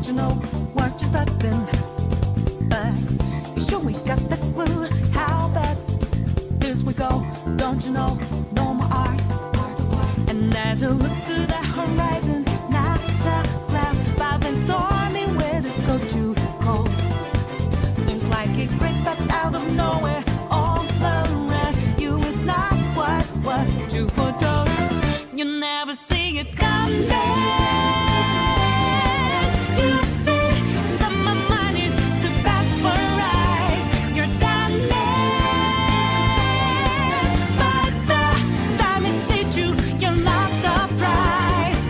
don't you know what you're starting? But you sure we got the clue how bad this we go. Don't you know, no more art. And as you look to the horizon, not a cloud, but then stormy weather's go too cold. Seems like it breaks up out of nowhere. All around you is not what you foretold. You never see it coming. You see that my mind is too fast for eyes. You're done there. But the time it hits you, you're not surprised.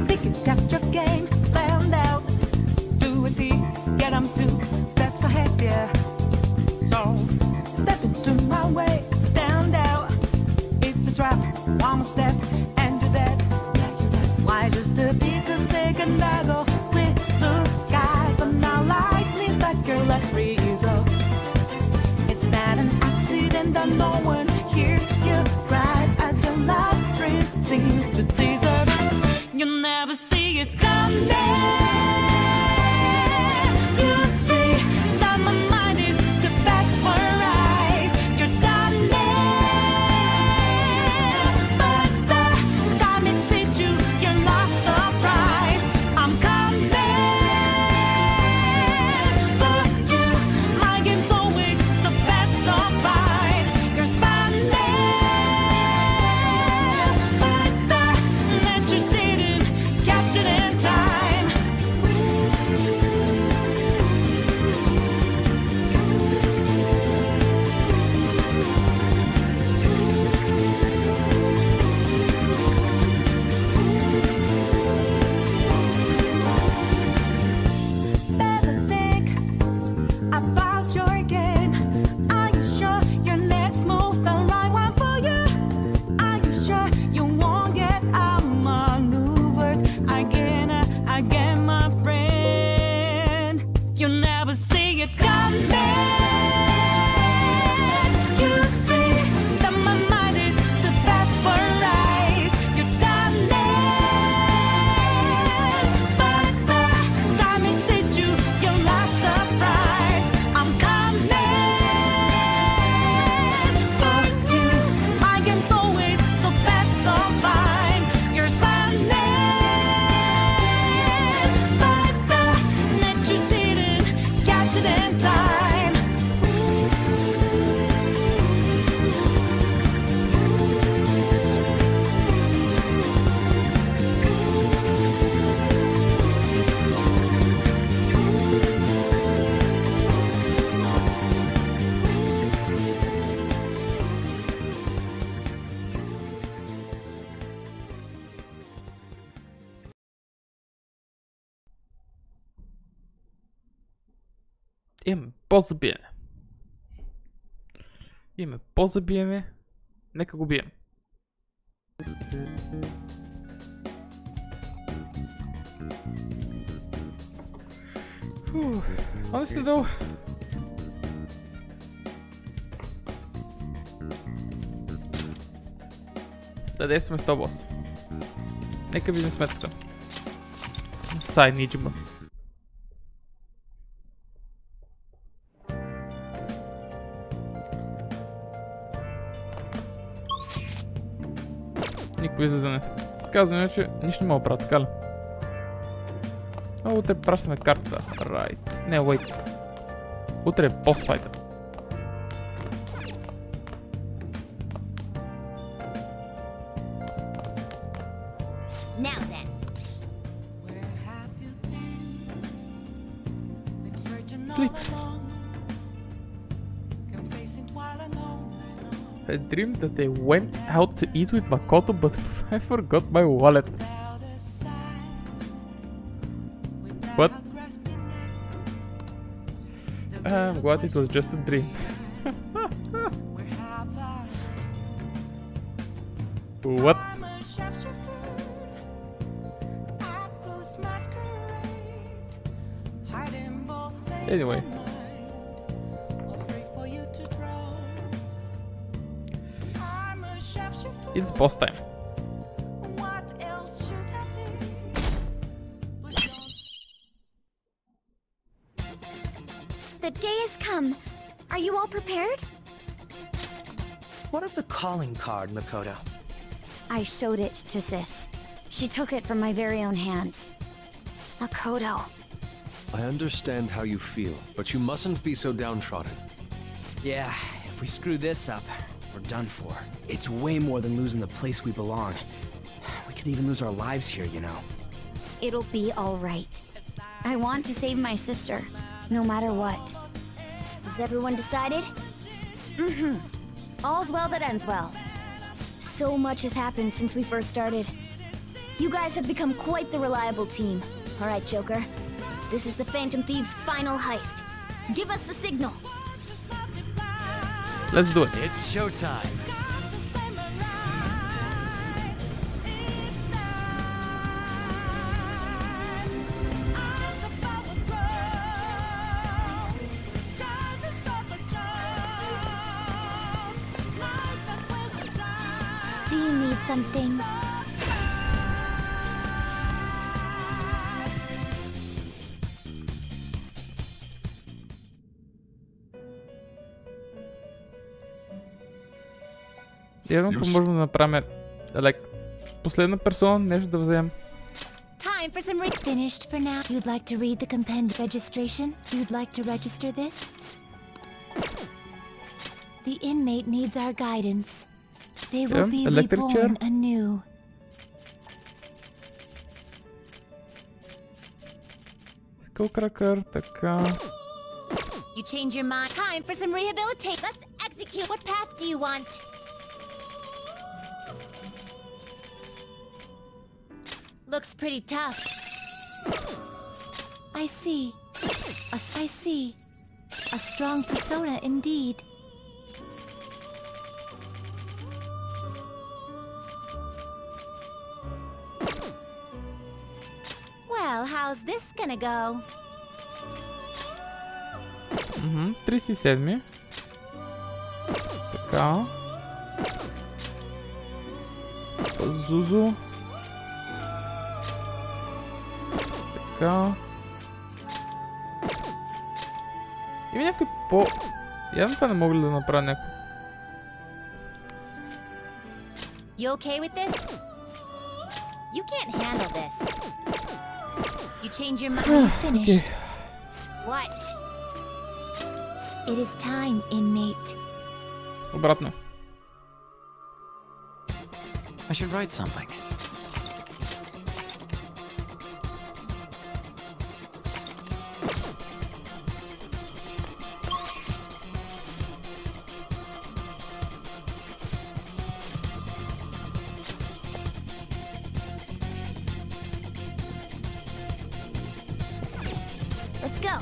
Think you got your game planned out. Do it deep, get 'em 2 steps ahead, yeah. So step into my way, stand out. It's a trap, one step and you're dead. Why just a bigger second ago with blue skies, but now lightning struck your last result. It's not an accident that no one hears your cries as your last dream seems to desert. You never see it coming. You see that my mind is too fast for eyes. You're done there. But the time it hits you, you're not surprised. I'm coming. But you, my game's always so fast, so fine. You're spanning. But the net you didn't catch it in time. Better think about your game. Are you sure your next move's the right one for you? Are you sure you won't get outmaneuvered again, my friend? You never see it coming. You see that my mind is too fast for eyes. You're done there. But the time it hits you, you're not surprised. I'm coming. But you, my game's always so fast, so fine. You're spanning. But the net you didn't catch it in time. Имаме по-забиене. Имаме по-забиене. Нека го бием. Honestly though, да действаме с този бос. Нека видим сметката. Сайниджба. Никакво излизане. Казваме, че нищо не мога да правя, така ли? А, утре пращаме картата. Right. Не, wait. Утре е босфайта. Now then. Sleep. I dreamed that I went out to eat with Makoto, but I forgot my wallet. What? I'm glad it was just a dream. What? Anyway. It's boss time. The day has come. Are you all prepared? What of the calling card, Makoto? I showed it to Sis. She took it from my very own hands. Makoto. I understand how you feel, but you mustn't be so downtrodden. Yeah, if we screw this up, we're done for. It's way more than losing the place we belong. We could even lose our lives here, you know. It'll be all right. I want to save my sister, no matter what. Has everyone decided? Mm-hmm. All's well that ends well. So much has happened since we first started. You guys have become quite the reliable team. All right, Joker. This is the Phantom Thieves' final heist. Give us the signal. Let's do it. It's showtime. Do you need something? Явно можем да направим последна персона, нещо да вземем. Time for some finished for now. You'd like to read the compendium registration? You'd like to register this? The inmate needs our guidance. They will be electric chair. reborn anew. Skull cracker, така. You change your mind. Time for some rehabilitation. Let's execute. What path do you want? Looks pretty tough. I see. I see. A strong persona indeed. Well, how's this gonna go? 37. Така. Зузу. Така. Има някой по... Явно това не мога ли да направя някой. You okay with this? You can't handle this. You change your mind. You finished. Okay. What? It is time, inmate. Обратно. I should write something. Let's go.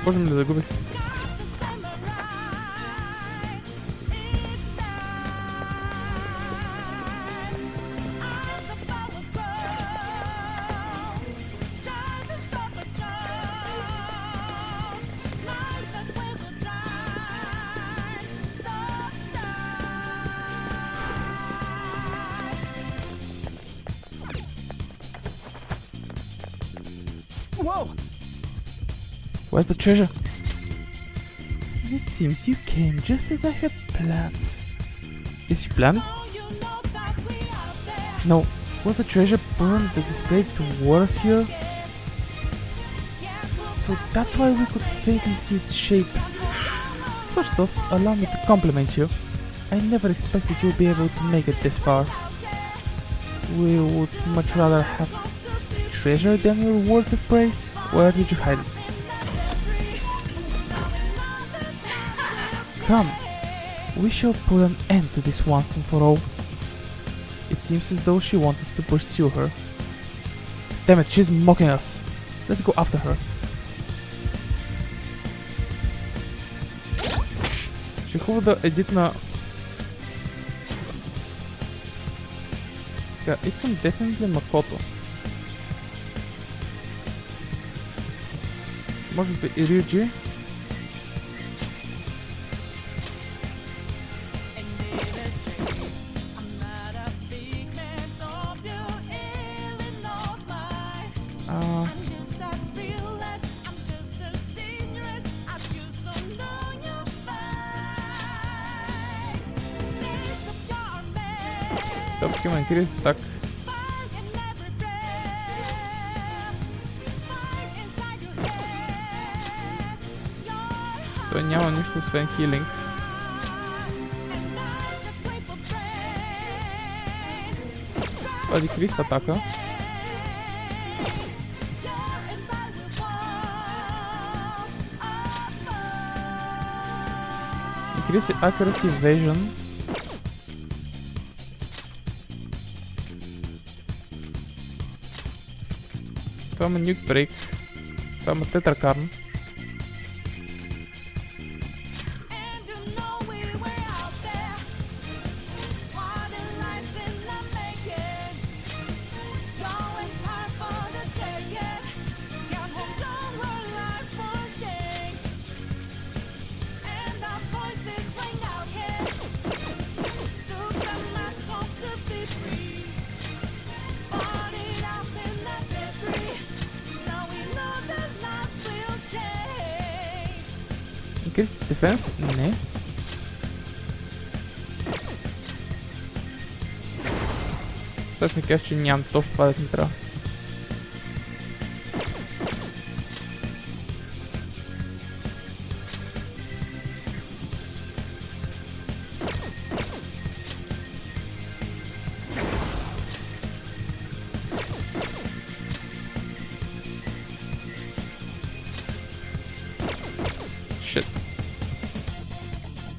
Боже ми да загубих се. Whoa! Where's the treasure? It seems you came just as I had planned. Is she planned? No. Was the treasure burned that displayed towards here? So that's why we could faintly see its shape. First off, allow me to compliment you. I never expected you'd be able to make it this far. We would much rather have the treasure than your words of praise. Where did you hide it? Come, We shall put an end to this once and for all. It seems as though she wants us to pursue her. Damn it, she's mocking us. Let's go after her. Ще е хубаво да едитна... Така, искам дефинитли Макото. Може би и Рюджи. Топки ме Крис, так. Той няма нищо освен хилинг. Пади Крис в атака. И Крис е accuracy evasion. Това има Nuke Break. Това има Тетракарн. Increase defense? Не. Сейчас ми кажеш, че нямам точно това да ми трябва.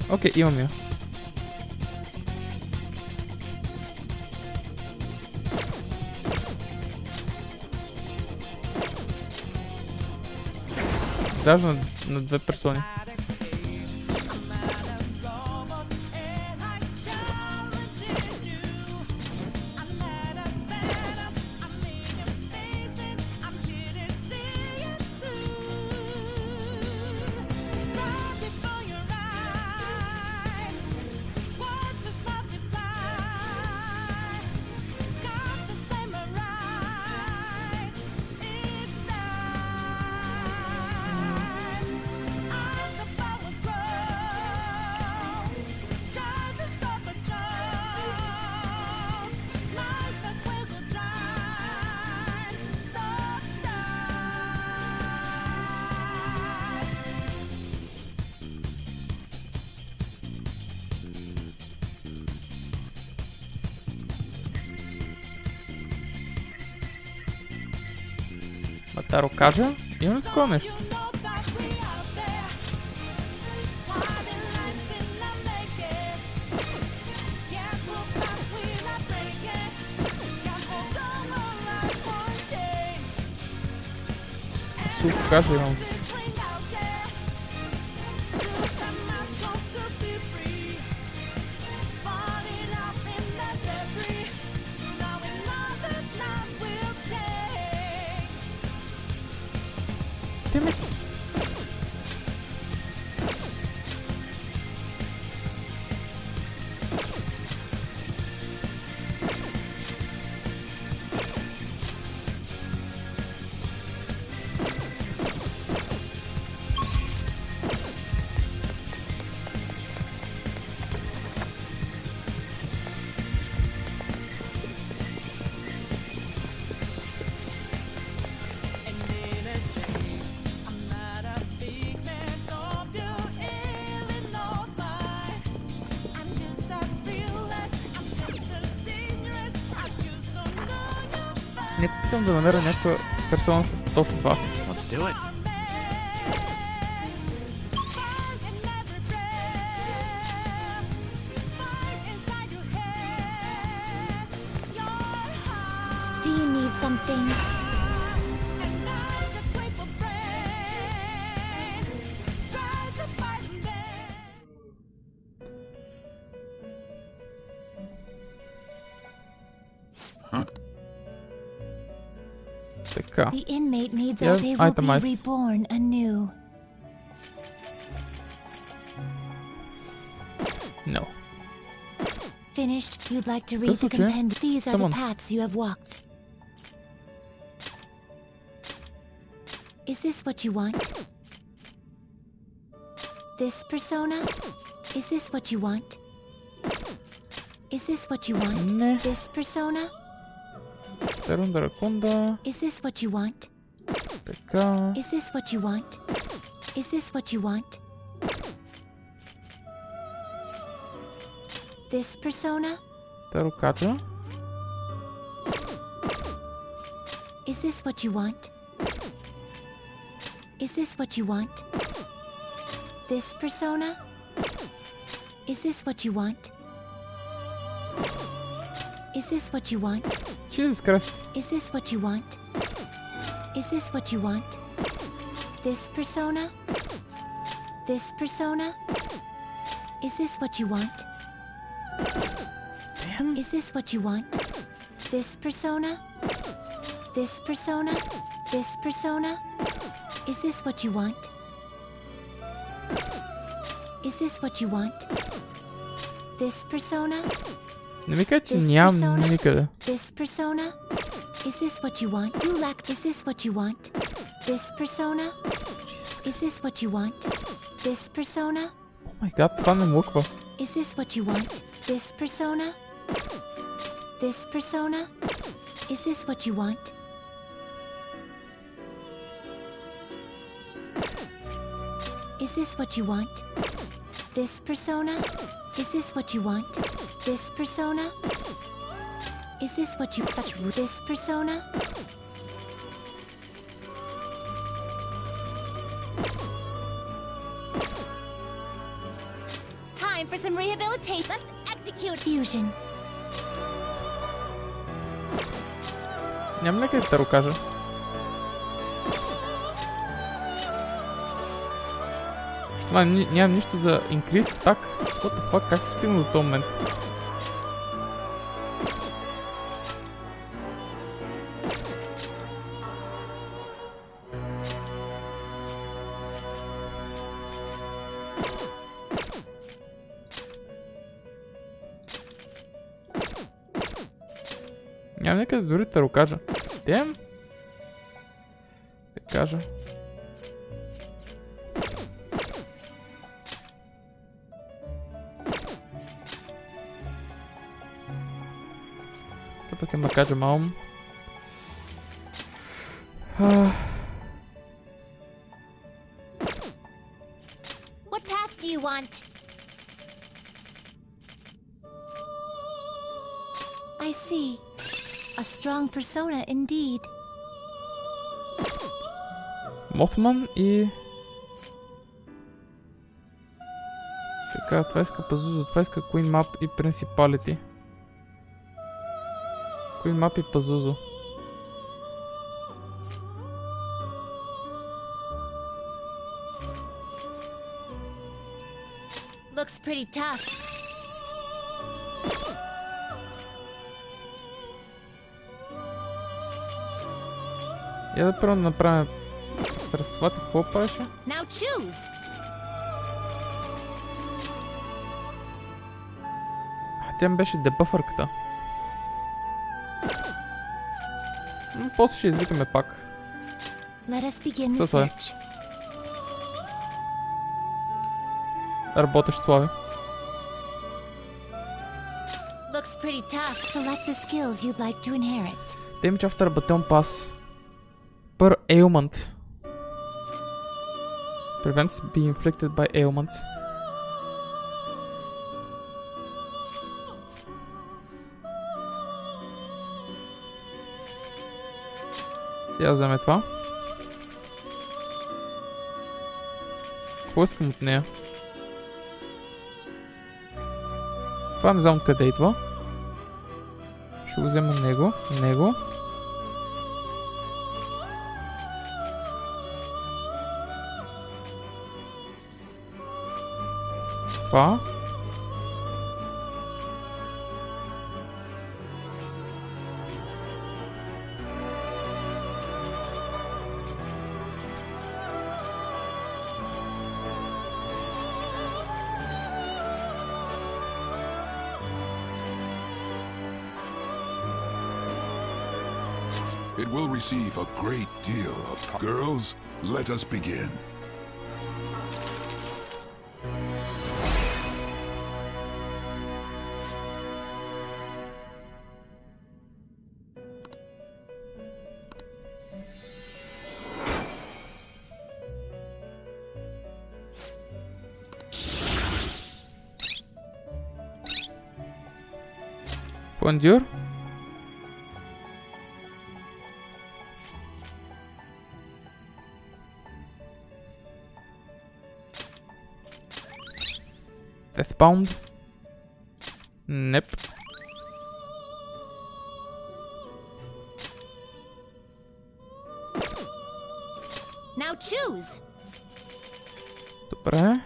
Окей, имам я. Даже на две персони. Матаро кажа, има ли такова нещо? Сух кажа имам. Не питам да намеря някаква персона с точно това. Let's do it. something. Така. The inmate needs Yeah, or they will be itemize. reborn anew. No. Finished, you'd like to В read the случае, compendium. These are the someone- paths you have walked. Is this what you want? This persona? Is this what you want? Is this what you want? Не. This persona? Терунда ракунда. Is this what you want? Така. Is this what you want? Is this what you want? This persona? Тарукача. Is this what you want? Is this what you want? This persona? Is this what you want? Is this what you want? Jesus Christ. Is this what you want? Is this what you want? This persona? This persona? Is this what you want? Damn. Is this what you want? This persona? This persona? This persona? Is this what you want? Is this what you want? This persona? Не ми кажа, че This нямам persona? никъде. This persona? Is this what you want? You lack. Is this what you want? This persona? Is this what you want? This persona? О май гад, това не муква. Is this what you want? This persona? This persona? Is this what you want? Is this what you want? This persona? Is this what you want? This persona? Is this what you such this persona? Time for some rehabilitation. Let's execute fusion. Нямам някъде да рукажа. Нямам нищо за increase attack. What the fuck, как се стигна до този момент? Нямам някъде дори да рукажа. Дем? Да кажа. Пък да кажа малко. What path do you want? I see. A strong persona indeed. Мофман и... Така, това иска Пазузо, това иска Queen Map и Principality. Queen Map и Пазузо. Looks pretty tough. Я да първо направим Сарасвати, какво правеше? Now choose. Тя ми беше дебъфърката. После ще извикаме пак. Let us begin the Това е. search. Работеш, Слави. Looks pretty tough. Select the skills you'd like to inherit. Damage after Baton Pass. Per ailment. Prevents being inflicted by ailments. Я вземе това. Какво искам от нея? Това не знам откъде идва. Ще го взема него. Това. It will receive a great deal of... Girls, let us begin. Bonjour. Deathbound? Nope. Now choose. Добре.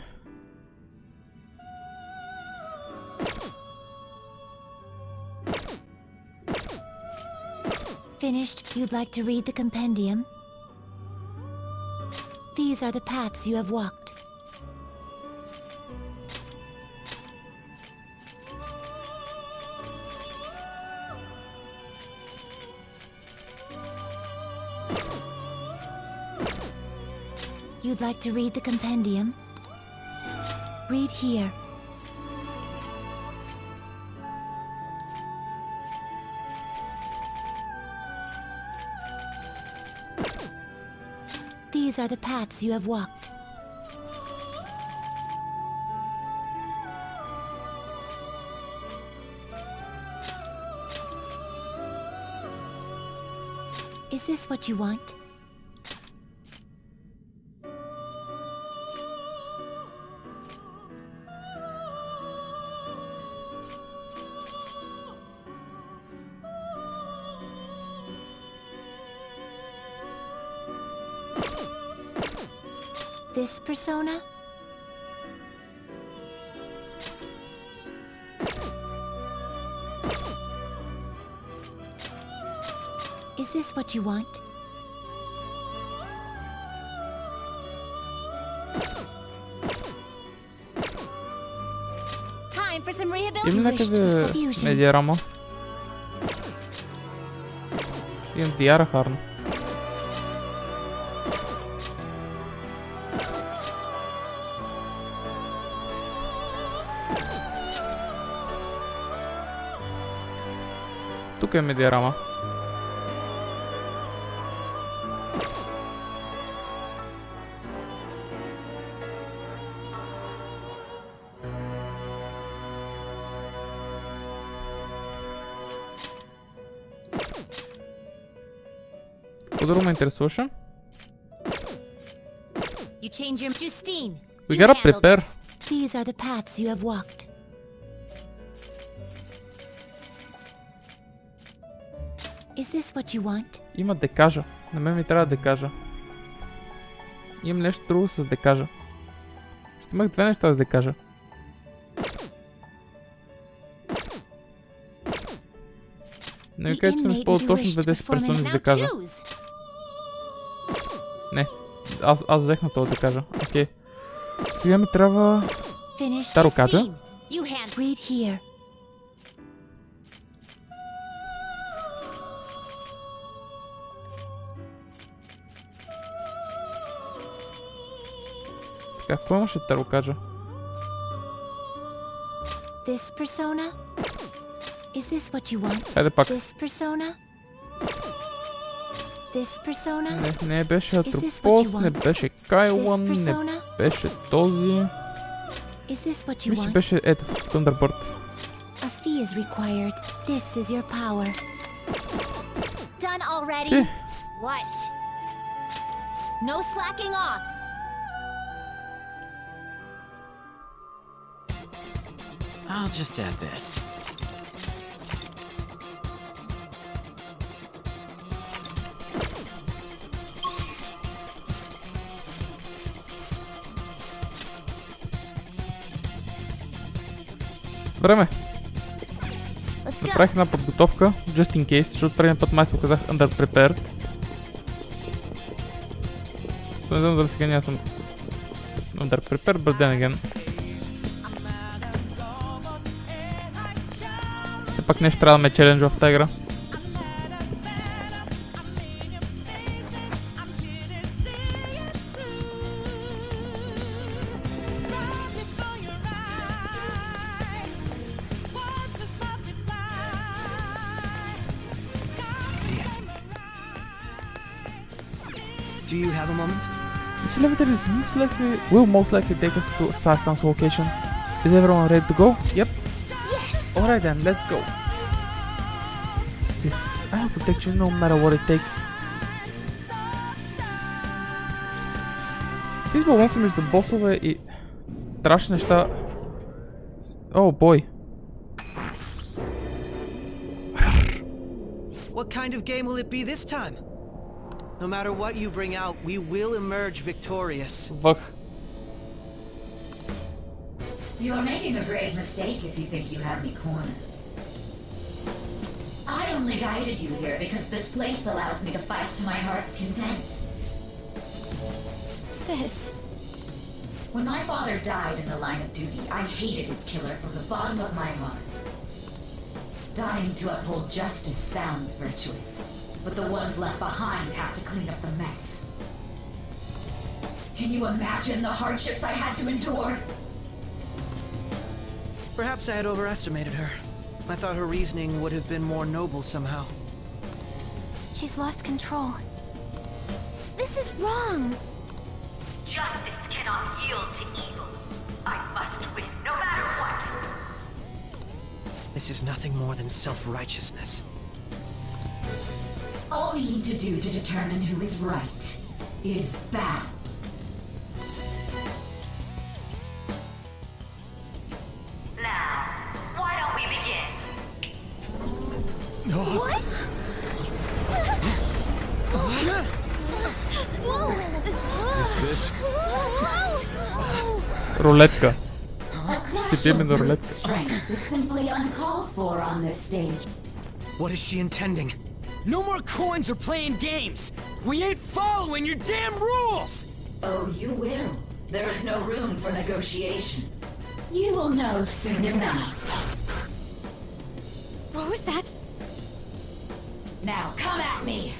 Finished? You'd like to read the compendium? These are the paths you have walked. You'd like to read the compendium? Read here. These are the paths you have walked. Is this what you want? This persona? Is this what you want? Time for some rehabilitation. Има някъде медиарама. Имам диара харно. Тук е медиарама. Какво друго ме интересуваше? We gotta prepare. These are the paths you have walked. Is this what you want? Има декажа. На мен ми трябва декажа. Имам нещо друго с декажа. Имах две неща с декажа. Не ми кажа, че съм използвал точно 20 персони с декажа. Не. Аз взех на това декажа. Окей. Сега ми трябва... Старо кажа. Какво имаше да го кажа? This persona? Is this what you want? Хайде пак. This persona? This persona? Не беше Атропос, не беше Кайлан, не беше този. Мисля, че беше ето, Thunderbird. A fee is required. This is your power. Done already? What? No slacking off. I'll just add this. Време. Let's go. Направих една подготовка, just in case, защото предния път май се оказах underprepared. Не знам дали сега няма съм underprepared, but then again. Все пак нещо трябва да ме челенджва в тази игра. Do you have a moment? This elevator is most likely take us to Sasan's location. Is everyone ready to go? Yep. Yes! Alright then, let's go. I will protect you no matter what it takes. Тези баланси между босове и страшни неща. Oh boy. What kind of game will it be this time? No matter what you bring out, we will emerge victorious. Въх. You are making a grave mistake if you think you have me cornered. I only guided you here because this place allows me to fight to my heart's content. Sis. When my father died in the line of duty, I hated his killer from the bottom of my heart. Dying to uphold justice sounds virtuous, but the ones left behind have to clean up the mess. Can you imagine the hardships I had to endure? Perhaps I had overestimated her. I thought her reasoning would have been more noble somehow. She's lost control. This is wrong. Justice cannot yield to evil. I must win, no matter what. This is nothing more than self-righteousness. All we need to do to determine who is right is battle. Now, why don't we begin? What? Is this? Рулетка. A clash Себе именно of brute рулетка. strength is simply uncalled for on this stage. What is she intending? No more coins or playing games! We ain't following your damn rules! Oh, you will. There is no room for negotiation. You will know soon enough. What was that? Now, come at me!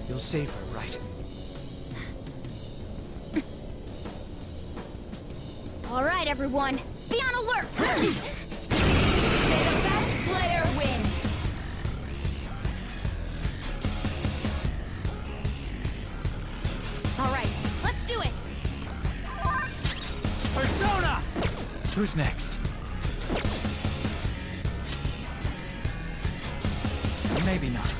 You'll save her, right? All right, everyone. Be on alert. May the best player win! All right, let's do it. Persona! Who's next? Maybe not.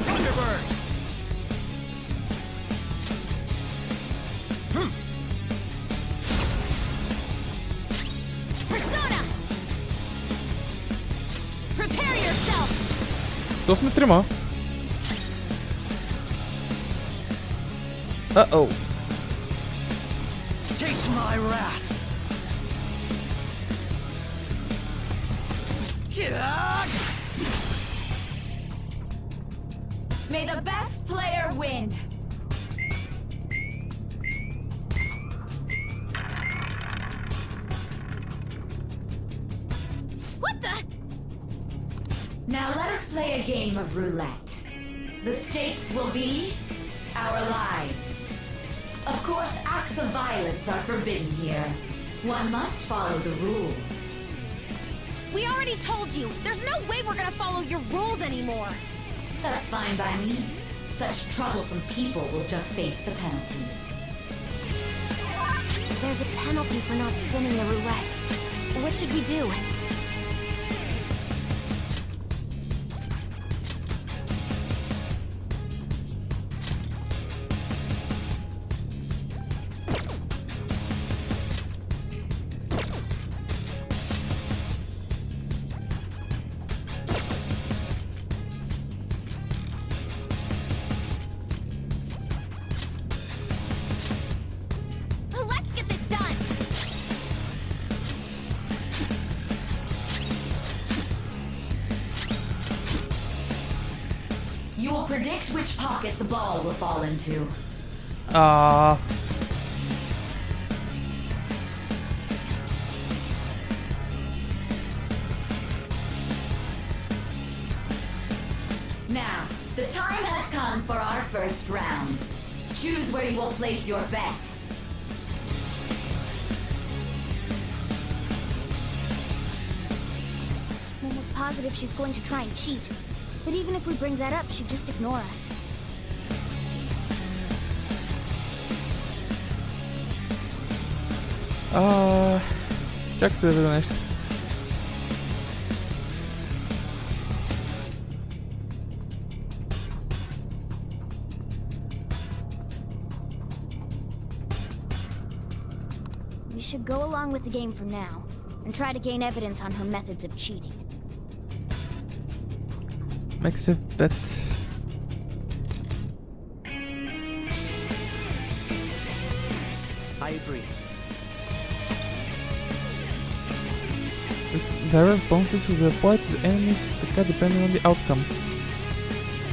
Thunderbird! Persona. Prepare yourself. То сме трима. Uh-oh. Chase my wrath! May the best player win! What the? Now let us play a game of roulette. The stakes will be our lives. Of course, acts of violence are forbidden here. One must follow the rules. We already told you. There's no way we're gonna follow your rules anymore. That's fine by me. Such troublesome people will just face the penalty. There's a penalty for not spinning the roulette. What should we do? Predict which pocket the ball will fall into. Now, the time has come for our first round. Choose where you will place your bet. I'm almost positive she's going to try and cheat. But even if we bring that up, she'd just ignore us. Чакайте да видя нещо. We should go along with the game for now, and try to gain evidence on her methods of cheating. Makes a bet. I agree. Direct bonuses will be applied to the enemies depending on the outcome.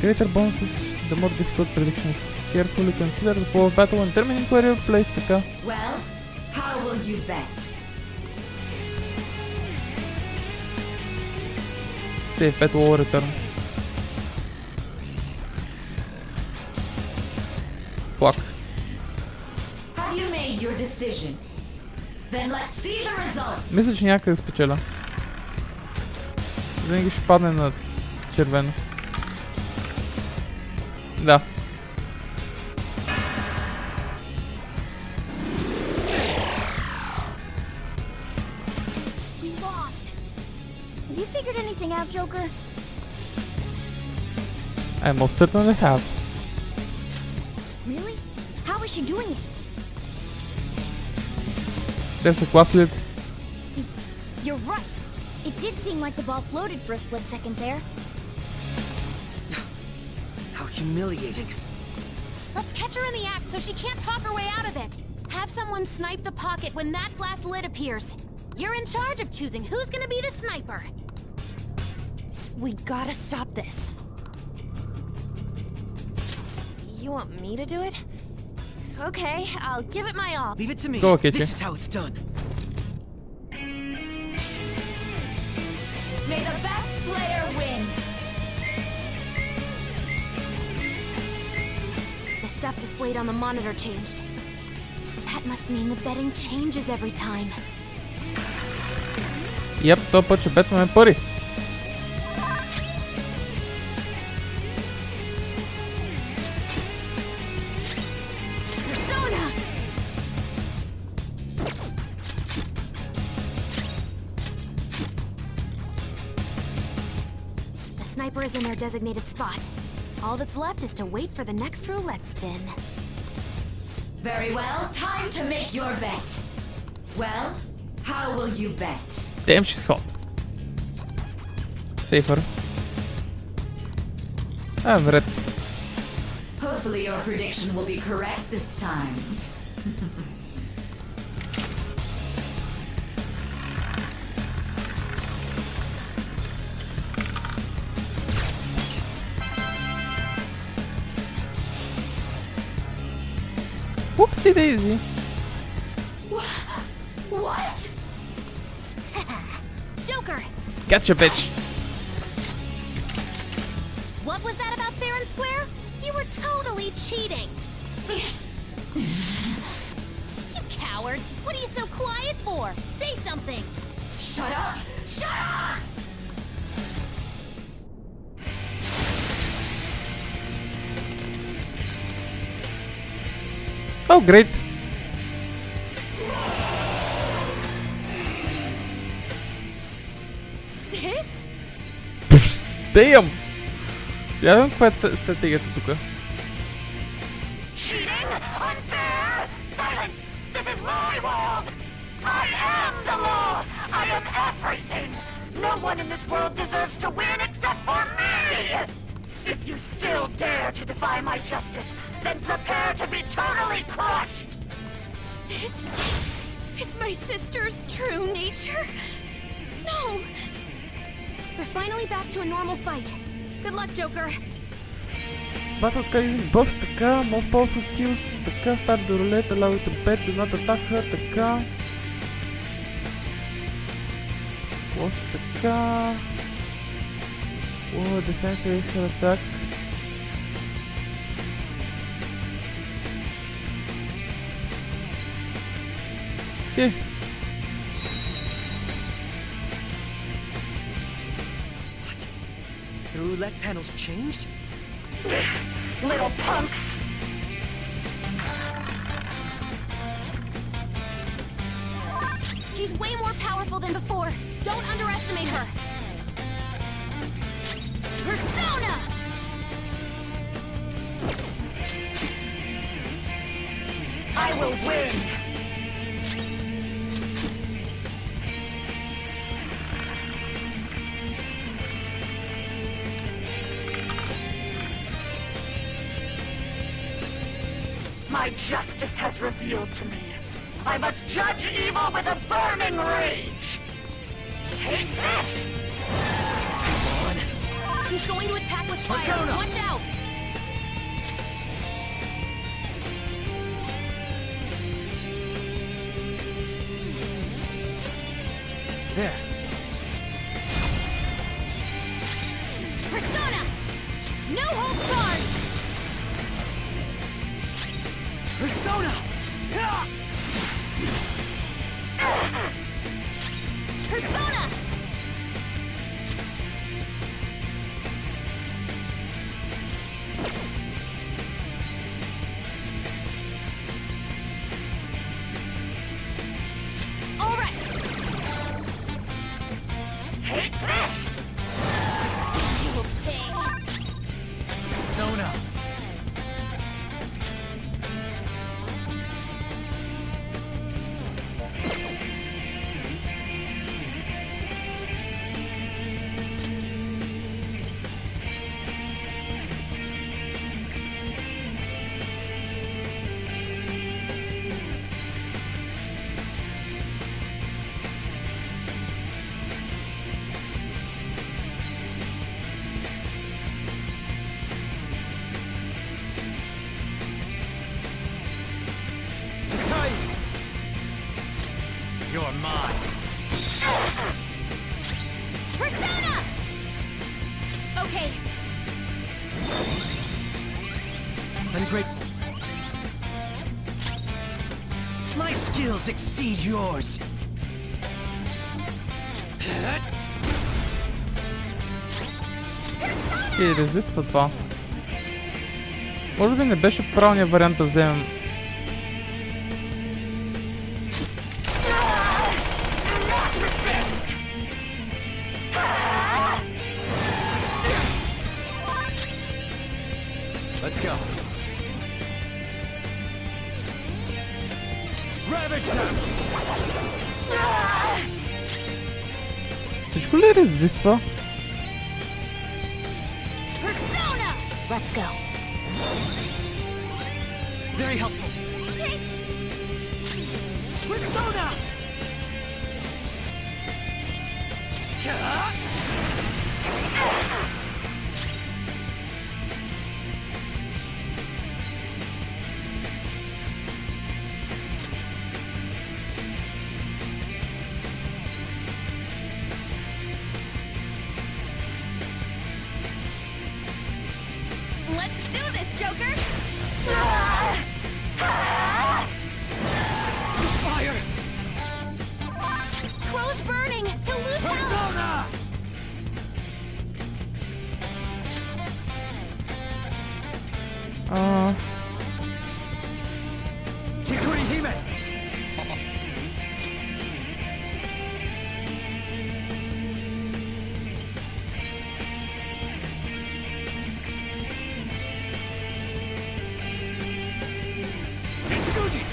Greater bonuses, the more difficult predictions. Carefully consider the flow of battle and determine where you place така. Well, how will you bet? Save bet will return. Fuck. Have you made your decision? Then let's see the results. Мисля, че някъде спечеля. Винаги ще падне на червено. Да. We lost. Have you figured anything out, Joker? I most certainly have. Really? How is she doing it? There's a glass lid. See, you're right. It did seem like the ball floated for a split second there. How humiliating. Let's catch her in the act so she can't talk her way out of it. Have someone snipe the pocket when that glass lid appears. You're in charge of choosing who's gonna be the sniper. We gotta stop this. You want me to do it? Okay, I'll give it my all. Leave it to me. Go, Kitty. This is how it's done. May the best player win. The stuff displayed on the monitor changed. That must mean the betting changes every time. Yep, този път ще бетваме пари. Sniper is in their designated spot. All that's left is to wait for the next roulette spin. Very well, time to make your bet. Well, how will you bet? Damn, she's hot. Safer. I'm ready. Hopefully your prediction will be correct this time. Whoopsie daisy. What? Joker! Gotcha, bitch. What was that about fair and square? You were totally cheating! You coward! What are you so quiet for? Say something! Shut up! Shut up! Oh, great. Sis? Damn! Я знам каква е стратегията тук. Cheating? Unfair? Silence! This is my world! I am the law! I am everything! No one in this world deserves to win except for me! If you still dare to defy my justice, then prepare to be totally crushed! This is my sister's true nature? No! We're finally back to a normal fight. Good luck, Joker. Battle using buffs, така, more powerful skills, така, start the roulette, allow you to bet, do not attack her, така. Plus, така. Oh, defense raise her attack. Okay. What? The roulette panel's changed? Little punks! She's way more powerful than before. Don't underestimate her. Persona! I will win! My justice has revealed to me. I must judge evil with a burning rage! Take this! She's going to attack with fire. Persona! Watch out! There. Persona! No hold barred! Persona! Persona! All right. Take this! You'll pay. Persona! You're mine. Persona! Okay. I'm grateful. My skills exceed yours. И резиства това. Може би не беше правилният вариант да вземем. Let's go. Ravage them. Всичко ли резиства? Persona! Let's go. Very helpful. Persona! Let's do this, Joker! Fire! Crow's burning! He'll lose health! Persona! Kikuri Hime! Mitsuguchi!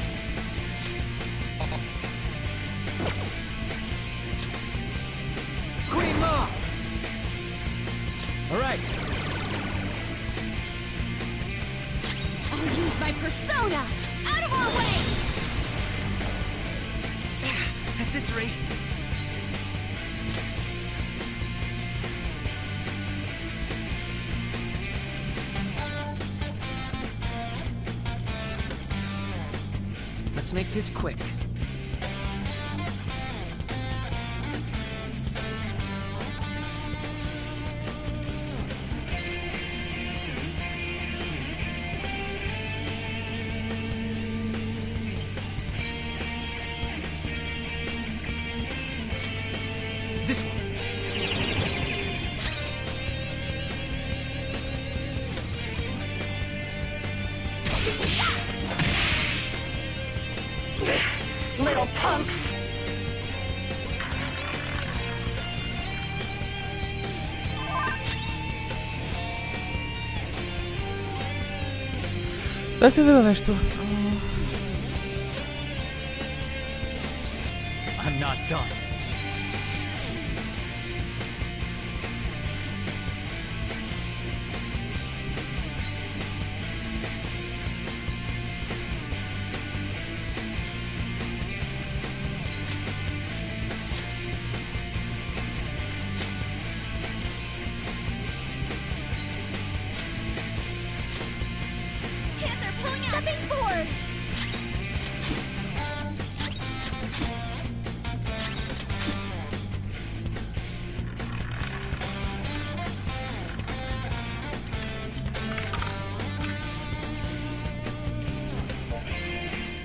Queen Ma! All right. I'll use my persona! Out of our way! At this rate, make this quick. This one. Little punks! Дай се видя нещо. I'm not done. Stepping forward!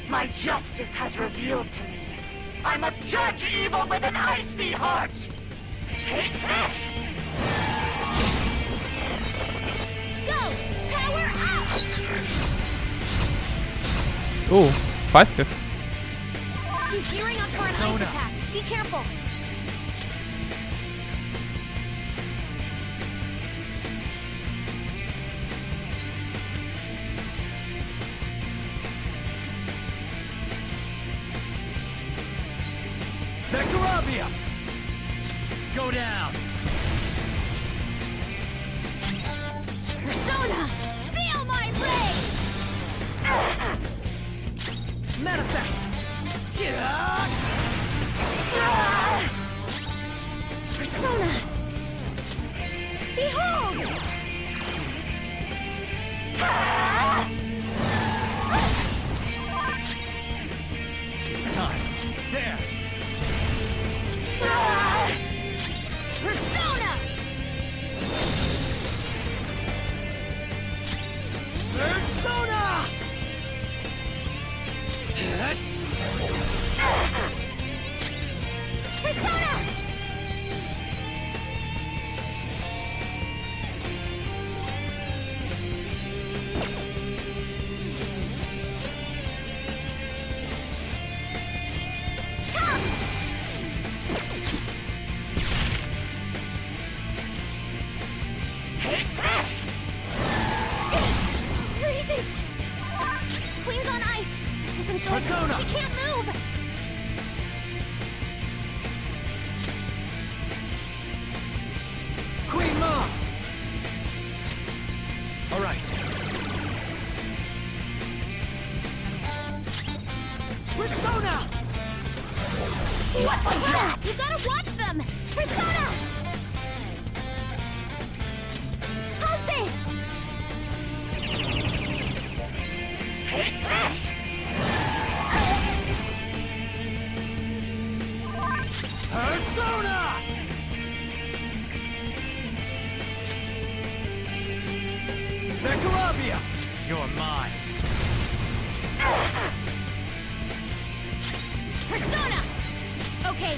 My justice has revealed to me. I must judge evil with an icy heart. Take this! Go! Power up! Oh, Weißke. She's gearing up for an ice attack. Be careful. Zechariah! Go down! Persona! Feel my rage! Manifest! Persona! Behold! It's time. There! Persona! Persona! Persona! Freezing! Queen's on ice. This isn't good. Persona! She can't move. Queen Ma! All right. Persona! What the hell? You gotta watch them! Persona! How's this? Take this! Persona! Zechariah! You're mine. Persona! Okay,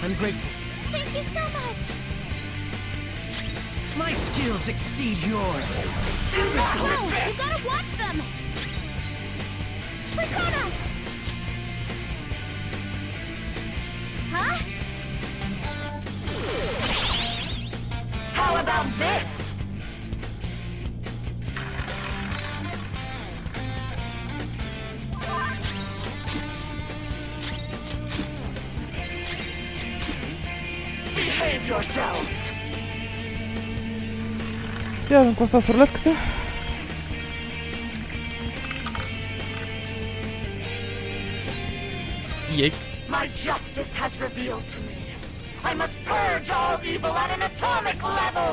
I'm grateful. thank you so much. My skills exceed yours. Whoa, you gotta watch them! Persona! Huh? How about this? Behave yourselves! Я видим какво става с рулетката. Ейк. My justice has revealed to me. I must purge all evil at an atomic level!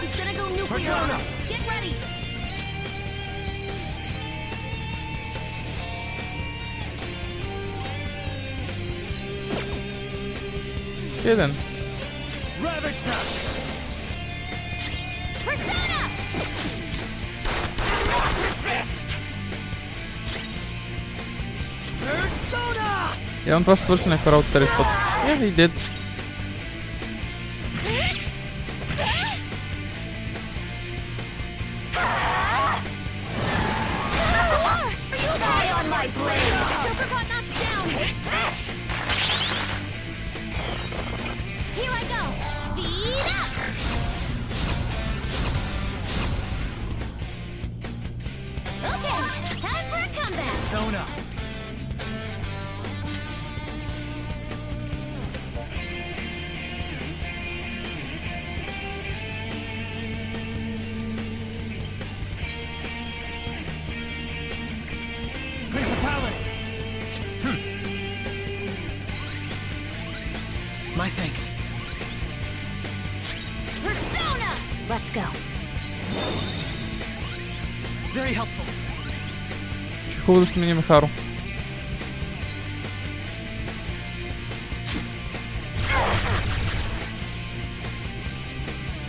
He's gonna go Persona! Get ready! Okay then. Ravage them! Persona! Persona! Я он това свърши на хора от трети път. Yeah, he did. Persona! Principality! My thanks. Persona! Let's go. Very helpful. Ще хубаво да сменим Харо.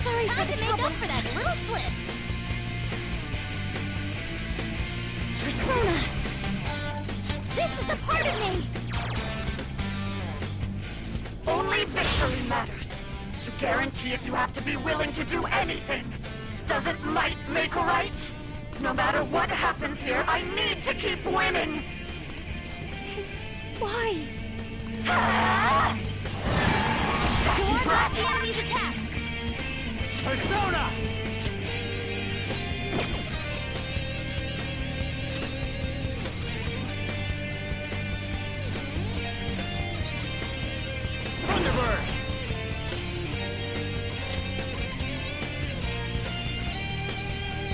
Sorry for the trouble. For that little slip. Persona! This is a part of me! Only victory matters. To guarantee it, you have to be willing to do anything. Doesn't might make right? No matter what happens here, I need to keep winning! Why? Ward off the enemy's attack! Persona! Thunderbird!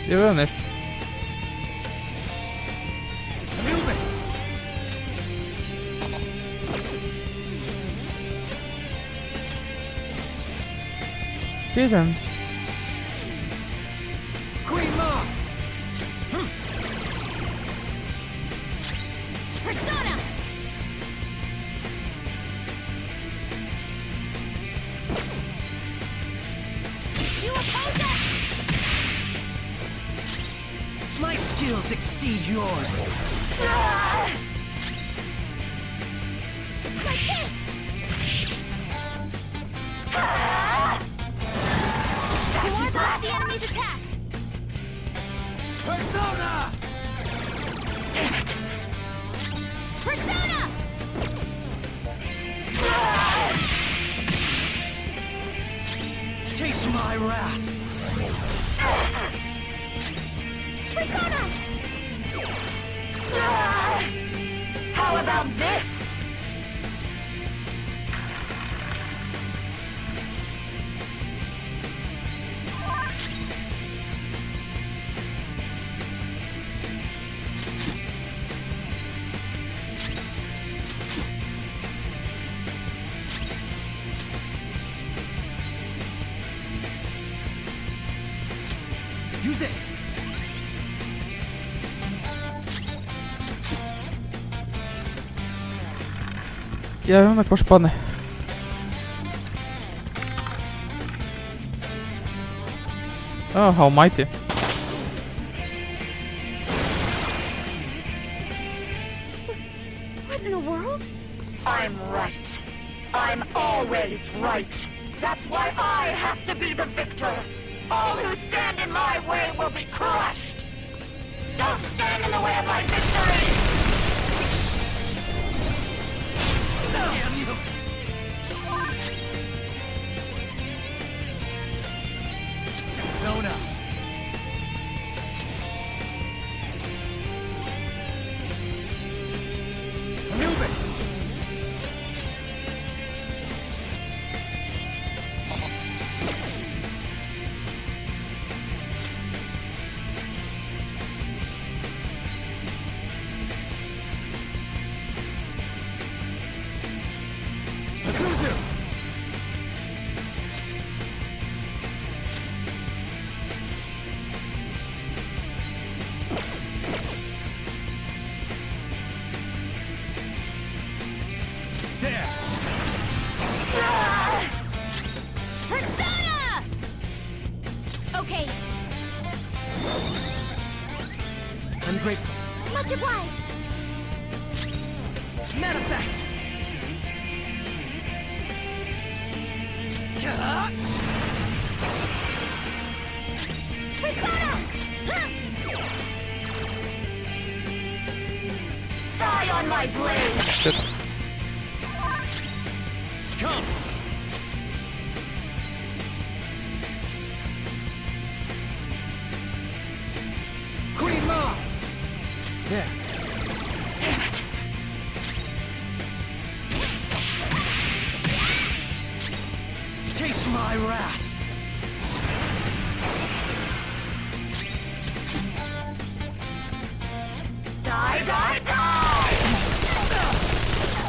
Има нещо. Anubis! Okay then. Queen Mom! Persona! You oppose us! My skills exceed yours. Like this! Ward off the enemy's attack! Persona! Damn it! Persona! Taste my wrath. Persona! How about this? Use this! Я видим на какво ще падне. Oh, how mighty. What in the world? I'm right. I'm always right. That's why I have to be the victor. All who stand in my way will be crushed. Don't stand in the way of my victory! Damn you! Persona! Anubis! I'm grateful. Much obliged. Manifest! Persona! Die on my blade! Shit. Come! Queen Ma! There. Damn it! Taste my wrath! Die, die, die!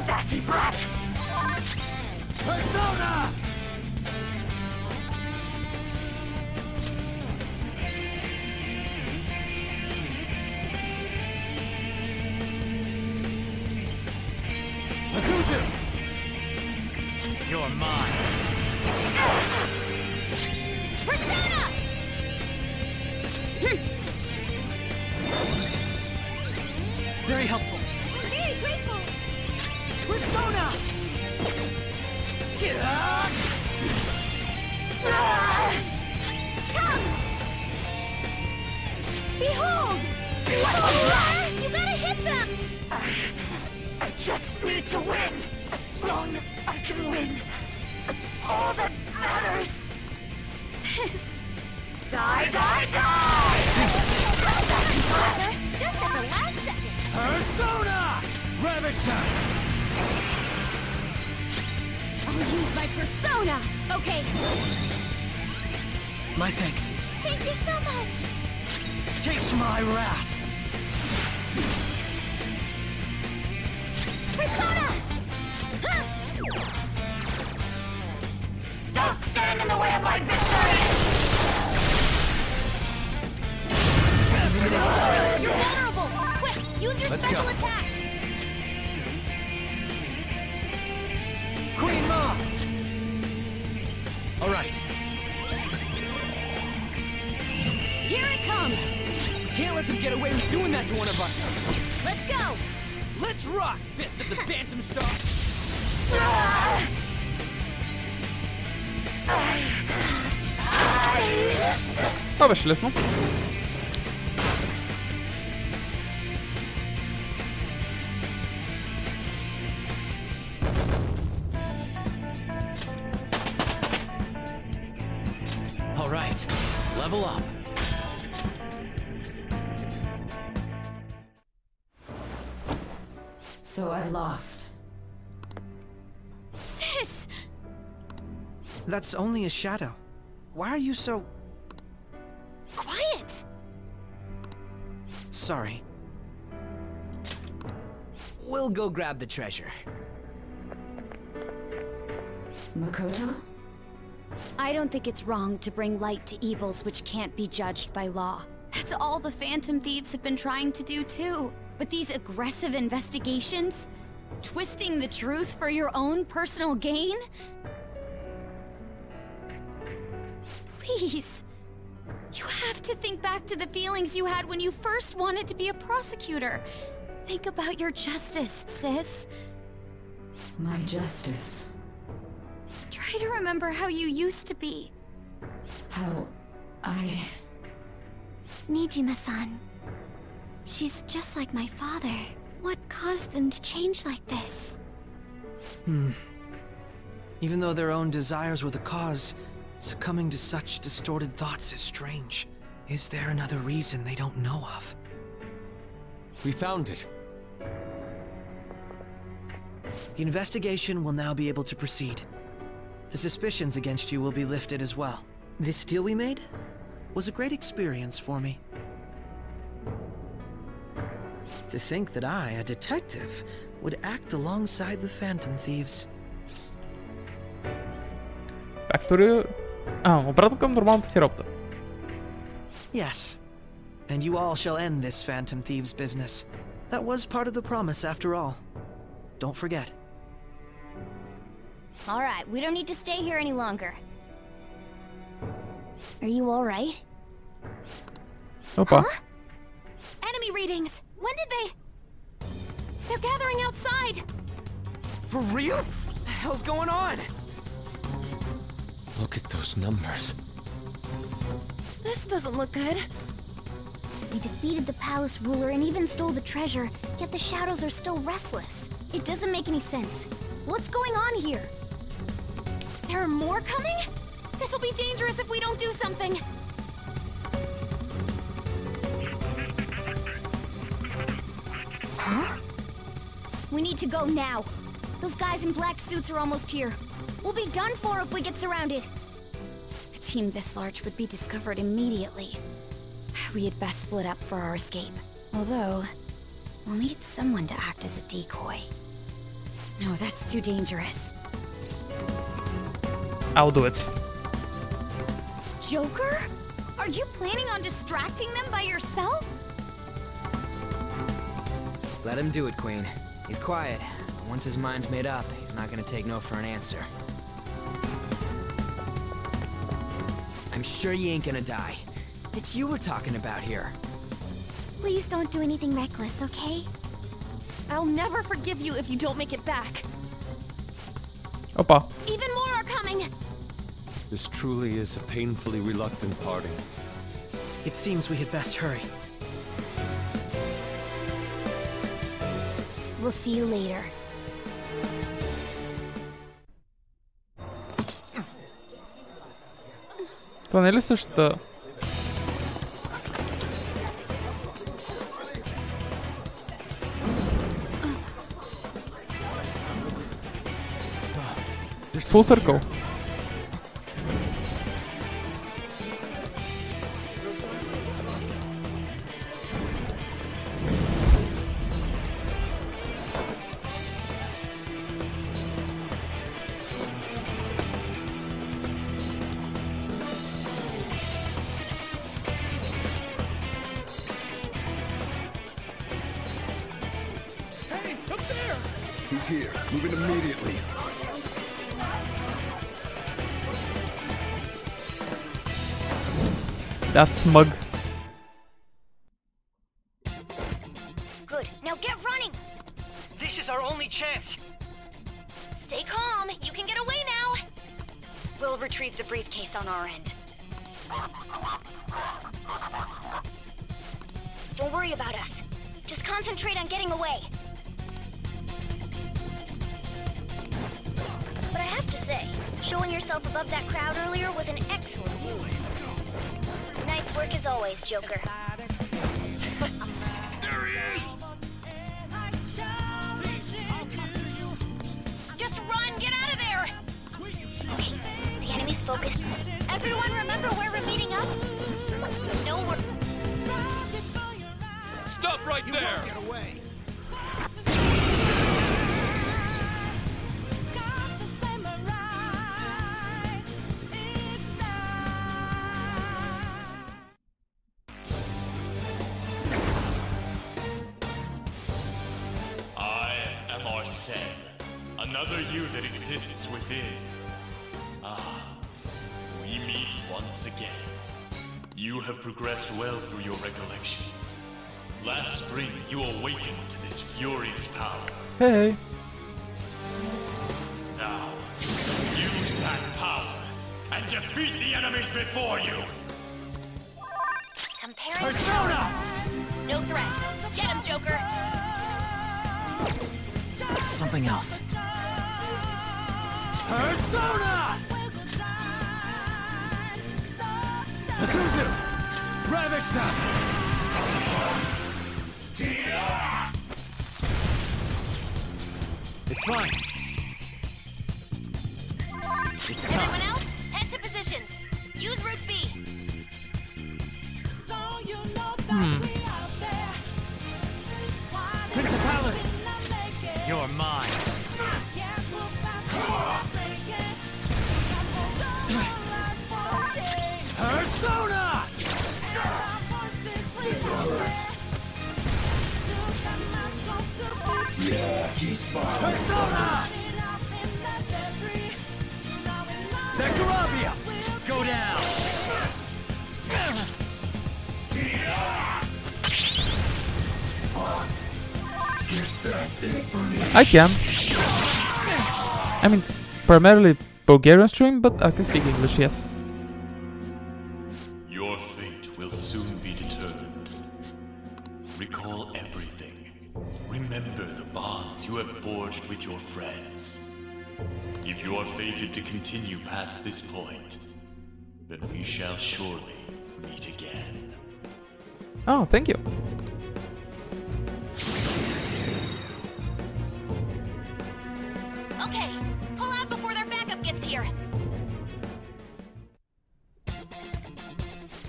Sassy brat! Persona! Azuzu! You're mine. Persona! Very helpful. We're very grateful. Persona! Come! Behold! You gotta hit them! I just need to win! As long as I can win, that's all that matters! Sis! Die, die, die! Just at the last second! Persona! Ravage them! I'll use my persona! Okay, My thanks. thank you so much! Taste my wrath! Persona! Huh! Don't stand in the way of my victory! You're vulnerable! Quick, use your Let's special go. attack! Queen Ma! All right. Here it comes! Can't let them get away with doing that to one of us. Let's go! Let's rock, Fist of the Phantom Star! To wyszlesno. All right, level up. So I've lost. Sis! That's only a shadow. Why are you so... Quiet! sorry? We'll go grab the treasure. Makoto? I don't think it's wrong to bring light to evils which can't be judged by law. That's all the Phantom Thieves have been trying to do too. But these aggressive investigations? Twisting the truth for your own personal gain? Please. You have to think back to the feelings you had when you first wanted to be a prosecutor. Think about your justice, sis. My justice. Try to remember how you used to be. How I... Nijima-san. She's just like my father. What caused them to change like this? Even though their own desires were the cause, succumbing to such distorted thoughts is strange. Is there another reason they don't know of? We found it. The investigation will now be able to proceed. The suspicions against you will be lifted as well. This deal we made was a great experience for me. To think that I, a detective, would act alongside the Phantom Thieves. Фактори... обратно към нормалната си работа. Yes. And you all shall end this Phantom Thieves business. That was part of the promise after all. Don't forget. Alright, we don't need to stay here any longer. Are you alright? Опа. Enemy readings. When did they... They're gathering outside. For real? What the hell's going on? Look at those numbers. This doesn't look good. We defeated the palace ruler and even stole the treasure, yet the shadows are still restless. It doesn't make any sense. What's going on here? There are more coming? This'll be dangerous if we don't do something. Huh? We need to go now. Those guys in black suits are almost here. We'll be done for if we get surrounded. A team this large would be discovered immediately. We had best split up for our escape. Although, we'll need someone to act as a decoy. No, that's too dangerous. I'll do it. Joker? Are you planning on distracting them by yourself? Let him do it, Queen. He's quiet. Once his mind's made up, he's not gonna take no for an answer. I'm sure you ain't gonna die. It's you we're talking about here. Please don't do anything reckless, okay? I'll never forgive you if you don't make it back. Opa. Even more are coming. This truly is a painfully reluctant parting. It seems we had best hurry. We'll see you later. Това не е ли същата? Full circle. He's here. Moving immediately. That's smug. Good. Now get running. This is our only chance. Stay calm. You can get away now. We'll retrieve the briefcase on our end. Don't worry about us. Just concentrate on getting away. But I have to say, showing yourself above that crowd earlier was an excellent move. Nice work as always, Joker. There he is! Just run! Get out of there! Okay, the enemy's focused. Everyone remember where we're meeting up? No, we're... Stop right there! Get away! Another you that exists within. Ah, we meet once again. You have progressed well through your recollections. Last spring, you awakened to this furious power. Hey. Now, use that power and defeat the enemies before you. Comparing... Persona! No threat. Get him, Joker! Something else. Persona! Pazuzu! Ravage them! It's fine. It's time. Everyone else, head to positions. Use Route B. Principality! You're mine! Persona! This hurts. Yeah, he's fine. Persona! Zechariah! Go down! I can. I mean, it's primarily Bulgarian stream, but I can speak English, yes. Your fate will soon be determined. Recall everything. Remember the bonds you have forged with your friends. If you are fated to continue past this point, then we shall surely meet again. Oh, thank you. Okay, pull out before their backup gets here.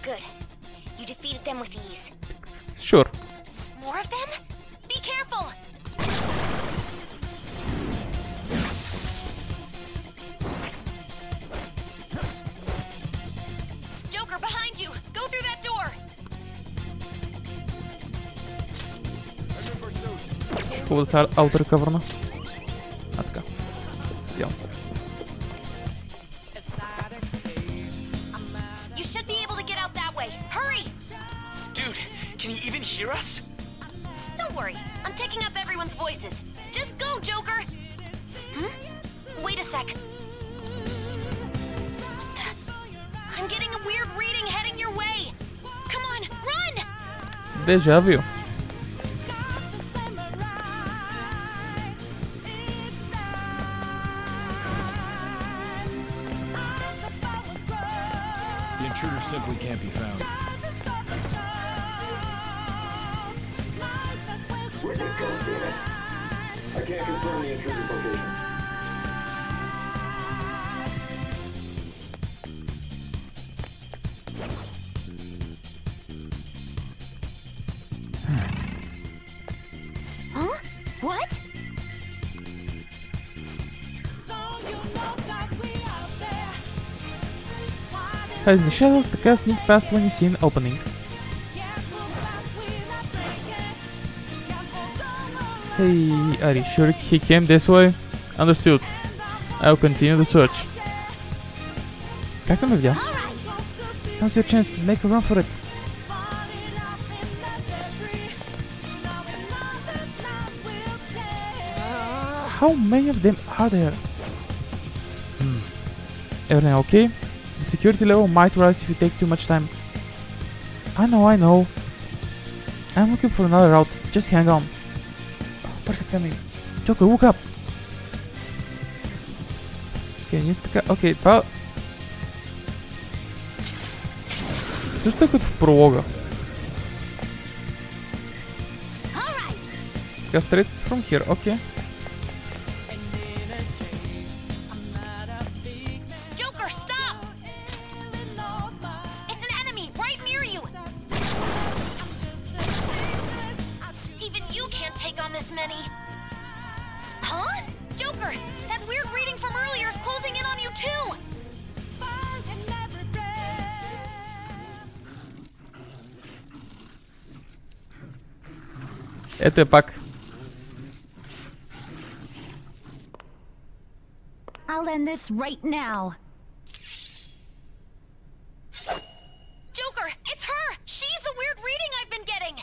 Good. You defeated them with ease. Sure. More of them? Be careful! Joker, behind you! Go through that door! Хубаво да се ауторекъвърна. А така. Идеално. You should be able to get out that way. Hurry! Dude, can you even hear us? Don't worry. I'm picking up everyone's voices. Just go, Joker! Wait a sec. What the? I'm getting a weird reading heading your way. Come on, run! Déjà vu. The intruder simply can't be found. Where'd it go, damn it? I can't confirm the intruder's location. Huh? What? Hide in the shadows, the cat sneak past when you see an opening. Hey, are you sure he came this way? Understood. I'll continue the search. Как ме видя? Now's your chance, make a run for it. How many of them are there? Everything okay? The security level might rise if you take too much time. I know. I'm looking for another route, just hang on. Perfect timing. Joker, look up! Okay, ние така... Окей, това... Също е като в пролога. Така, straight from here, окей. Joker, stop! It's an enemy right near you! Even you can't take on this many. Huh? Joker, that weird reading from earlier is closing in on you too! Ето е пак. I'll end this right now. Joker, it's her! She's the weird reading I've been getting!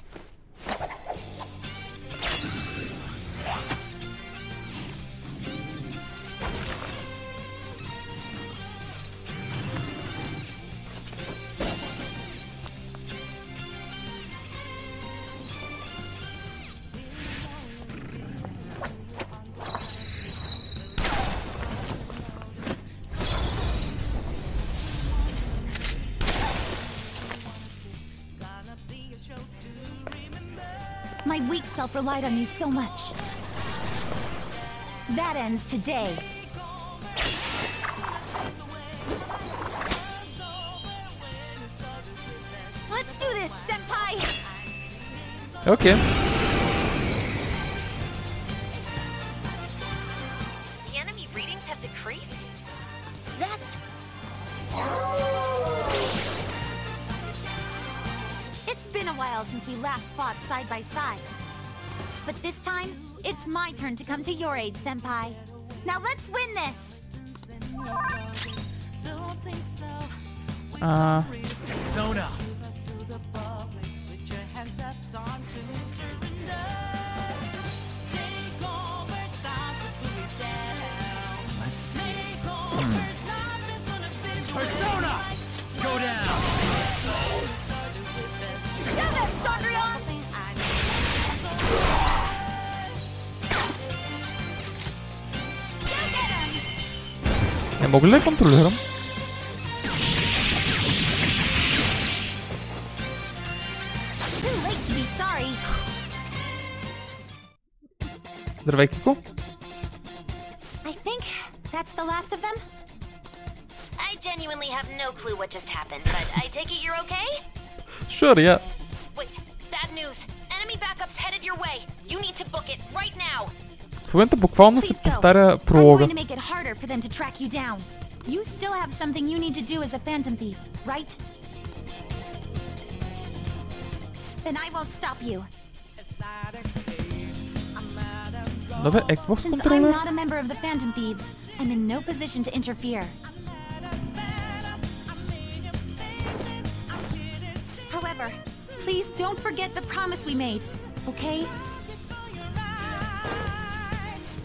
My weak self relied on you so much. That ends today. Let's do this, Senpai! Okay. The enemy readings have decreased? That's... It's been a while since we last fought side by side. But this time, it's my turn to come to your aid, Senpai. Now let's win this! Sona! Persona! Go down! Shove him, Sondrion! Не мога ли да контролирам? Too late to be sorry. Здравей, Кико. I think that's the last of them. I genuinely have no clue what just happened, but I take it you're okay? Sure, yeah. Wait, bad news. Enemy backup's headed your way. You need to book it right now. В момента буквално се повтаря I'm пролога. going to make it harder for them to track you down. You still have something you need to do as a phantom thief, right? Then I won't stop you. Нове Xbox Since I'm контролер. not a member of the Phantom Thieves, I'm in no position to interfere. However, please don't forget the promise we made, okay?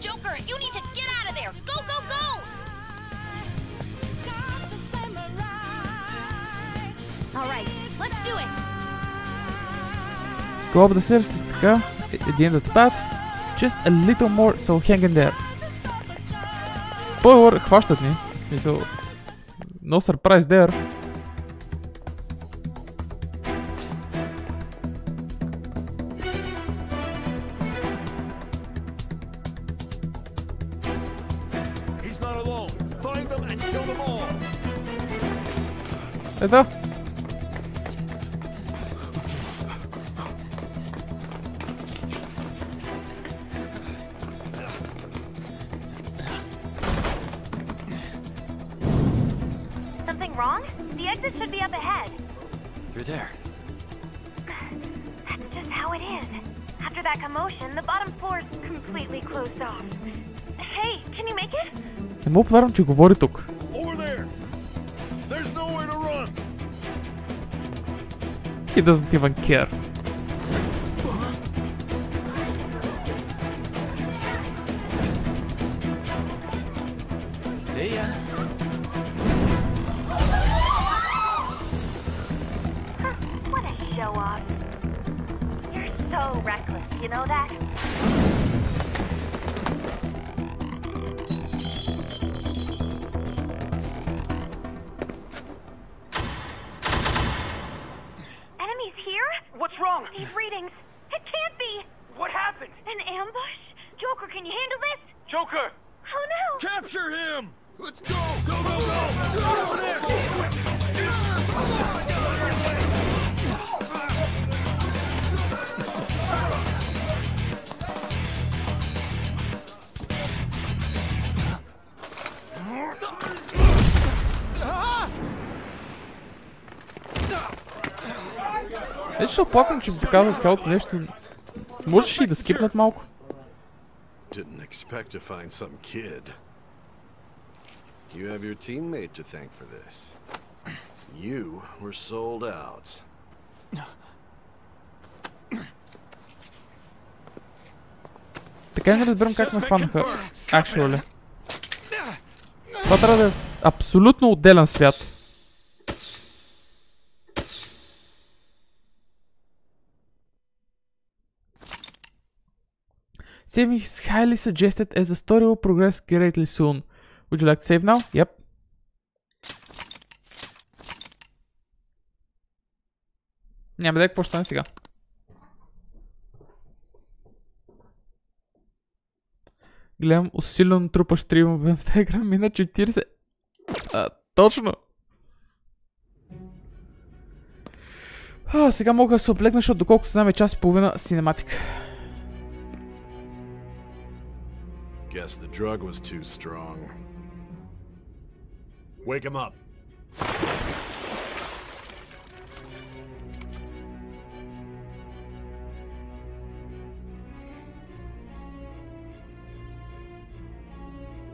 Joker, you need to get out of there. Go, go, go! All right, let's do it. Go up the stairs, така. At the end of the path. Just a little more, so hang in there. Spoiler, хващат ни. No surprise there. He's not alone. Find them and kill them all. Ето. Something wrong? The exit should be up ahead. You're there. That's just how it is. After that commotion, the bottom floor's completely closed off. Hey, can you make it? Не мога повярвам, че говори тук. Over there. There's nowhere to run. He doesn't even care. See ya. What a show off. You're so reckless, you know that? Enemies here? What's wrong? These readings. It can't be. What happened? An ambush? Joker, can you handle this? Joker! Oh no! Capture him. Let's go. Go, go, go. Go over there. Ето ще оплаквам, че показва цялото нещо. Можеш и да скипнат малко. Didn't expect to find some kid. You have your teammate to thank for this. You were sold out. Така и не разбирам как ме хванаха. Actually. Това трябва да е абсолютно отделен свят. Saving is highly suggested as the story will progress greatly soon. Would you like to save now? Yep. Няма да е какво ще стане сега. Гледам усилено трупащ триумф в игра, мина 40. Точно. Сега мога да се облегна, защото доколкото знам е час и половина синематик. Guess the drug was too strong. Wake him up.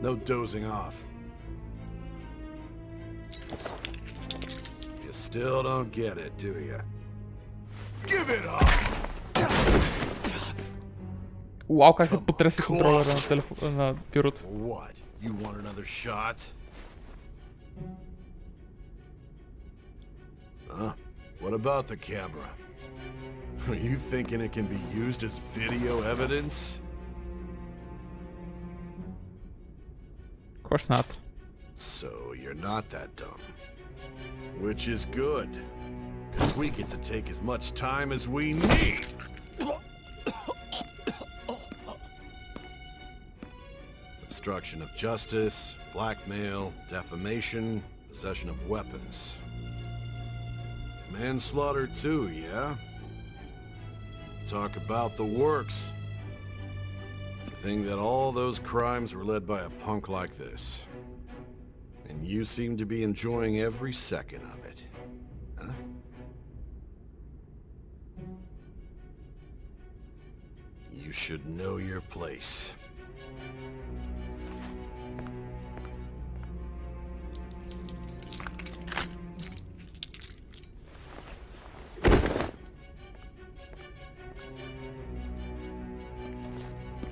No dozing off. You still don't get it, do you? Give it up! Уау, как се потресе контролера на бюрото. What? You want another shot? What about the camera? Are you thinking it can be used as video evidence? Of course not. So you're not that dumb. Which is good. Because we get to take as much time as we need. Obstruction of justice, blackmail, defamation, possession of weapons. Manslaughter too, yeah? Talk about the works. To think that all those crimes were led by a punk like this. And you seem to be enjoying every second of it. Huh? You should know your place.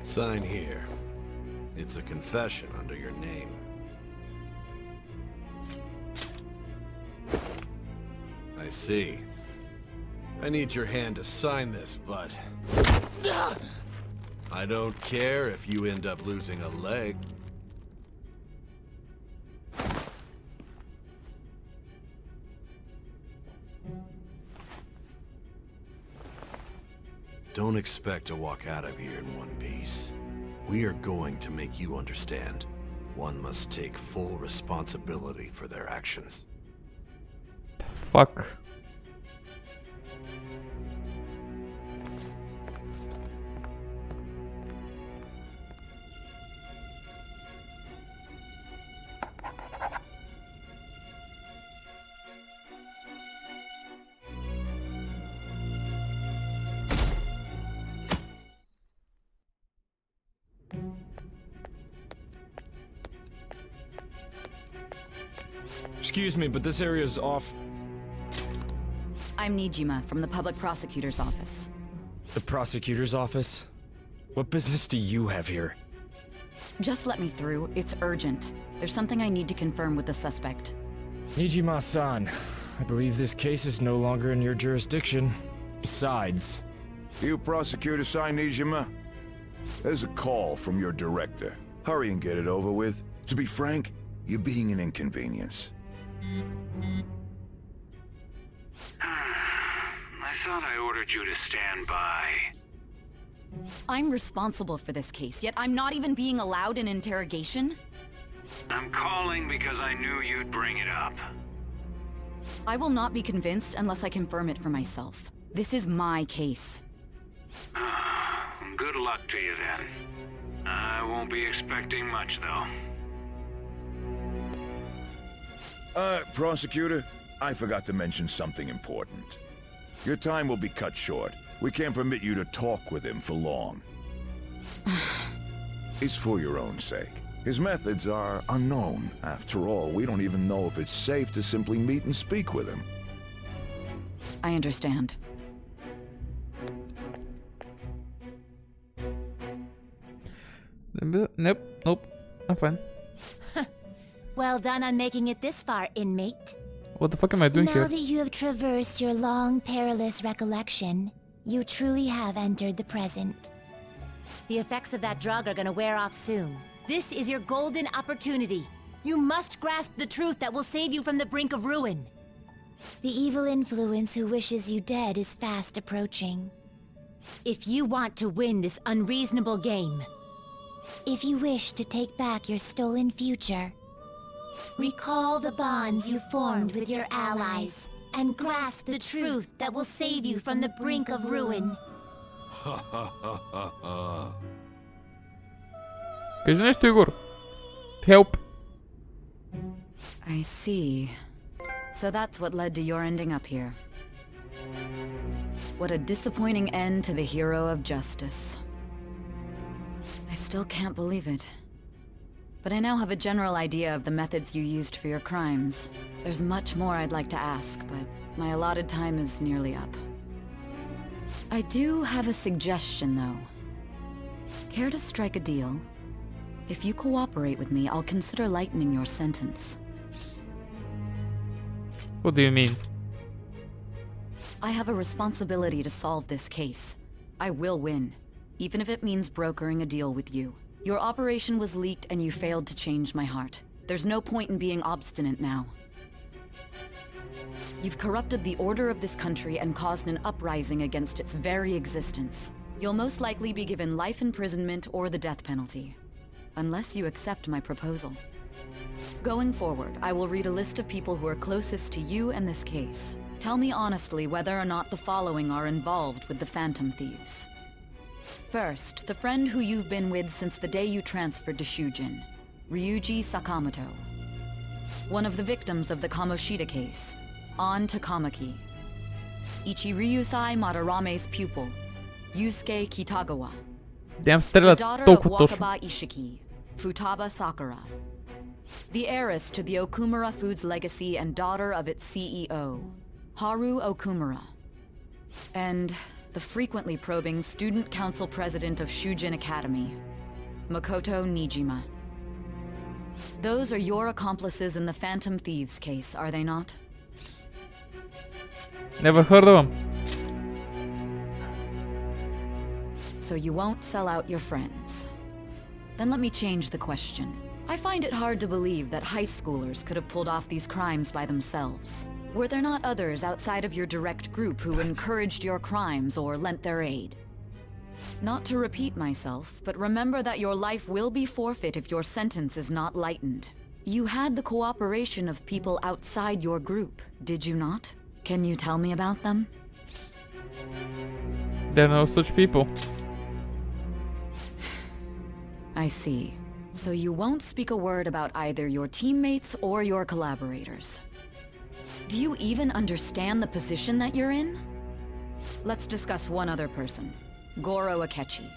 Sign here. It's a confession under your name. I see. I need your hand to sign this, but... I don't care if you end up losing a leg. Don't expect to walk out of here in one piece. We are going to make you understand. One must take full responsibility for their actions. The fuck? Excuse me, but this area's off. I'm Nijima from the Public Prosecutor's Office. The Prosecutor's Office? What business do you have here? Just let me through. It's urgent. There's something I need to confirm with the suspect. Nijima-san, I believe this case is no longer in your jurisdiction. Besides... You Prosecutor-san, Nijima? There's a call from your director. Hurry and get it over with. To be frank, you're being an inconvenience. I thought I ordered you to stand by. I'm responsible for this case, yet I'm not even being allowed an interrogation? I'm calling because I knew you'd bring it up. I will not be convinced unless I confirm it for myself. This is my case. Good luck to you then. I won't be expecting much, though. Prosecutor, I forgot to mention something important. Your time will be cut short. We can't permit you to talk with him for long. It's for your own sake. His methods are unknown. After all, we don't even know if it's safe to simply meet and speak with him. I understand. Nope. I'm fine. Well done on making it this far, inmate. What the fuck am I doing here? Now that you have traversed your long, perilous recollection, you truly have entered the present. The effects of that drug are gonna wear off soon. This is your golden opportunity. You must grasp the truth that will save you from the brink of ruin. The evil influence who wishes you dead is fast approaching. If you want to win this unreasonable game, if you wish to take back your stolen future, recall the bonds you formed with your allies, and grasp the truth that will save you from the brink of ruin. Кажи нещо, Игор. Help. I see. So that's what led to your ending up here. What a disappointing end to the hero of justice. I still can't believe it. But I now have a general idea of the methods you used for your crimes. There's much more I'd like to ask, but my allotted time is nearly up. I do have a suggestion, though. Care to strike a deal? If you cooperate with me, I'll consider lightening your sentence. What do you mean? I have a responsibility to solve this case. I will win, even if it means brokering a deal with you. Your operation was leaked and you failed to change my heart. There's no point in being obstinate now. You've corrupted the order of this country and caused an uprising against its very existence. You'll most likely be given life imprisonment or the death penalty. Unless you accept my proposal. Going forward, I will read a list of people who are closest to you and this case. Tell me honestly whether or not the following are involved with the Phantom Thieves. First, the friend who you've been with since the day you transferred to Shujin, Ryuji Sakamoto. One of the victims of the Kamoshida case, An Takamaki. Ichiryusai Madarame's pupil, Yusuke Kitagawa. The daughter of Wakaba Ishiki, Futaba Sakura. The heiress to the Okumura Foods legacy and daughter of its CEO, Haru Okumura. And the frequently probing student council president of Shujin Academy, Makoto Nijima. Those are your accomplices in the Phantom Thieves case, are they not? Never heard of them. So you won't sell out your friends. Then let me change the question. I find it hard to believe that high schoolers could have pulled off these crimes by themselves. Were there not others outside of your direct group who encouraged your crimes or lent their aid? Not to repeat myself, but remember that your life will be forfeit if your sentence is not lightened. You had the cooperation of people outside your group, did you not? Can you tell me about them? There are no such people. I see. So you won't speak a word about either your teammates or your collaborators. Do you even understand the position that you're in? Let's discuss one other person, Goro Akechi.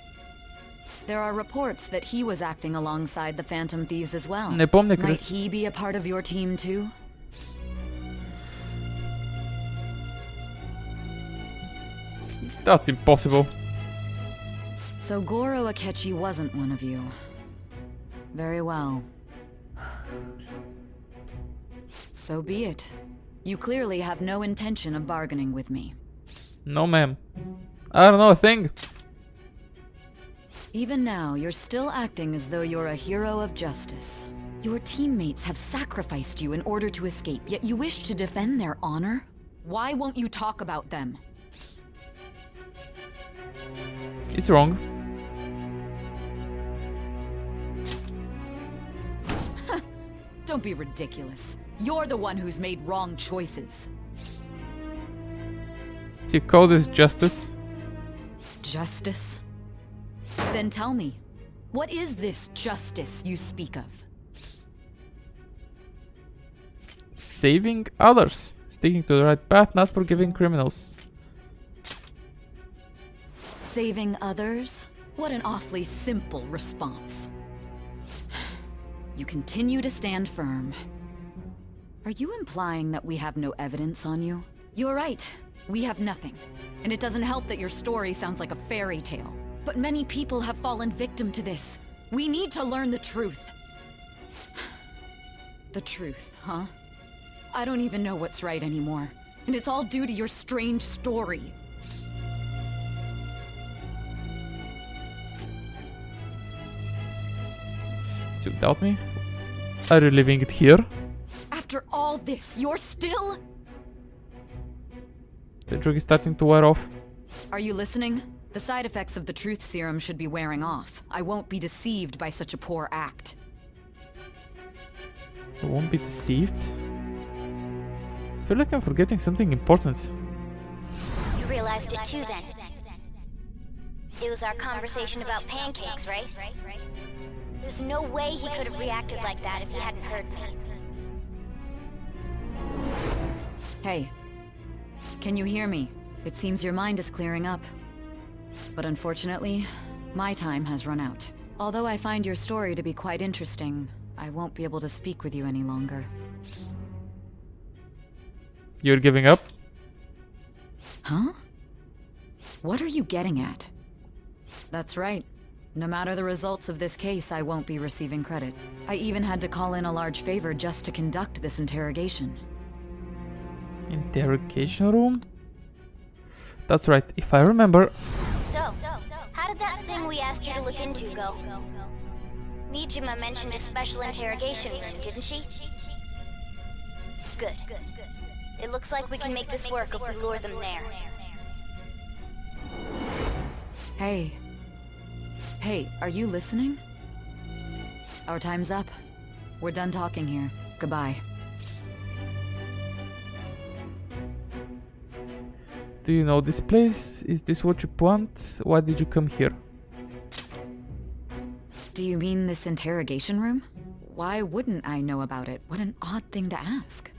There are reports that he was acting alongside the Phantom Thieves as well. Might he be a part of your team too? That's impossible. So Goro Akechi wasn't one of you. Very well. So be it. You clearly have no intention of bargaining with me. No, ma'am. I don't know a thing. Even now, you're still acting as though you're a hero of justice. Your teammates have sacrificed you in order to escape, yet you wish to defend their honor? Why won't you talk about them? It's wrong. Don't be ridiculous. You're the one who's made wrong choices. Do you call this justice? Justice? Then tell me, what is this justice you speak of? Saving others. Sticking to the right path, not forgiving criminals. Saving others? What an awfully simple response. You continue to stand firm. Are you implying that we have no evidence on you? You're right. We have nothing. And it doesn't help that your story sounds like a fairy tale. But many people have fallen victim to this. We need to learn the truth. The truth, huh? I don't even know what's right anymore. And it's all due to your strange story. You doubt me? Are you leaving it here? After all this, you're still... The drug is starting to wear off. Are you listening? The side effects of the truth serum should be wearing off. I won't be deceived by such a poor act. I won't be deceived? I feel like I'm forgetting something important. You realized it too then. It was our conversation about pancakes, right? There's no way he could have reacted like that if he hadn't heard me. Hey. Can you hear me? It seems your mind is clearing up. But unfortunately, my time has run out. Although I find your story to be quite interesting, I won't be able to speak with you any longer. You're giving up? Huh? What are you getting at? That's right. No matter the results of this case, I won't be receiving credit. I even had to call in a large favor just to conduct this interrogation. Interrogation room? That's right, if I remember. So, how did that thing we asked you to look into go? Nijima mentioned a special interrogation room, didn't she? Good. It looks like we can make this work if we lure them there. Hey. Hey, are you listening? Our time's up. We're done talking here. Goodbye. Do you know this place? Is this what you want? Why did you come here? Do you mean this interrogation room? Why wouldn't I know about it? What an odd thing to ask.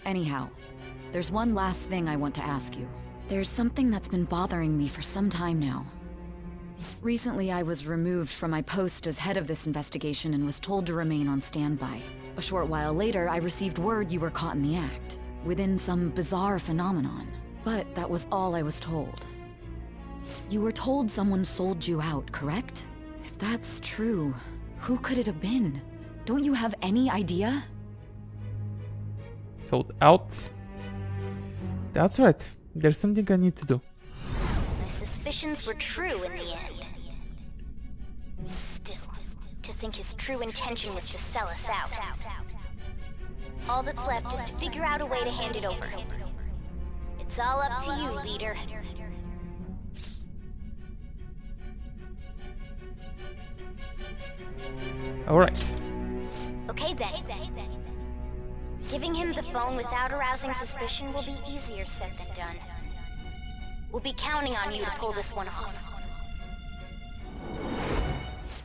Anyhow, there's one last thing I want to ask you. There's something that's been bothering me for some time now. Recently, I was removed from my post as head of this investigation and was told to remain on standby. A short while later, I received word you were caught in the act, within some bizarre phenomenon. But that was all I was told. You were told someone sold you out, correct? If that's true, who could it have been? Don't you have any idea? Sold out? That's right. There's something I need to do. My suspicions were true in the end. Still, to think his true intention was to sell us out. All that's left is to figure out a way to hand it over. It's all up to you, leader. Alright. Okay then. Giving him the phone without arousing suspicion will be easier said than done. We'll be counting on you to pull this one off.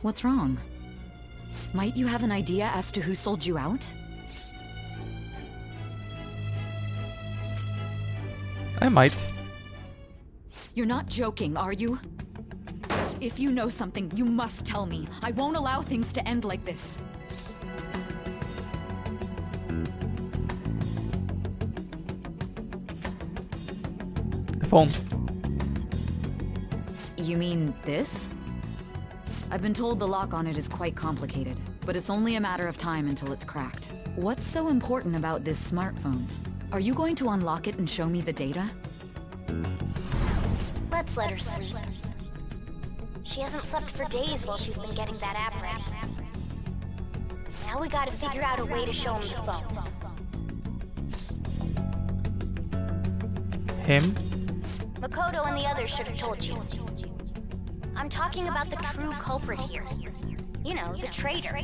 What's wrong? Might you have an idea as to who sold you out? I might. You're not joking, are you? If you know something, you must tell me. I won't allow things to end like this. The phone. You mean this? I've been told the lock on it is quite complicated, but it's only a matter of time until it's cracked. What's so important about this smartphone? Are you going to unlock it and show me the data? Let's let her sleep. She hasn't slept for days while she's been getting that app ready. Now we gotta figure out a way to show him the phone. Him? Makoto and the others should have told you. I'm talking about the true culprit here. You know, the traitor.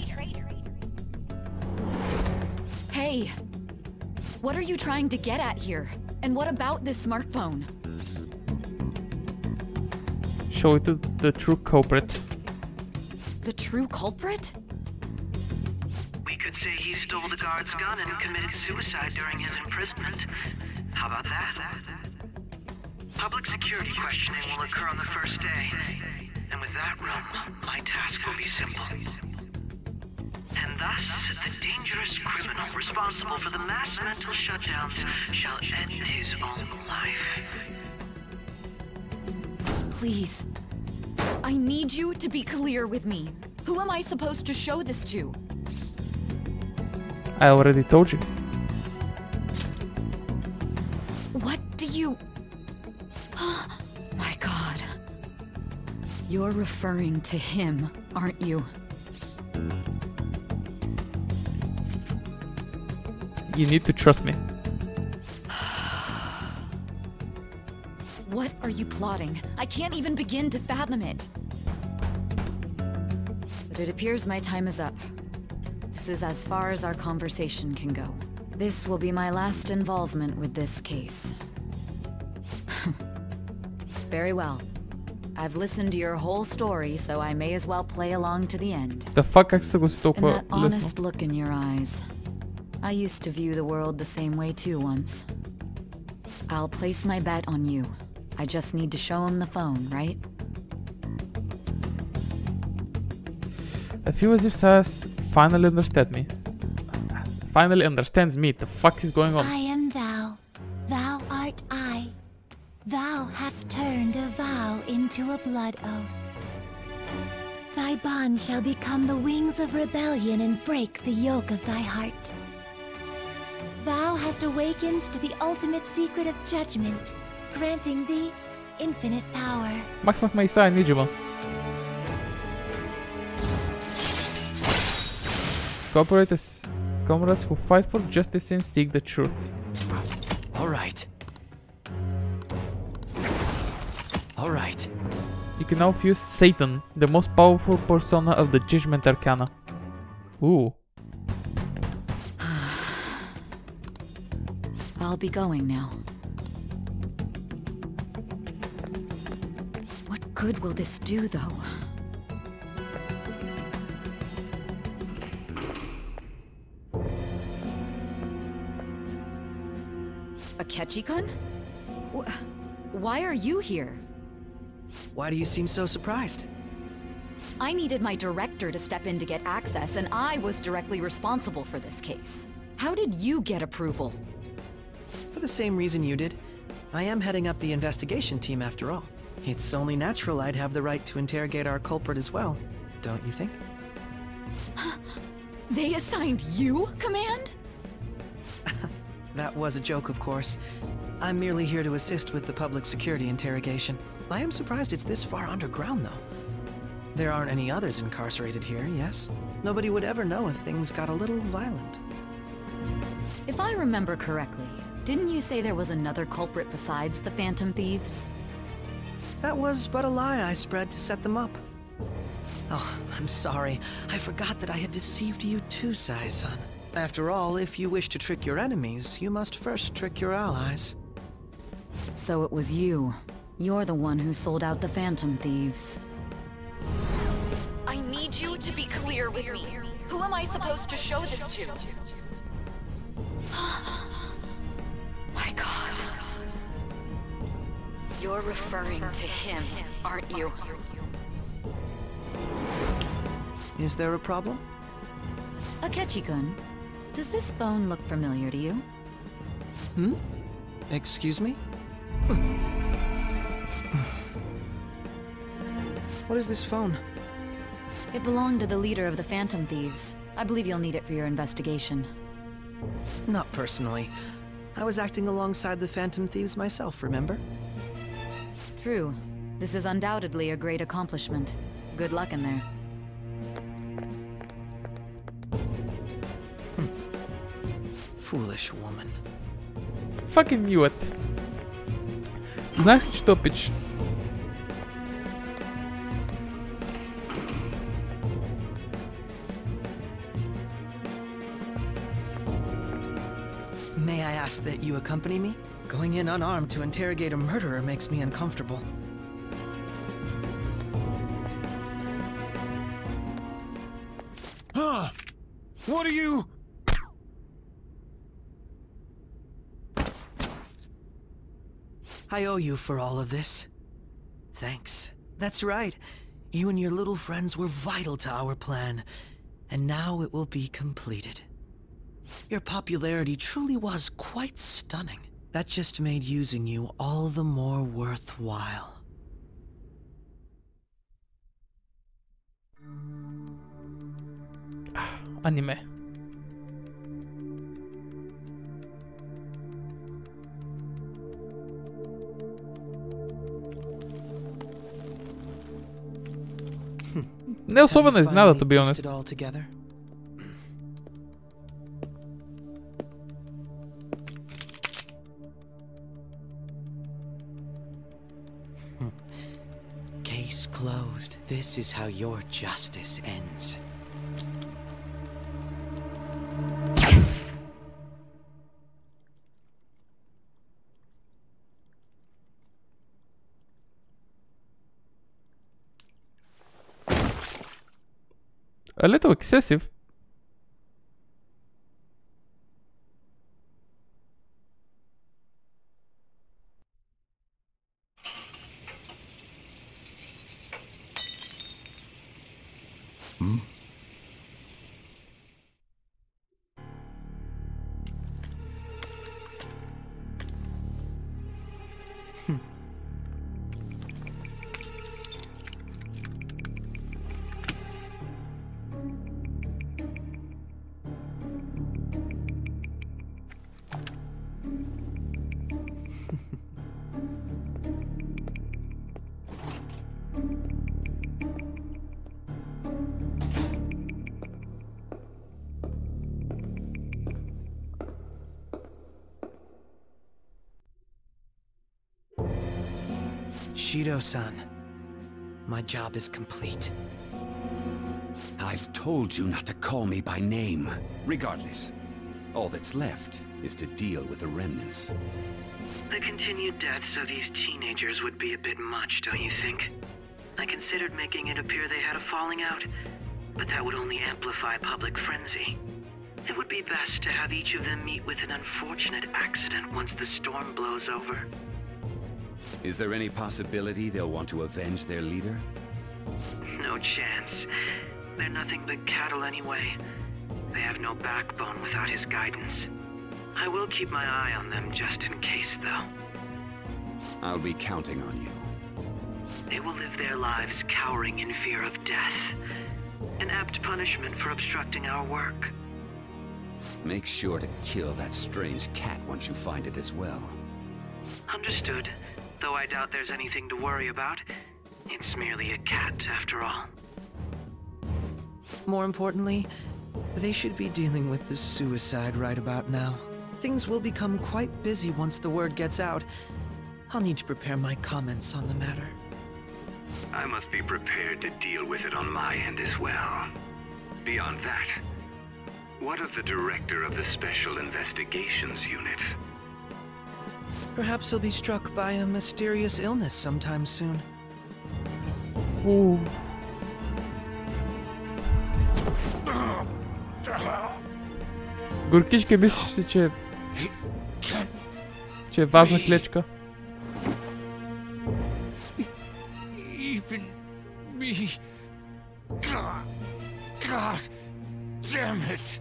Hey! What are you trying to get at here? And what about this smartphone? Show it to the true culprit. The true culprit? We could say he stole the guard's gun and committed suicide during his imprisonment. How about that? Public security questioning will occur on the first day. And with that room, my task will be simple. And thus, the dangerous criminal responsible for the mass mental shutdowns shall end his own life. Please. I need you to be clear with me. Who am I supposed to show this to? I already told you. What do you... My God. You're referring to him, aren't you? You need to trust me. What are you plotting? I can't even begin to fathom it. But it appears my time is up. This is as far as our conversation can go. This will be my last involvement with this case. Very well. I've listened to your whole story, so I may as well play along to the end. The fuck I still was And that honest look in your eyes. I used to view the world the same way too once. I'll place my bet on you. I just need to show him the phone, right? I feel as if Sass finally understood me. Finally understands me. The fuck is going on? I am thou. Thou art I. Thou hast turned a vow into a blood oath. Thy bond shall become the wings of rebellion and break the yoke of thy heart. thou hast awakened to the ultimate secret of judgment, granting thee infinite power. Максимах ме Иса Ниджима. Comrades who fight for justice and seek the truth. Alright. Alright. You can now fuse Satan, the most powerful persona of the Judgment Arcana. Ooh. I'll be going now. What good will this do, though? Akechi-kun? Why are you here? Why do you seem so surprised? I needed my director to step in to get access, and I was directly responsible for this case. How did you get approval? For the same reason you did. I am heading up the investigation team after all. It's only natural I'd have the right to interrogate our culprit as well, don't you think? They assigned you command? That was a joke, of course. I'm merely here to assist with the public security interrogation. I am surprised it's this far underground, though. There aren't any others incarcerated here, yes? Nobody would ever know if things got a little violent. If I remember correctly, didn't you say there was another culprit besides the Phantom Thieves? That was but a lie I spread to set them up. Oh, I'm sorry. I forgot that I had deceived you too, Sai-san. After all, if you wish to trick your enemies, you must first trick your allies. So it was you. You're the one who sold out the Phantom Thieves. I need you to be clear with me. Who am I supposed to show this to? My God. You're referring to him, aren't you? Is there a problem? Akechi-kun, does this phone look familiar to you? Hmm? Excuse me? What is this phone? It belonged to the leader of the Phantom Thieves. I believe you'll need it for your investigation. Not personally. I was acting alongside the Phantom Thieves myself, remember? True. This is undoubtedly a great accomplishment. Good luck in there. Foolish woman. Fucking knew it. Знаеш ли, че то пич? May I ask that you accompany me? Going in unarmed to interrogate a murderer makes me uncomfortable. Huh? What are you? I owe you for all of this. Thanks. That's right. You and your little friends were vital to our plan, and now it will be completed. Your popularity truly was quite stunning. That just made using you all the more worthwhile. Anime. Не особено изненада, to be honest. Case closed. This is how your justice ends. A little excessive. Hmm? Shido-san, my job is complete. I've told you not to call me by name. Regardless, all that's left is to deal with the remnants. The continued deaths of these teenagers would be a bit much, don't you think? I considered making it appear they had a falling out, but that would only amplify public frenzy. It would be best to have each of them meet with an unfortunate accident once the storm blows over. Is there any possibility they'll want to avenge their leader? No chance. They're nothing but cattle anyway. They have no backbone without his guidance. I will keep my eye on them just in case, though. I'll be counting on you. They will live their lives cowering in fear of death. An apt punishment for obstructing our work. Make sure to kill that strange cat once you find it as well. Understood. Though I doubt there's anything to worry about. It's merely a cat, after all. More importantly, they should be dealing with the suicide right about now. Things will become quite busy once the word gets out. I'll need to prepare my comments on the matter. I must be prepared to deal with it on my end as well. Beyond that, what of the director of the Special Investigations Unit? Perhaps he'll be struck by a mysterious illness sometime soon. Ooh. Горкичка, мислиш си, че е важна клечка? Even me. God damn it.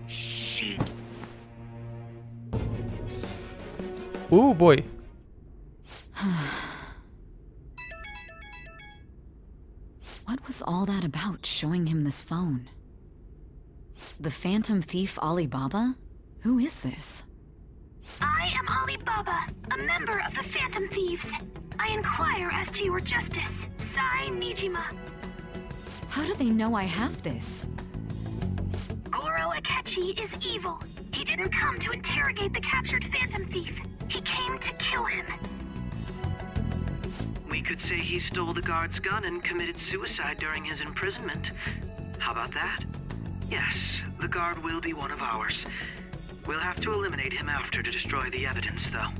Shit. Oh boy. What was all that about, showing him this phone? The Phantom Thief Alibaba? Who is this? I am Alibaba, a member of the Phantom Thieves. I inquire as to your justice, Sai Nijima. How do they know I have this? Goro Akechi is evil. He didn't come to interrogate the captured Phantom Thief. He came to kill him. We could say he stole the guard's gun and committed suicide during his imprisonment. How about that? Yes, the guard will be one of ours. We'll have to eliminate him after to destroy the evidence, though.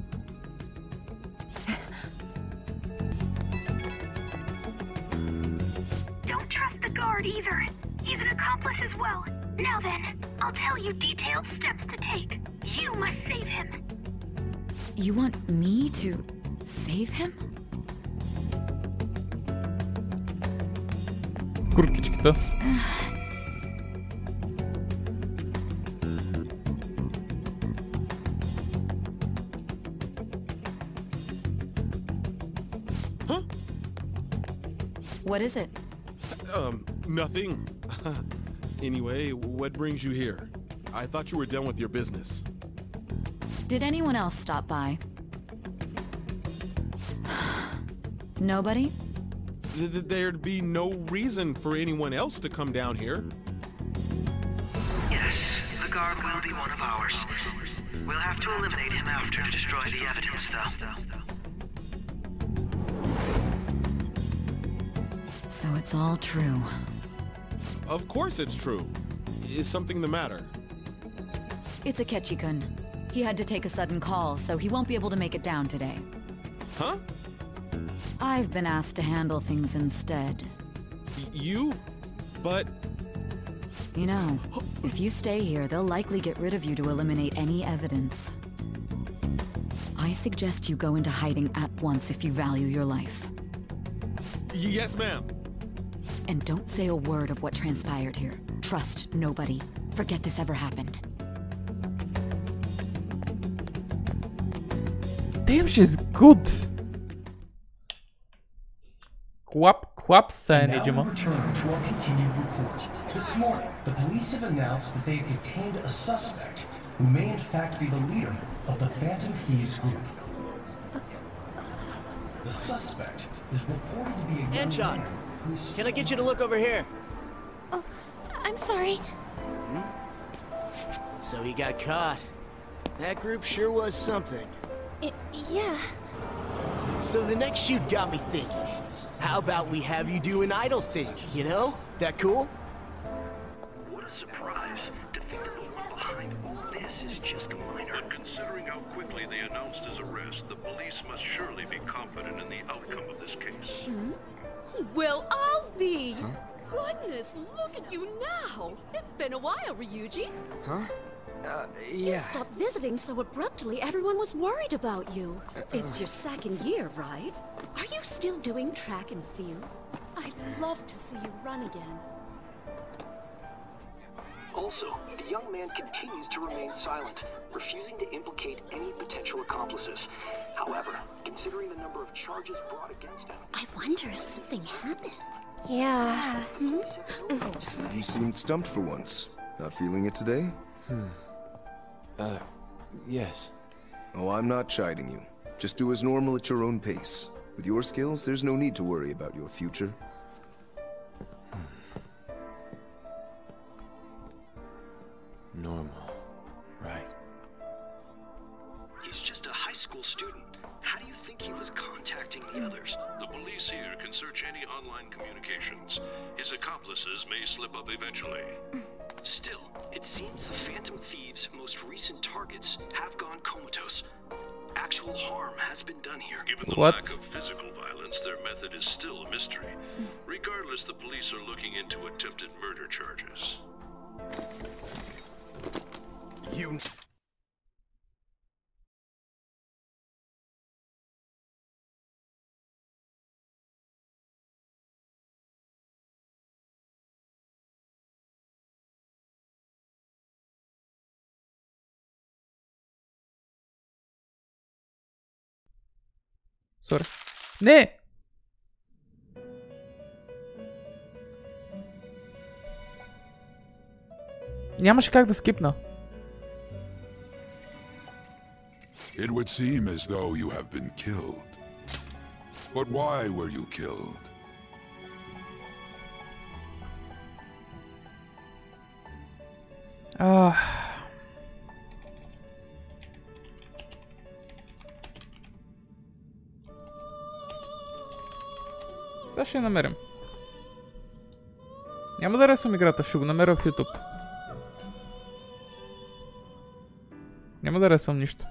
Don't trust the guard either. He's an accomplice as well. Now then, I'll tell you detailed steps to take. You must save him. You want me to save him? Куркичката. Huh? What is it? Nothing. Anyway, what brings you here? I thought you were done with your business. Did anyone else stop by? Nobody? There'd be no reason for anyone else to come down here. Yes, the guard will be one of ours. We'll have to eliminate him after to destroy the evidence, though. So it's all true. Of course it's true. Is something the matter? It's Akechi-kun. He had to take a sudden call, so he won't be able to make it down today. Huh? I've been asked to handle things instead. You? But... You know, if you stay here, they'll likely get rid of you to eliminate any evidence. I suggest you go into hiding at once if you value your life. Yes, ma'am. And don't say a word of what transpired here. Trust nobody. Forget this ever happened. Damn, she's good. Quap, Sai Nijima. Now return to our continued report. This morning, the police have announced that they've detained a suspect who may in fact be the leader of the Phantom Thieves group. The suspect is reported to be a young man who's... Can I get you to look over here? Oh, I'm sorry. So he got caught. That group sure was something. Yeah. So the next shoot got me thinking. How about we have you do an idol thing, you know? That cool? What a surprise to think that the one behind all this is just a minor. But considering how quickly they announced his arrest, the police must surely be confident in the outcome of this case. Well, I'll be. Goodness, look at you now. It's been a while, Ryuji. Huh? You Yeah. stopped visiting so abruptly, everyone was worried about you. It's your second year, right? Are you still doing track and field? I'd love to see you run again. Also, the young man continues to remain silent, refusing to implicate any potential accomplices. However, considering the number of charges brought against him... I wonder if something happened. Yeah. You seemed stumped for once. Not feeling it today? Yes. Oh, I'm not chiding you. Just do as normal at your own pace. With your skills, there's no need to worry about your future. Normal. Right. He's just a high school student. How do you think he was contacting the others? The police here can search any online communications. His accomplices may slip up eventually. Still, it seems the Phantom Thieves' most recent targets have gone comatose. Actual harm has been done here. Given the lack of physical violence, their method is still a mystery. Regardless, the police are looking into attempted murder charges. You... Сори. Не! Нямаше как да скипна. It would seem as though you have been killed. But why were you killed? Сега ще я намерим. Няма да ресвам играта, ще го намеря в YouTube. Няма да ресвам нищо.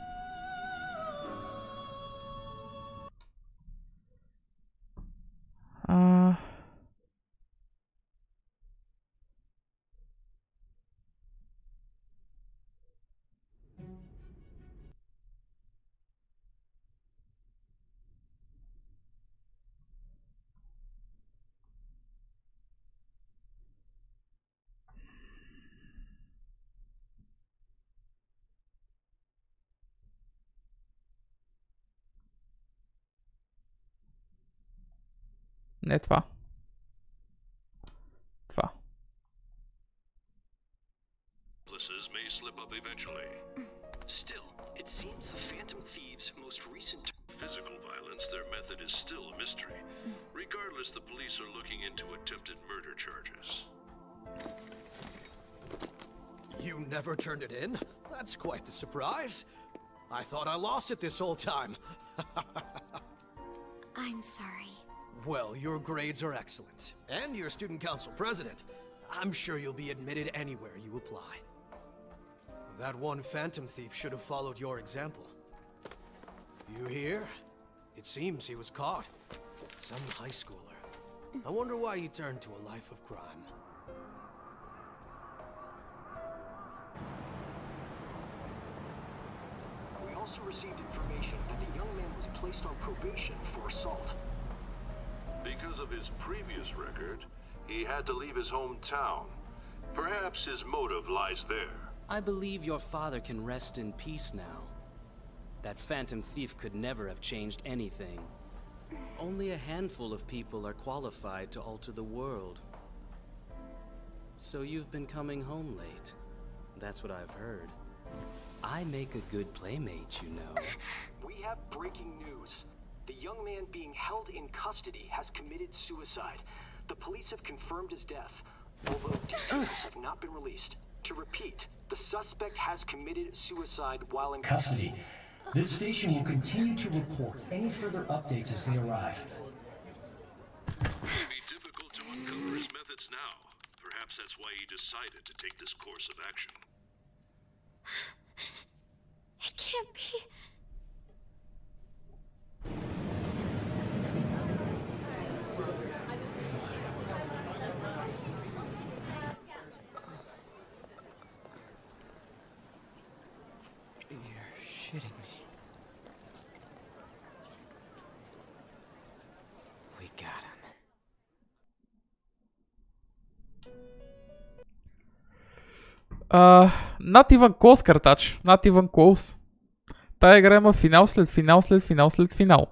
Не това. Това. May slip up eventually. Still, it seems the Phantom Thieves' most recent physical violence, their method is still a mystery. Regardless, the police are looking into attempted murder charges. You never turned it in? That's quite the surprise. I thought I lost it this whole time. I'm sorry. Well, your grades are excellent. And you're student council president. I'm sure you'll be admitted anywhere you apply. That one Phantom Thief should have followed your example. You hear? It seems he was caught. Some high schooler. I wonder why he turned to a life of crime. We also received information that the young man was placed on probation for assault. Because of his previous record, he had to leave his hometown. Perhaps his motive lies there. I believe your father can rest in peace now. That Phantom Thief could never have changed anything. Only a handful of people are qualified to alter the world. So you've been coming home late. That's what I've heard. I make a good playmate, you know. We have breaking news. The young man being held in custody has committed suicide. The police have confirmed his death, although details have not been released. To repeat, the suspect has committed suicide while in custody. This station will continue to report any further updates as they arrive. It may be difficult to uncover his methods now. Perhaps that's why he decided to take this course of action. It can't be. You're shitting me. We got him. Not even close, картач. Not even close. Тая игра има финал след финал след финал след финал.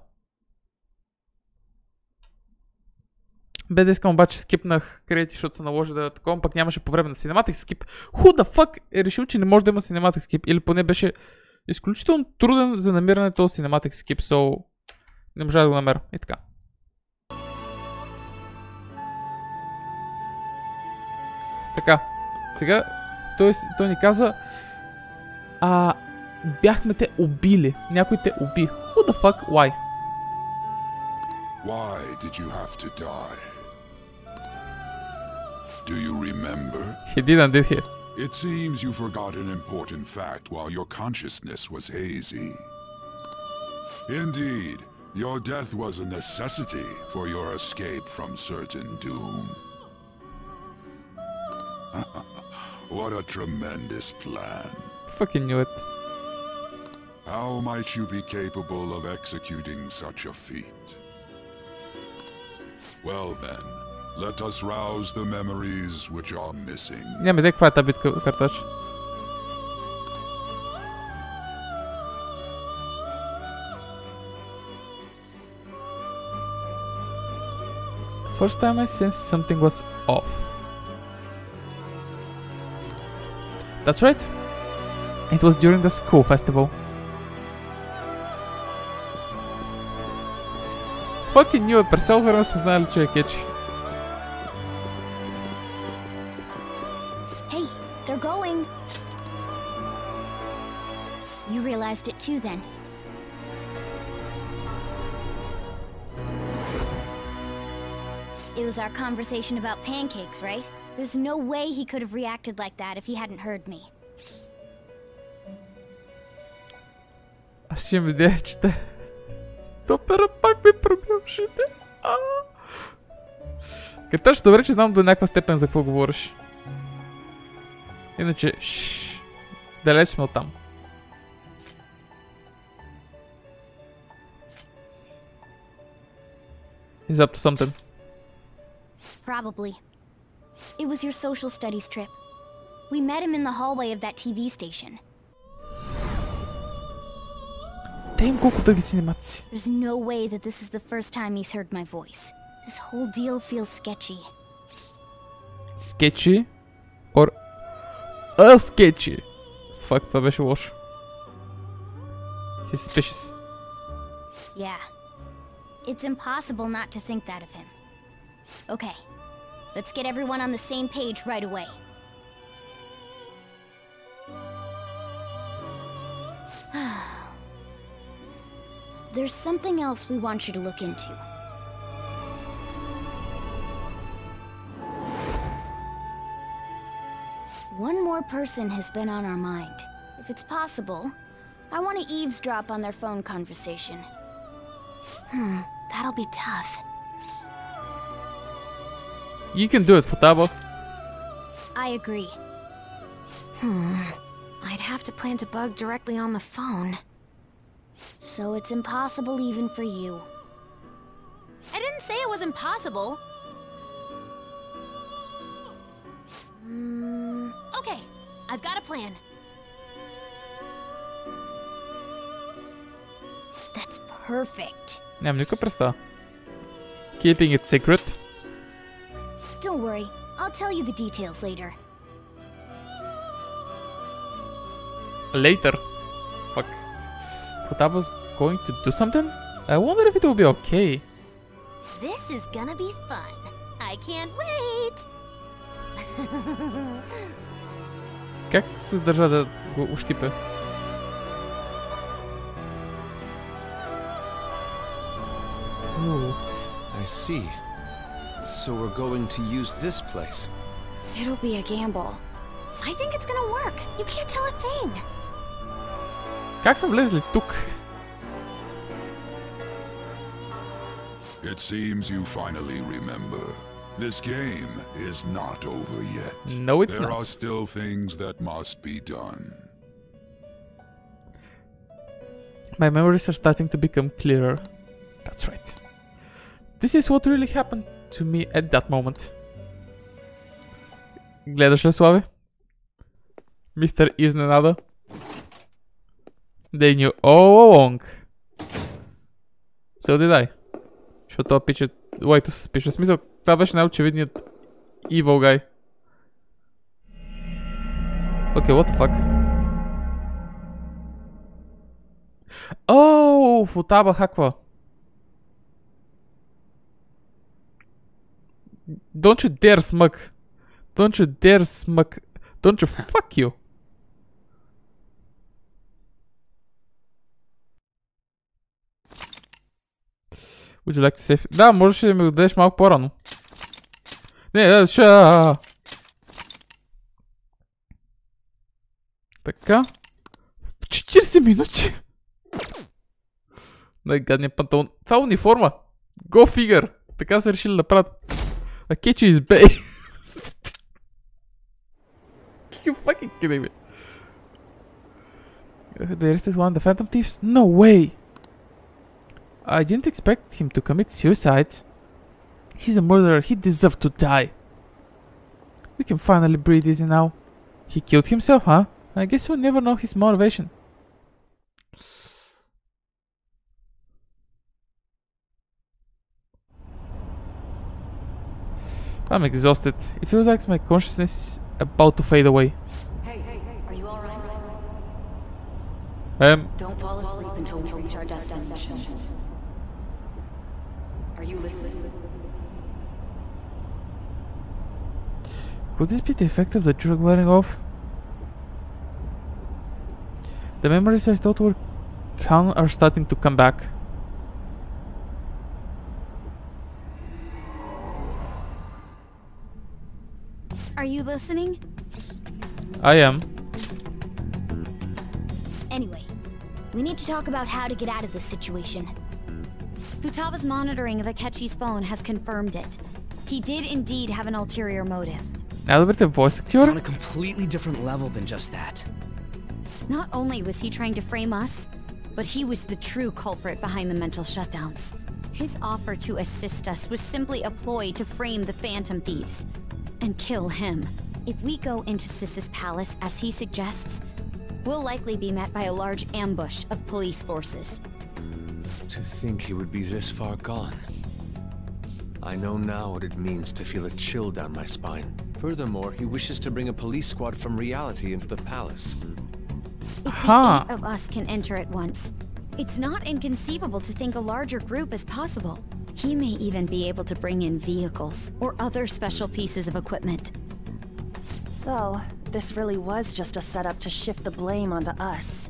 Бе да искам обаче скипнах кредити, защото се наложи да такова, пък нямаше по време на Cinematic Skip. Who the fuck е решил, че не може да има Cinematic Skip? Или поне беше изключително труден за намиране този Cinematic Skip, so не можа да го намеря. И така. Така, сега той ни каза бяхме те убили. Някой те уби. Who the fuck? Why? Why did you have to die? Do you remember? He didn't, did he? It seems you forgot an important fact while your consciousness was hazy. Indeed, your death was a necessity for your escape from certain doom. What a tremendous plan. Fucking knew it. How might you be capable of executing such a feat? Well then, let us rouse the memories which are missing. Няма идея каква е тази битка, картач. First time I sensed something was off. That's right. It was during the school festival. Fucking knew it, през цялото време сме знали, че е кетчи. Hey, they're going. You realized it too then. It was our conversation about pancakes, right? There's no way he could have reacted like that if he hadn't heard me. Аз имам идея, че Топера пак ми пробил ушите. Карташ, добре, че знам до някаква степен за какво говориш. Иначе, далеч сме оттам. He's up to something. Probably. It was your social studies trip. We met him in the hallway of that TV station. There's no way that this is the first time he's heard my voice. This whole deal feels sketchy. Sketchy? Or sketchy? Fuck, това беше лошо. He's suspicious. Yeah. It's impossible not to think that of him. Okay. Let's get everyone on the same page right away. There's something else we want you to look into. One more person has been on our mind. If it's possible, I want to eavesdrop on their phone conversation. That'll be tough. You can do it, Futaba. I agree. I'd have to plant a bug directly on the phone. So it's impossible even for you. I didn't say it was impossible. Okay, I've got a plan. That's perfect. Нямам никаква представа. Keeping it secret. Don't worry, I'll tell you the details later. Later? Fuck. Futaba's going to do something? I wonder if it will be okay. This is gonna be fun. I can't wait. Как се сдържа да го ущипе? I see. So we're going to use this place. It'll be a gamble. I think it's gonna work. You can't tell a thing. Как са влезли тук? It seems you finally remember. This game is not over yet. No, it's There not. are still things that must be done. My memories are starting to become clearer. That's right. This is what really happened to me at that moment. Гледаш ли, Слави? Мистер Изненада. They knew all along. So did I. Защото това пича... Лайто се спише. В смисъл, това беше най-очевидният evil guy. Okay, what the fuck? Oh, футаба хаква. Don't you dare smug. Don't you dare smug. Don't you fuck you. Would you like to save? Да, можеш да ми го дадеш малко по-рано. Не, ша. Така. 40 минути. Най-гадния панталон. Това е униформа. Go figure. Така са решили да правят. A catchy is bay. You fucking kidding me? The arrest is one of the Phantom Thieves? No way! I didn't expect him to commit suicide. He's a murderer. He deserved to die. We can finally breathe easy now. He killed himself, huh? I guess we'll never know his motivation. I'm exhausted. It feels like my consciousness is about to fade away. Hey, are you alright? Don't fall asleep until we reach our destination. Are you listening? Could this be the effect of the drug wearing off? The memories I thought were gone are starting to come back. Are you listening? I am. Anyway, we need to talk about how to get out of this situation. Futaba's monitoring of Akechi's phone has confirmed it. He did indeed have an ulterior motive. Now that the voice It's actor? on a completely different level than just that. Not only was he trying to frame us, but he was the true culprit behind the mental shutdowns. His offer to assist us was simply a ploy to frame the Phantom Thieves and kill him. If we go into Sis's palace as he suggests, we'll likely be met by a large ambush of police forces. To think he would be this far gone. I know now what it means to feel a chill down my spine. Furthermore, he wishes to bring a police squad from reality into the palace. If the 8 of us can enter at once, it's not inconceivable to think a larger group is possible. He may even be able to bring in vehicles or other special pieces of equipment. So, this really was just a setup to shift the blame onto us.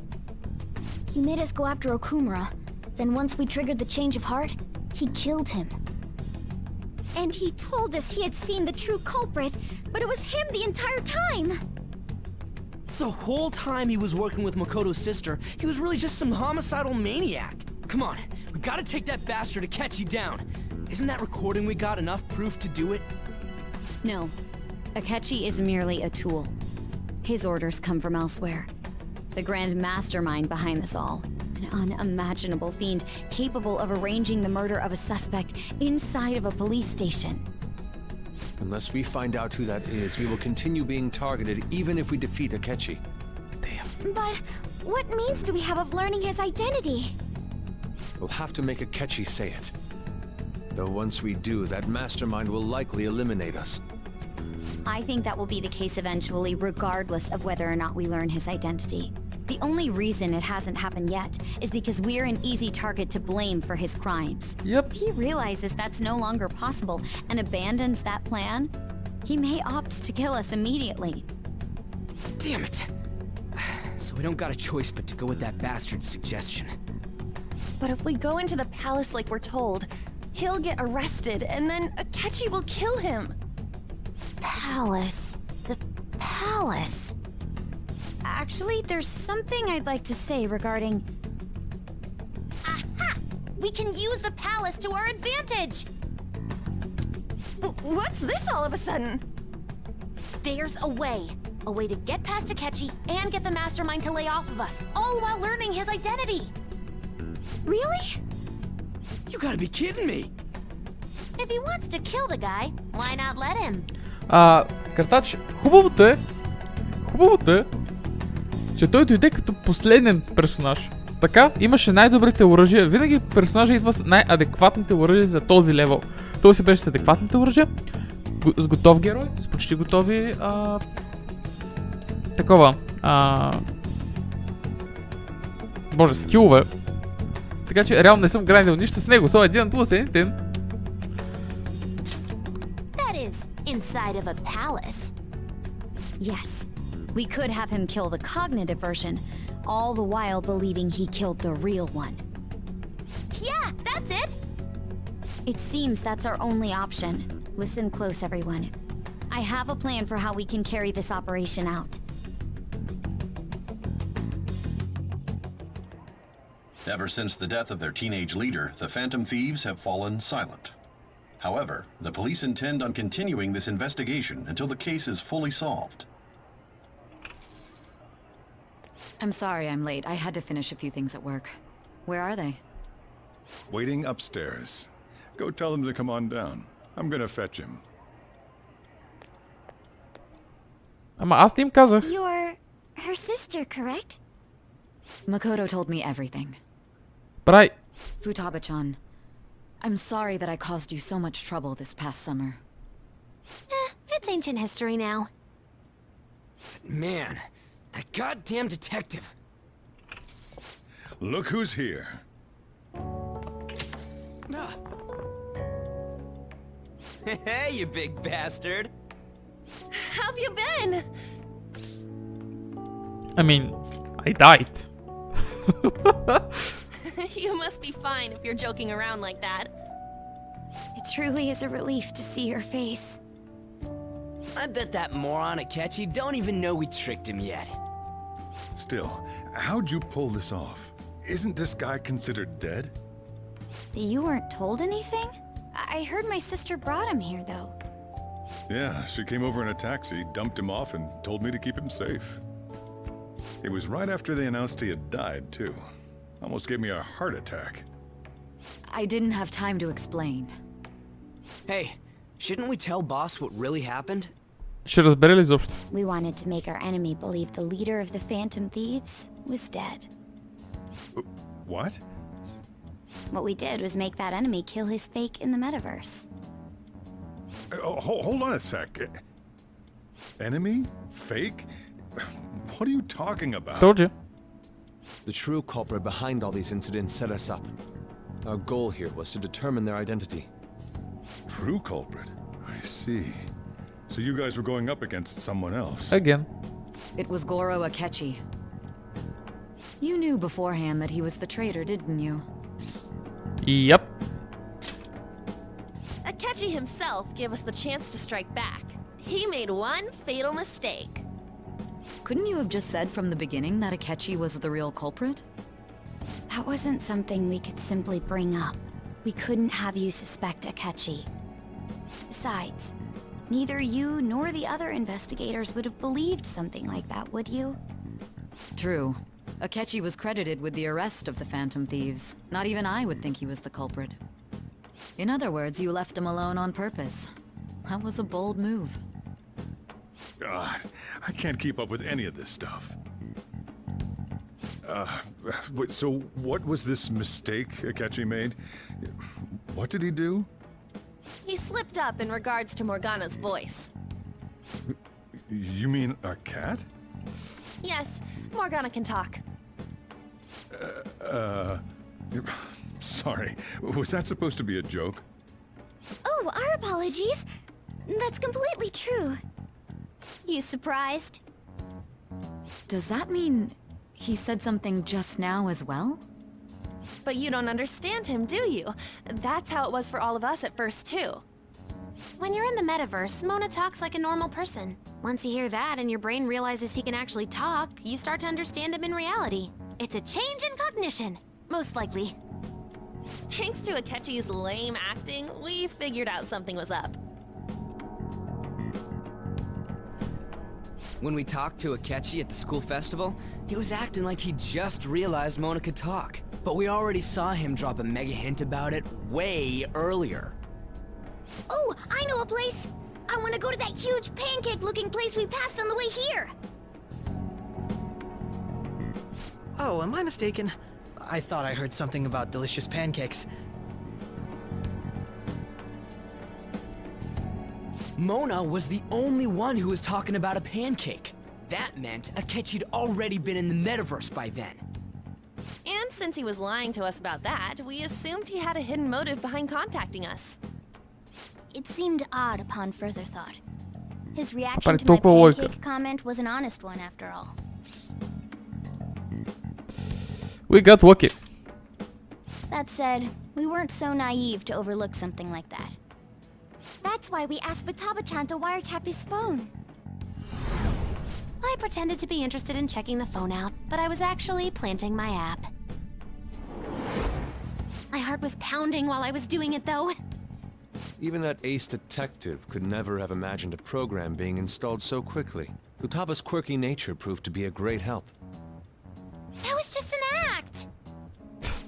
He made us go after Okumura. Then once we triggered the change of heart, he killed him. And he told us he had seen the true culprit, but it was him the entire time! The whole time he was working with Makoto's sister, he was really just some homicidal maniac. Come on, we gotta take that bastard Akechi down. Isn't that recording we got enough proof to do it? No. Akechi is merely a tool. His orders come from elsewhere. The grand mastermind behind this all. An unimaginable fiend capable of arranging the murder of a suspect inside of a police station. Unless we find out who that is, we will continue being targeted even if we defeat Akechi. But what means do we have of learning his identity? We'll have to make Akechi say it. Though once we do, that mastermind will likely eliminate us. I think that will be the case eventually, regardless of whether or not we learn his identity. The only reason it hasn't happened yet is because we're an easy target to blame for his crimes. Yep. If he realizes that's no longer possible and abandons that plan, he may opt to kill us immediately. Damn it. So we don't got a choice but to go with that bastard's suggestion. But if we go into the palace like we're told, He'll get arrested, and then Akechi will kill him. Palace. The palace. Actually, there's something I'd like to say regarding... Aha! We can use the palace to our advantage! What's this all of a sudden? There's a way. A way to get past Akechi and get the mastermind to lay off of us, all while learning his identity. Really? You gotta be kidding me. If he wants to kill the guy, why not let him? Картач, хубавото е, че той дойде като последен персонаж. Така, имаше най-добрите оръжия. Винаги персонажа идва с най-адекватните оръжия за този левел. Той си беше с адекватните оръжия, с готов герой, с почти готови Боже, скилове. Така че реално не съм грандил нищо с него. So I didn't lose anything. That is, inside of a palace. Yes. We could have him kill the cognitive version, all the while believing he killed the real one. Yeah, that's it! It seems that's our only option. Listen close, everyone. I have a plan for how we can carry this operation out. Ever since the death of their teenage leader, the Phantom Thieves have fallen silent. However, the police intend on continuing this investigation until the case is fully solved. I'm sorry I'm late. I had to finish a few things at work. Where are they? Waiting upstairs. Go tell them to come on down. I'm gonna fetch him. Ама аз не им казах. You're her sister, correct? Makoto told me everything. Right. Futaba-chan, I'm sorry that I caused you so much trouble this past summer. It's ancient history now. Man, that goddamn detective. Look who's here. Hey, you big bastard. How have you been? I mean, I died. You must be fine if you're joking around like that. It truly is a relief to see your face. I bet that moron Akechi don't even know we tricked him yet. Still, how'd you pull this off? Isn't this guy considered dead? You weren't told anything? I heard my sister brought him here, though. Yeah, she came over in a taxi, dumped him off, and told me to keep him safe. It was right after they announced he had died, too. Almost gave me a heart attack. I didn't have time to explain. Hey, shouldn't we tell boss what really happened? Ще разбере ли изобщо? We wanted to make our enemy believe the leader of the Phantom Thieves was dead. What? What we did was make that enemy kill his fake in the metaverse. Hold on a sec. Enemy? Fake? What are you talking about? Told you. The true culprit behind all these incidents set us up. Our goal here was to determine their identity. True culprit? I see. So you guys were going up against someone else? Again. It was Goro Akechi. You knew beforehand that he was the traitor, didn't you? Yep. Akechi himself gave us the chance to strike back. He made one fatal mistake. Couldn't you have just said from the beginning that Akechi was the real culprit? That wasn't something we could simply bring up. We couldn't have you suspect Akechi. Besides, neither you nor the other investigators would have believed something like that, would you? True. Akechi was credited with the arrest of the Phantom Thieves. Not even I would think he was the culprit. In other words, you left him alone on purpose. That was a bold move. God, I can't keep up with any of this stuff. So what was this mistake Akechi made? What did he do? He slipped up in regards to Morgana's voice. You mean a cat? Yes, Morgana can talk. Sorry. Was that supposed to be a joke? Oh, our apologies. That's completely true. You surprised? Does that mean he said something just now as well? But you don't understand him, do you? That's how it was for all of us at first, too. When you're in the metaverse, Mona talks like a normal person. Once you hear that and your brain realizes he can actually talk, you start to understand him in reality. It's a change in cognition, most likely. Thanks to Akechi's lame acting, we figured out something was up. When we talked to Akechi at the school festival, he was acting like he just realized Mona could talk. But we already saw him drop a mega hint about it way earlier. Oh, I know a place! I want to go to that huge pancake-looking place we passed on the way here! Oh, am I mistaken? I thought I heard something about delicious pancakes. Mona was the only one who was talking about a pancake. That meant Akechi'd already been in the metaverse by then. And since he was lying to us about that, we assumed he had a hidden motive behind contacting us. It seemed odd upon further thought. His reaction to my pancake comment was an honest one, after all. We got lucky. That said, we weren't so naive to overlook something like that. That's why we asked Futaba-chan to wiretap his phone. I pretended to be interested in checking the phone out, but I was actually planting my app. My heart was pounding while I was doing it, though. Even that ace detective could never have imagined a program being installed so quickly. Futaba's quirky nature proved to be a great help. That was just an act!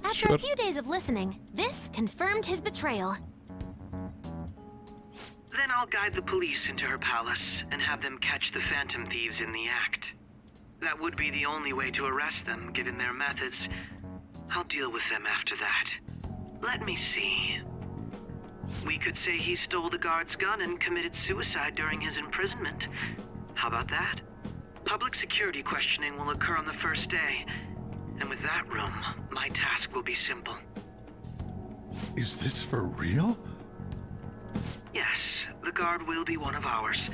After a few days of listening, this confirmed his betrayal. Then I'll guide the police into her palace and have them catch the Phantom Thieves in the act. That would be the only way to arrest them, given their methods. I'll deal with them after that. Let me see. We could say he stole the guard's gun and committed suicide during his imprisonment. How about that? Public security questioning will occur on the first day. And with that room, my task will be simple. Is this for real? Yes, the guard will be one of ours.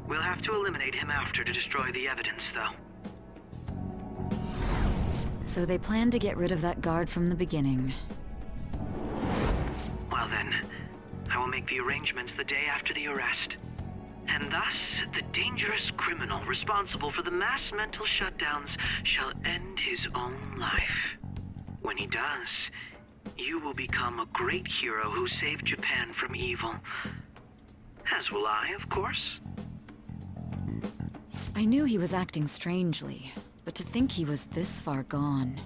We'll have to eliminate him after to destroy the evidence, though. So they plan to get rid of that guard from the beginning. Well then, I will make the arrangements the day after the arrest. And thus, the dangerous criminal responsible for the mass mental shutdowns shall end his own life. When he does, you will become a great hero who saved Japan from evil. As will I, of course. I knew he was acting strangely, but to think he was this far gone.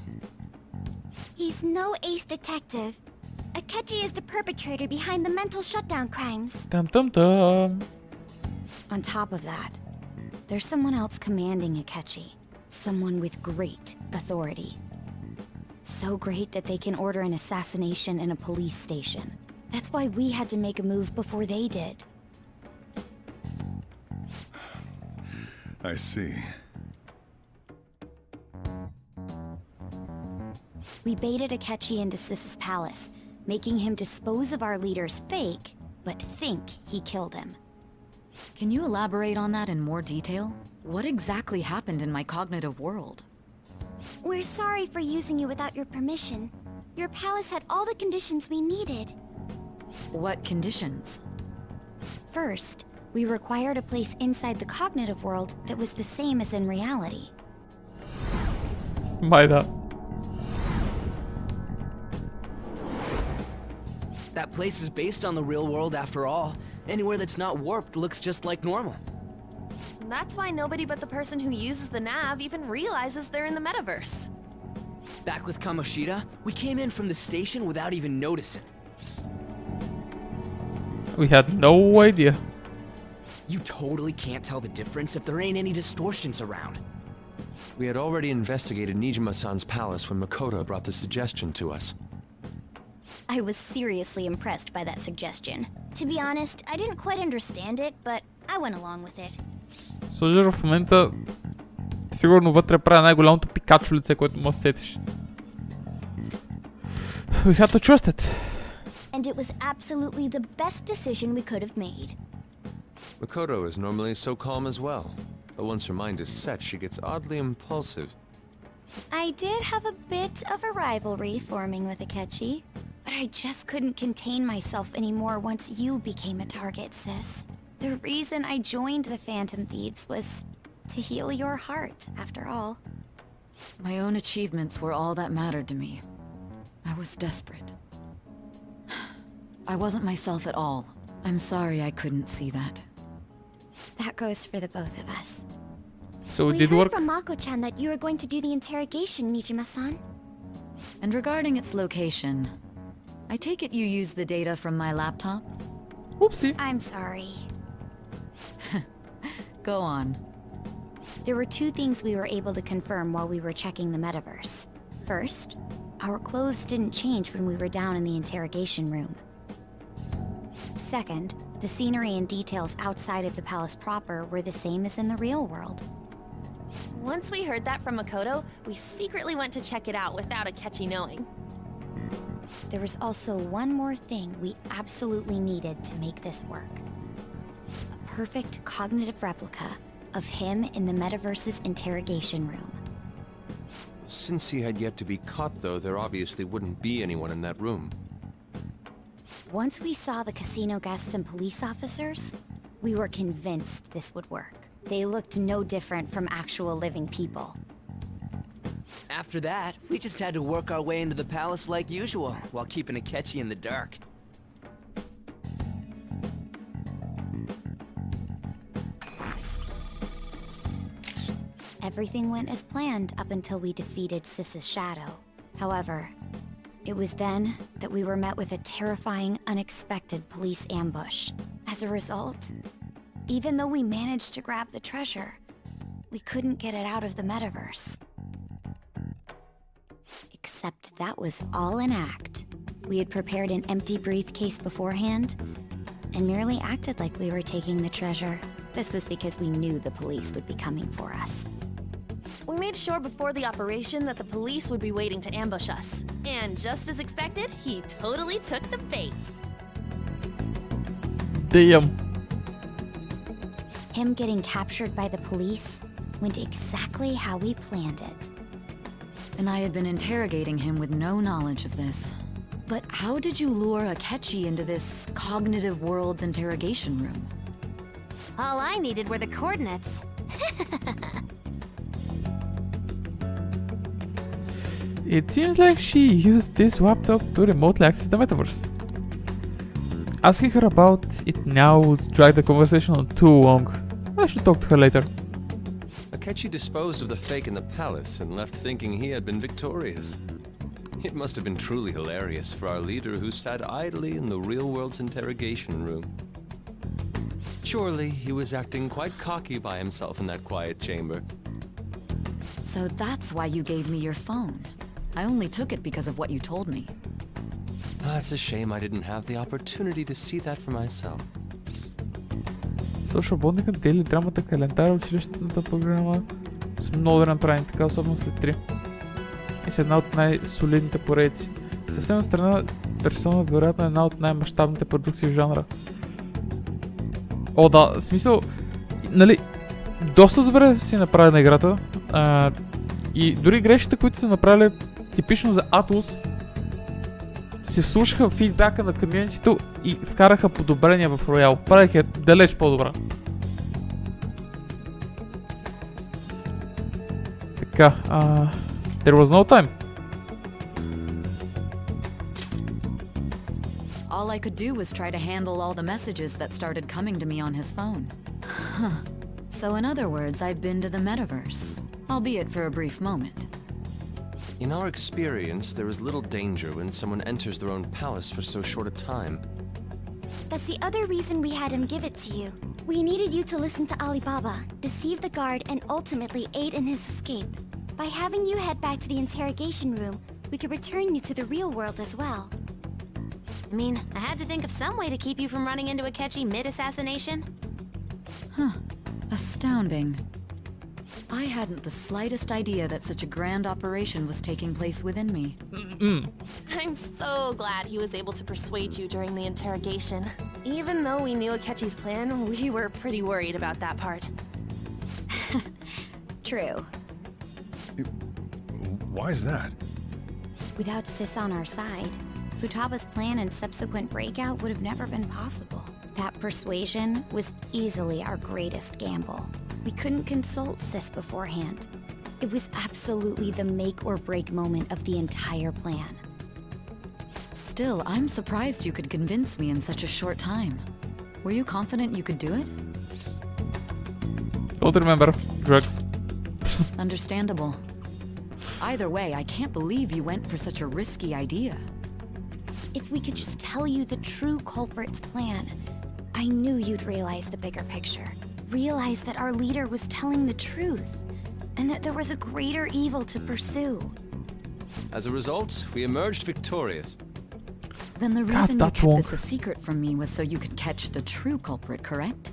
He's no ace detective. Akechi is the perpetrator behind the mental shutdown crimes. Dum dum dum. On top of that, there's someone else commanding Akechi. Someone with great authority. So great that they can order an assassination in a police station. That's why we had to make a move before they did. I see. We baited Akechi into Sis's palace, making him dispose of our leader's fake, but think he killed him. Can you elaborate on that in more detail? What exactly happened in my cognitive world? We're sorry for using you without your permission. Your palace had all the conditions we needed. What conditions? First, we required a place inside the cognitive world that was the same as in reality. Maida. That place is based on the real world after all. Anywhere that's not warped looks just like normal. That's why nobody but the person who uses the nav even realizes they're in the metaverse. Back with Kamoshida, we came in from the station without even noticing. We had no idea. You totally can't tell the difference if there ain't any distortions around. We had already investigated Nijima-san's palace when Makoto brought the suggestion to us. I was seriously impressed by that suggestion. To be honest, I didn't quite understand it, but I went along with it. Сложно в момента сигурно вътре прави най-голямото пикачо лице, което може да сетиш. We had to trust it. And it was absolutely the best decision we could have made. Makoto is normally so calm as well, but once her mind is set, she gets oddly impulsive. I did have a bit of a rivalry forming with Akechi, but I just couldn't contain myself anymore once you became a target, sis. The reason I joined the Phantom Thieves was to heal your heart, after all. My own achievements were all that mattered to me. I was desperate. I wasn't myself at all. I'm sorry I couldn't see that. That goes for the both of us. So it we did heard work? from Mako-chan that you were going to do the interrogation, Nijima-san. And regarding its location, I take it you used the data from my laptop? Oopsie. I'm sorry. Go on. There were two things we were able to confirm while we were checking the metaverse. First, our clothes didn't change when we were down in the interrogation room. Second, the scenery and details outside of the palace proper were the same as in the real world. Once we heard that from Makoto, we secretly went to check it out without Akechi knowing. There was also one more thing we absolutely needed to make this work. A perfect cognitive replica of him in the metaverse's interrogation room. Since he had yet to be caught, though, there obviously wouldn't be anyone in that room. Once we saw the casino guests and police officers, we were convinced this would work. They looked no different from actual living people. After that, we just had to work our way into the palace like usual, while keeping Akechi in the dark. Everything went as planned up until we defeated Sis's shadow. However, it was then that we were met with a terrifying, unexpected police ambush. As a result, even though we managed to grab the treasure, we couldn't get it out of the metaverse. Except that was all an act. We had prepared an empty briefcase beforehand, and merely acted like we were taking the treasure. This was because we knew the police would be coming for us. We made sure before the operation that the police would be waiting to ambush us. And just as expected, he totally took the bait. Damn. Him getting captured by the police went exactly how we planned it. And I had been interrogating him with no knowledge of this. But how did you lure Akechi into this cognitive world's interrogation room? All I needed were the coordinates. It seems like she used this laptop to remotely access the metaverse. Asking her about it now would drag the conversation on too long. I should talk to her later. Akechi disposed of the fake in the palace and left thinking he had been victorious. It must have been truly hilarious for our leader who sat idly in the real world's interrogation room. Surely he was acting quite cocky by himself in that quiet chamber. So that's why you gave me your phone. I only took it because of what you told me. It's a shame I didn't have the opportunity to see that for myself. Social работникът дели драмата календара, училищната програма с много да направим така, особено след 3. И с една от най-солидните поредици. Съвсем от страна, Персона вероятно е една от най-мащабните продукции в жанра. О, да, в смисъл, нали, доста добре си направена играта. И дори грешките, които са направили типично за Atlus, се вслушаха в фидбака на комьюнитито и вкараха подобрения в Роял, правейки далеч по-добра. Така, there was no time. All I could do was try to handle all the messages that started coming to me on his phone. Huh. So in other words, I've been to the metaverse, albeit for a brief moment. In our experience, there is little danger when someone enters their own palace for so short a time. That's the other reason we had him give it to you. We needed you to listen to Alibaba, deceive the guard, and ultimately aid in his escape. By having you head back to the interrogation room, we could return you to the real world as well. I mean, I had to think of some way to keep you from running into Akechi mid-assassination. Huh. Astounding. I hadn't the slightest idea that such a grand operation was taking place within me. I'm so glad he was able to persuade you during the interrogation. Even though we knew Akechi's plan, we were pretty worried about that part. True. Why is that? Without Sis on our side, Futaba's plan and subsequent breakout would have never been possible. That persuasion was easily our greatest gamble. We couldn't consult Sis beforehand. It was absolutely the make or break moment of the entire plan. Still, I'm surprised you could convince me in such a short time. Were you confident you could do it? Don't remember. Drugs. Understandable. Either way, I can't believe you went for such a risky idea. If we could just tell you the true culprit's plan, I knew you'd realize the bigger picture. Realize that our leader was telling the truth, and that there was a greater evil to pursue. As a result, we emerged victorious. Then the reason you kept this a secret from me was so you could catch the true culprit, correct?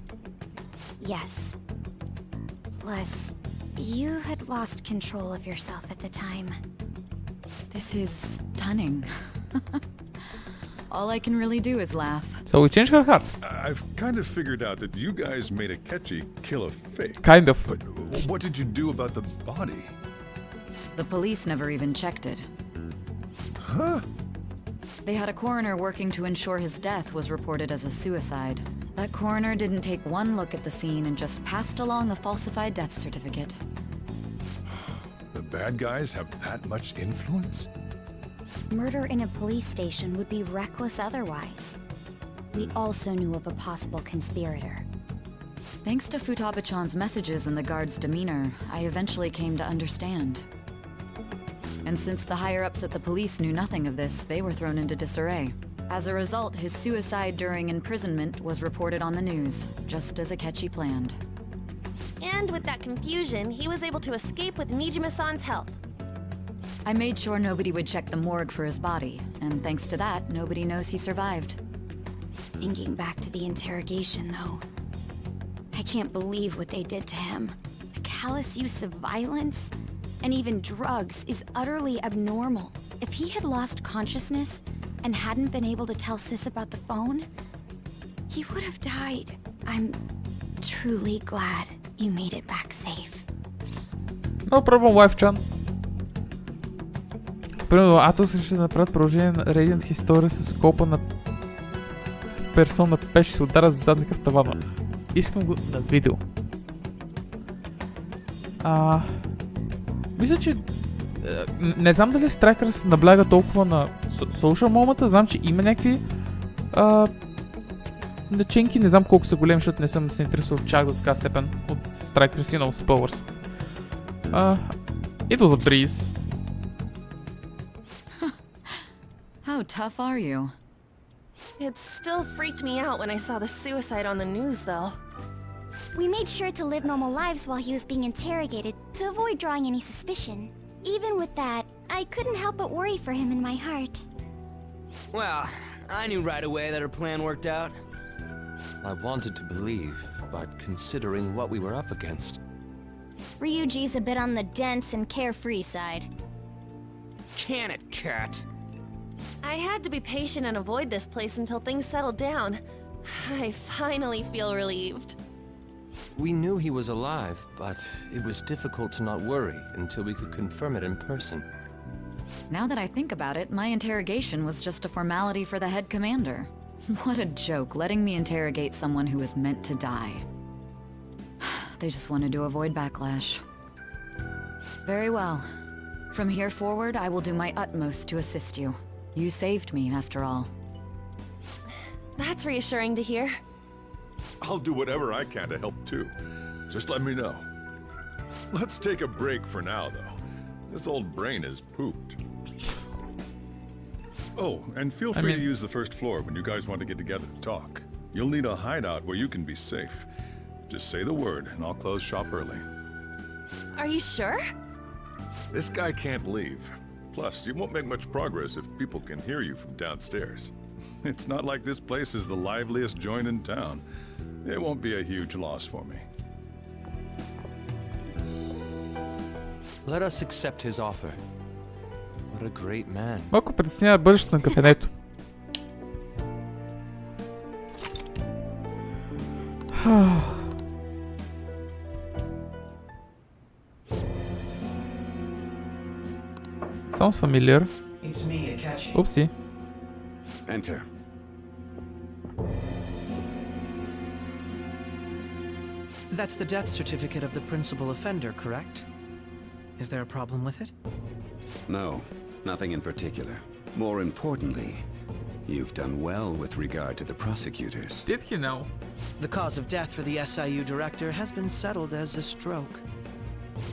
Yes. Plus, you had lost control of yourself at the time. This is stunning. All I can really do is laugh. So we changed her heart. I've kind of figured out that you guys made a Akechi kill a fake. Kind of. But what did you do about the body? The police never even checked it. Huh? They had a coroner working to ensure his death was reported as a suicide. That coroner didn't take one look at the scene and just passed along a falsified death certificate. The bad guys have that much influence? Murder in a police station would be reckless otherwise. We also knew of a possible conspirator. Thanks to Futaba-chan's messages and the guard's demeanor, I eventually came to understand. And since the higher-ups at the police knew nothing of this, they were thrown into disarray. As a result, his suicide during imprisonment was reported on the news, just as Akechi planned. And with that confusion, he was able to escape with Nijima-san's help. I made sure nobody would check the morgue for his body, and thanks to that, nobody knows he survived. Thinking back to the interrogation, though, I can't believe what they did to him. The callous use of violence, and even drugs, is utterly abnormal. If he had lost consciousness and hadn't been able to tell Sis about the phone, he would have died. I'm truly glad you made it back safe. No problem, wife-chan. Примерно, Атос ще направят продължение на Radiant History с скопа на персона 5 ще се удара за задника в тавана. Искам го на видео. Мисля, че не знам дали Strikers набляга толкова на social момента. Знам, че има някакви начинки. Не знам колко са големи, защото не съм се интересувал чак до така степен от Strikers, you know, spoilers. It was a breeze. How tough are you? It still freaked me out when I saw the suicide on the news, though. We made sure to live normal lives while he was being interrogated to avoid drawing any suspicion. Even with that, I couldn't help but worry for him in my heart. Well, I knew right away that her plan worked out. I wanted to believe, but considering what we were up against... Ryuji's a bit on the dense and carefree side. Can it, cat? I had to be patient and avoid this place until things settled down. I finally feel relieved. We knew he was alive, but it was difficult to not worry until we could confirm it in person. Now that I think about it, my interrogation was just a formality for the head commander. What a joke, letting me interrogate someone who was meant to die. They just wanted to avoid backlash. Very well. From here forward, I will do my utmost to assist you. You saved me, after all. That's reassuring to hear. I'll do whatever I can to help too. Just let me know. Let's take a break for now, though. This old brain is pooped. Oh, and feel free to use the first floor when you guys want to get together to talk. You'll need a hideout where you can be safe. Just say the word, and I'll close shop early. Are you sure? This guy can't leave. Plus, you won't make much progress if people can hear you from downstairs. It's not like this place is the liveliest joint in town. It won't be a huge loss for me. Let us accept his offer. What a great man. Малко притеснява бъдещето на кафенето. Sounds familiar. It's me, Akechi. Oopsie. Enter. That's the death certificate of the principal offender, correct? Is there a problem with it? No, nothing in particular. More importantly, you've done well with regard to the prosecutors. Did he know? The cause of death for the SIU director has been settled as a stroke.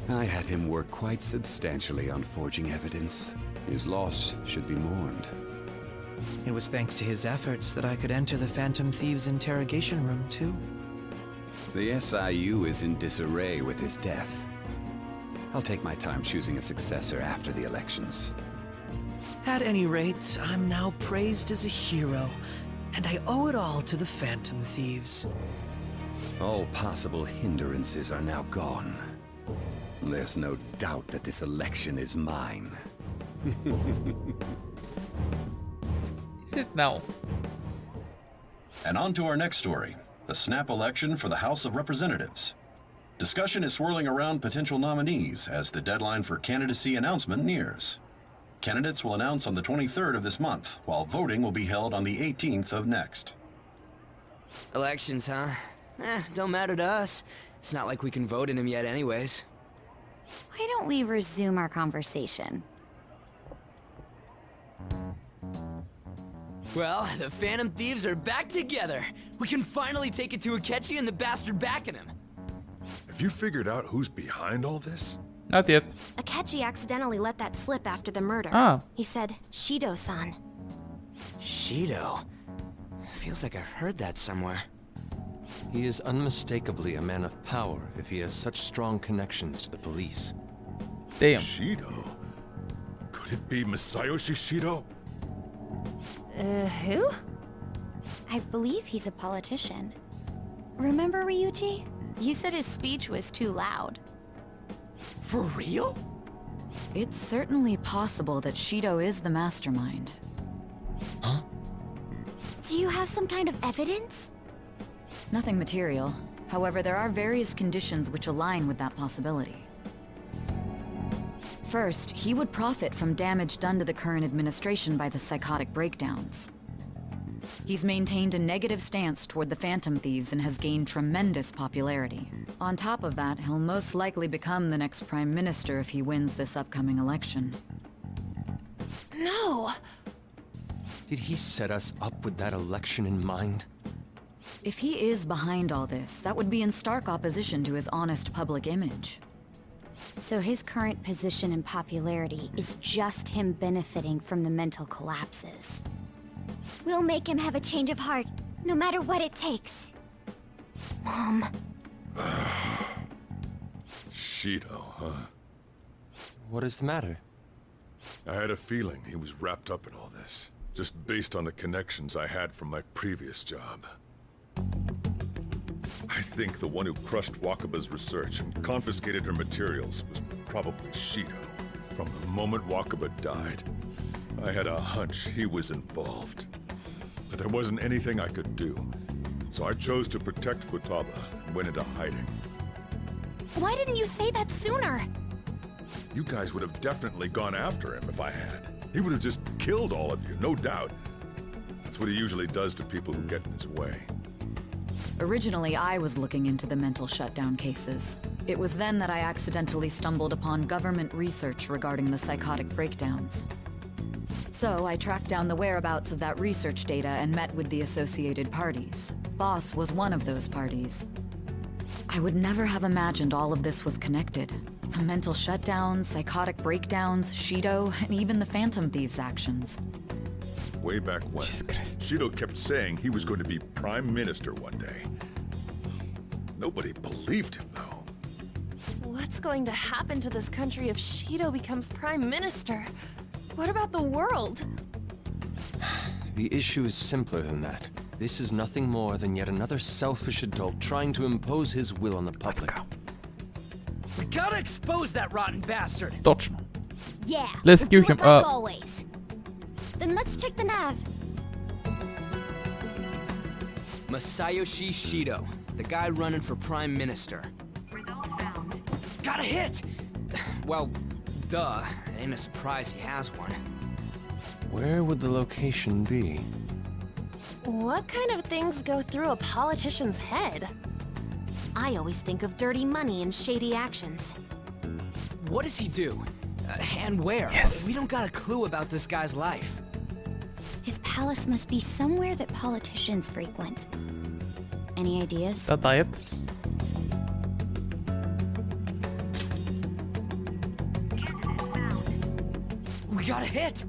I had him work quite substantially on forging evidence. His loss should be mourned. It was thanks to his efforts that I could enter the Phantom Thieves' interrogation room, too. The SIU is in disarray with his death. I'll take my time choosing a successor after the elections. At any rate, I'm now praised as a hero, and I owe it all to the Phantom Thieves. All possible hindrances are now gone. There's no doubt that this election is mine. Is it now? And on to our next story, the snap election for the House of Representatives. Discussion is swirling around potential nominees as the deadline for candidacy announcement nears. Candidates will announce on the 23rd of this month, while voting will be held on the 18th of next. Elections, huh? Don't matter to us. It's not like we can vote in them yet anyways. Why don't we resume our conversation? Well, the Phantom Thieves are back together. We can finally take it to Akechi and the bastard backing him. Have you figured out who's behind all this? Not yet. Akechi accidentally let that slip after the murder. Ah. He said, Shido-san. Shido? Feels like I've heard that somewhere. He is unmistakably a man of power if he has such strong connections to the police. Damn. Shido? Could it be Masayoshi Shido? Who? I believe he's a politician. Remember Ryuji? You said his speech was too loud. For real? It's certainly possible that Shido is the mastermind. Huh? Do you have some kind of evidence? Nothing material. However, there are various conditions which align with that possibility. First, he would profit from damage done to the current administration by the psychotic breakdowns. He's maintained a negative stance toward the Phantom Thieves and has gained tremendous popularity. On top of that, he'll most likely become the next Prime Minister if he wins this upcoming election. No! Did he set us up with that election in mind? If he is behind all this, that would be in stark opposition to his honest public image. So his current position and popularity is just him benefiting from the mental collapses. We'll make him have a change of heart, no matter what it takes. Mom. Shido, huh? What is the matter? I had a feeling he was wrapped up in all this, just based on the connections I had from my previous job. I think the one who crushed Wakaba's research and confiscated her materials was probably Shido. From the moment Wakaba died, I had a hunch he was involved. But there wasn't anything I could do, so I chose to protect Futaba and went into hiding. Why didn't you say that sooner? You guys would have definitely gone after him if I had. He would have just killed all of you, no doubt. That's what he usually does to people who get in his way. Originally, I was looking into the mental shutdown cases. It was then that I accidentally stumbled upon government research regarding the psychotic breakdowns. So I tracked down the whereabouts of that research data and met with the associated parties. Boss was one of those parties. I would never have imagined all of this was connected. The mental shutdowns, psychotic breakdowns, Shido, and even the Phantom Thieves' actions. Way back when, Shido kept saying he was going to be Prime Minister one day. Nobody believed him, though. What's going to happen to this country if Shido becomes Prime Minister? What about the world? The issue is simpler than that. This is nothing more than yet another selfish adult trying to impose his will on the public. We gotta expose that rotten bastard! Точно. Yeah, Let's we'll queue do him it like up. always. Then let's check the nav. Masayoshi Shido, the guy running for Prime Minister. Got a hit! Well, duh. It ain't a surprise he has one. Where would the location be? What kind of things go through a politician's head? I always think of dirty money and shady actions. What does he do? And where? Yes. We don't got a clue about this guy's life. His palace must be somewhere that politicians frequent. Any ideas? The diet. We got a hit!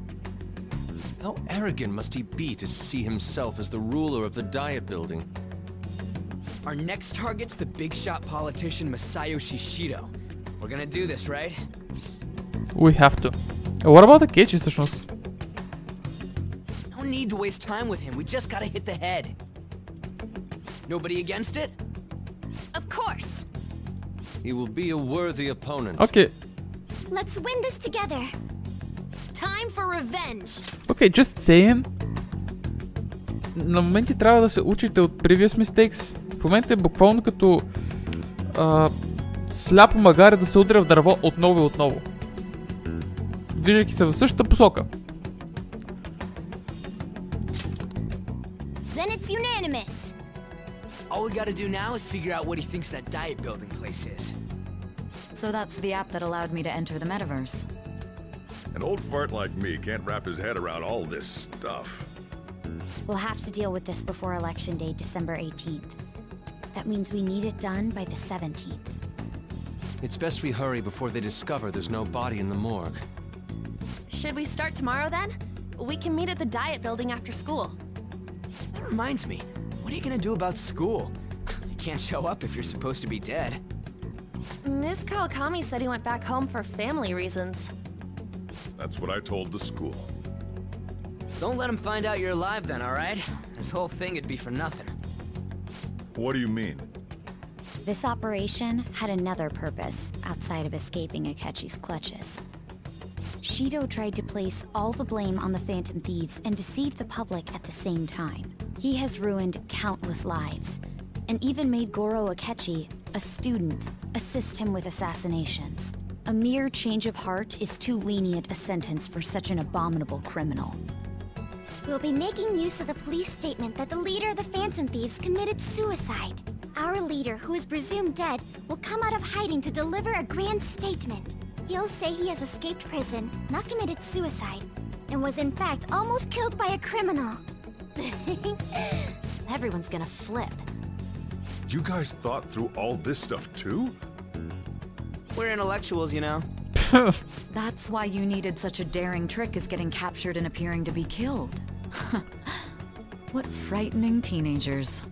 How arrogant must he be to see himself as the ruler of the Diet Building? Our next target's the big shot politician Masayoshi Shido. We're gonna do this, right? We have to. What about the Kechi всъщност? No need to waste time with him. We just gotta hit the head. Nobody against it? Of course. He will be a worthy opponent. Okay. Let's win this together. Time for revenge. Okay, just saying. На моменти трябва да се учите от previous mistakes. В момента е буквално като сляпо магаре да се удря в дърво отново и отново. Движайки се в същата посока. Then it's unanimous. All we gotta do now is figure out what he thinks that diet building place is. So that's the app that allowed me to enter the metaverse. An old fart like me can't wrap his head around all this stuff. We'll have to deal with this before Election Day, December 18th. That means we need it done by the 17th. It's best we hurry before they discover there's no body in the morgue. Should we start tomorrow then? We can meet at the Diet Building after school. That reminds me, what are you gonna do about school? You can't show up if you're supposed to be dead. Miss Kawakami said he went back home for family reasons. That's what I told the school. Don't let him find out you're alive then, alright? This whole thing would be for nothing. What do you mean? This operation had another purpose outside of escaping Akechi's clutches. Shido tried to place all the blame on the Phantom Thieves and deceive the public at the same time. He has ruined countless lives, and even made Goro Akechi, a student, assist him with assassinations. A mere change of heart is too lenient a sentence for such an abominable criminal. We'll be making use of the police statement that the leader of the Phantom Thieves committed suicide. Our leader, who is presumed dead, will come out of hiding to deliver a grand statement. He'll say he has escaped prison, not committed suicide, and was in fact almost killed by a criminal. Everyone's gonna flip. You guys thought through all this stuff too? We're intellectuals, you know. That's why you needed such a daring trick as getting captured and appearing to be killed. What frightening teenagers.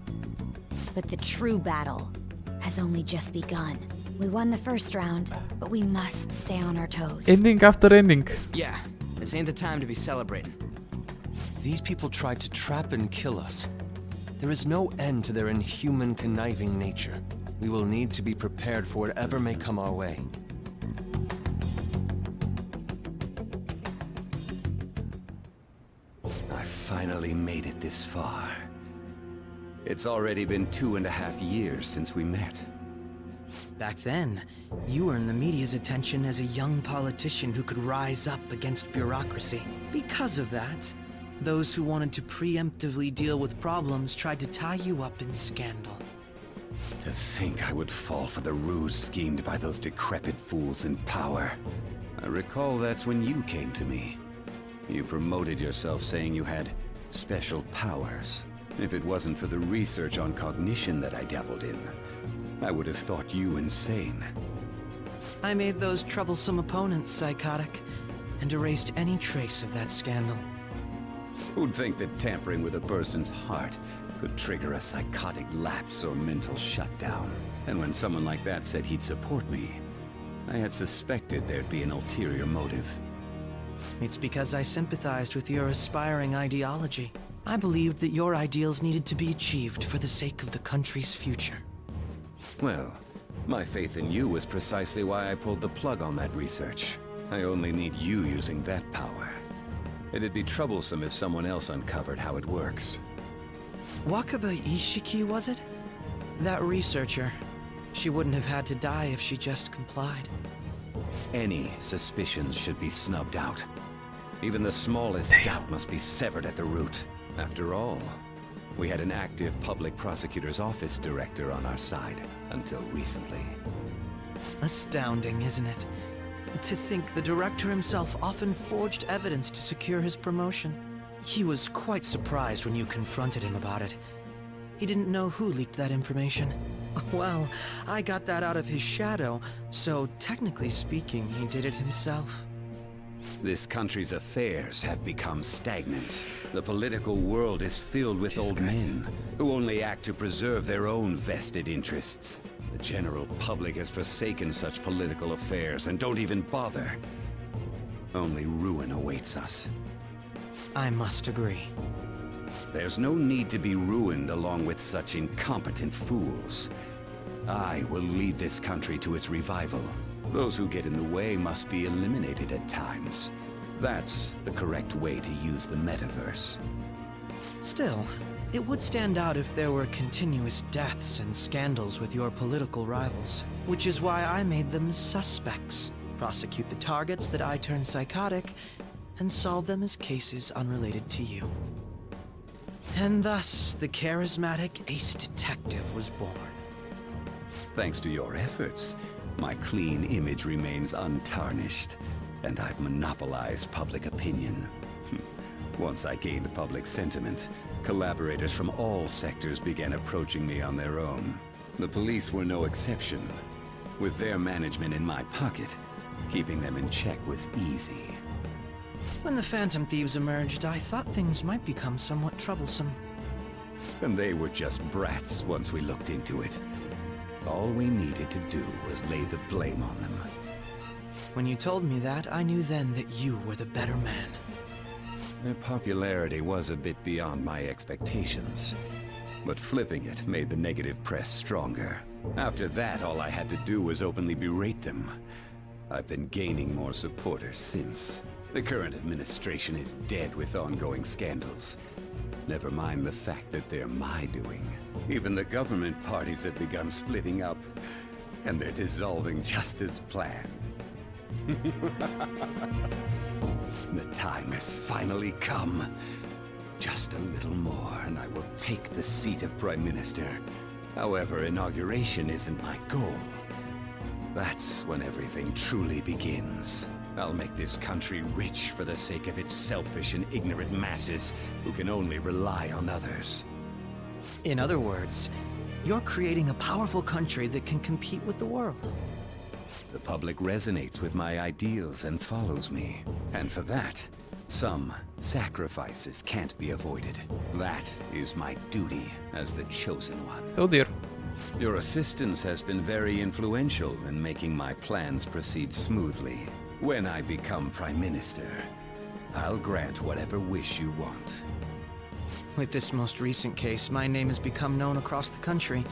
But the true battle has only just begun. We won the first round, but we must stay on our toes. Ending after ending. Yeah, this ain't the time to be celebrating. These people tried to trap and kill us. There is no end to their inhuman, conniving nature. We will need to be prepared for whatever may come our way. I finally made it this far. It's already been 2.5 years since we met. Back then, you earned the media's attention as a young politician who could rise up against bureaucracy. Because of that, those who wanted to preemptively deal with problems tried to tie you up in scandal. To think I would fall for the ruse schemed by those decrepit fools in power. I recall that's when you came to me. You promoted yourself saying you had special powers. If it wasn't for the research on cognition that I dabbled in, I would have thought you insane. I made those troublesome opponents psychotic and erased any trace of that scandal. Who'd think that tampering with a person's heart could trigger a psychotic lapse or mental shutdown? And when someone like that said he'd support me, I had suspected there'd be an ulterior motive. It's because I sympathized with your aspiring ideology. I believed that your ideals needed to be achieved for the sake of the country's future. Well, my faith in you was precisely why I pulled the plug on that research. I only need you using that power. It'd be troublesome if someone else uncovered how it works. Wakaba Ishiki, was it? That researcher. She wouldn't have had to die if she just complied. Any suspicions should be snubbed out. Even the smallest doubt must be severed at the root. After all, we had an active public prosecutor's office director on our side until recently. Astounding, isn't it? To think the director himself often forged evidence to secure his promotion. He was quite surprised when you confronted him about it. He didn't know who leaked that information. Well, I got that out of his shadow, so technically speaking, he did it himself. This country's affairs have become stagnant. The political world is filled with old men who only act to preserve their own vested interests. The general public has forsaken such political affairs and don't even bother. Only ruin awaits us. I must agree. There's no need to be ruined along with such incompetent fools. I will lead this country to its revival. Those who get in the way must be eliminated at times. That's the correct way to use the metaverse. Still, it would stand out if there were continuous deaths and scandals with your political rivals, which is why I made them suspects. Prosecute the targets that I turn psychotic, and solve them as cases unrelated to you. And thus, the charismatic ace detective was born. Thanks to your efforts, my clean image remains untarnished, and I've monopolized public opinion. Once I gained public sentiment, collaborators from all sectors began approaching me on their own. The police were no exception. With their management in my pocket, keeping them in check was easy. When the Phantom Thieves emerged, I thought things might become somewhat troublesome. And they were just brats once we looked into it. All we needed to do was lay the blame on them. When you told me that, I knew then that you were the better man. Their popularity was a bit beyond my expectations, but flipping it made the negative press stronger. After that, all I had to do was openly berate them. I've been gaining more supporters since. The current administration is dead with ongoing scandals. Never mind the fact that they're my doing. Even the government parties have begun splitting up, and they're dissolving just as planned. The time has finally come. Just a little more, and I will take the seat of Prime Minister. However, inauguration isn't my goal. That's when everything truly begins. I'll make this country rich for the sake of its selfish and ignorant masses who can only rely on others. In other words, you're creating a powerful country that can compete with the world. The public resonates with my ideals and follows me. And for that, some sacrifices can't be avoided. That is my duty as the chosen one. Oh dear. Your assistance has been very influential in making my plans proceed smoothly. When I become Prime Minister, I'll grant whatever wish you want. With this most recent case, my name has become known across the country,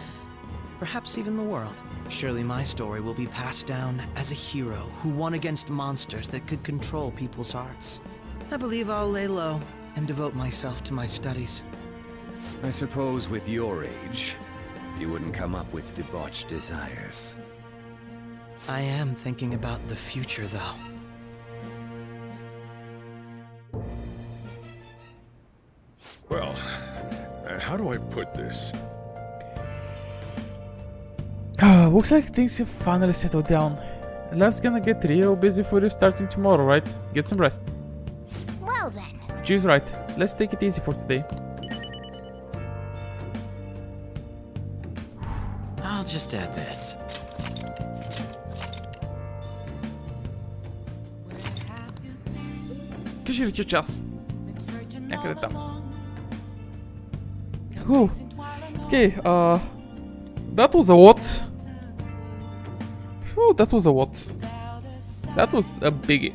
perhaps even the world. Surely my story will be passed down as a hero who won against monsters that could control people's hearts. I believe I'll lay low and devote myself to my studies. I suppose with your age, you wouldn't come up with debauched desires. I am thinking about the future, though. Well, how do I put this? Looks like things have finally settled down. Life's gonna get real busy for you starting tomorrow, right? Get some rest. Well then. She's right. Let's take it easy for today. I'll just add this. Кажи рече час. Някъде там. Okay, that was a lot. That was a lot. That was a biggie.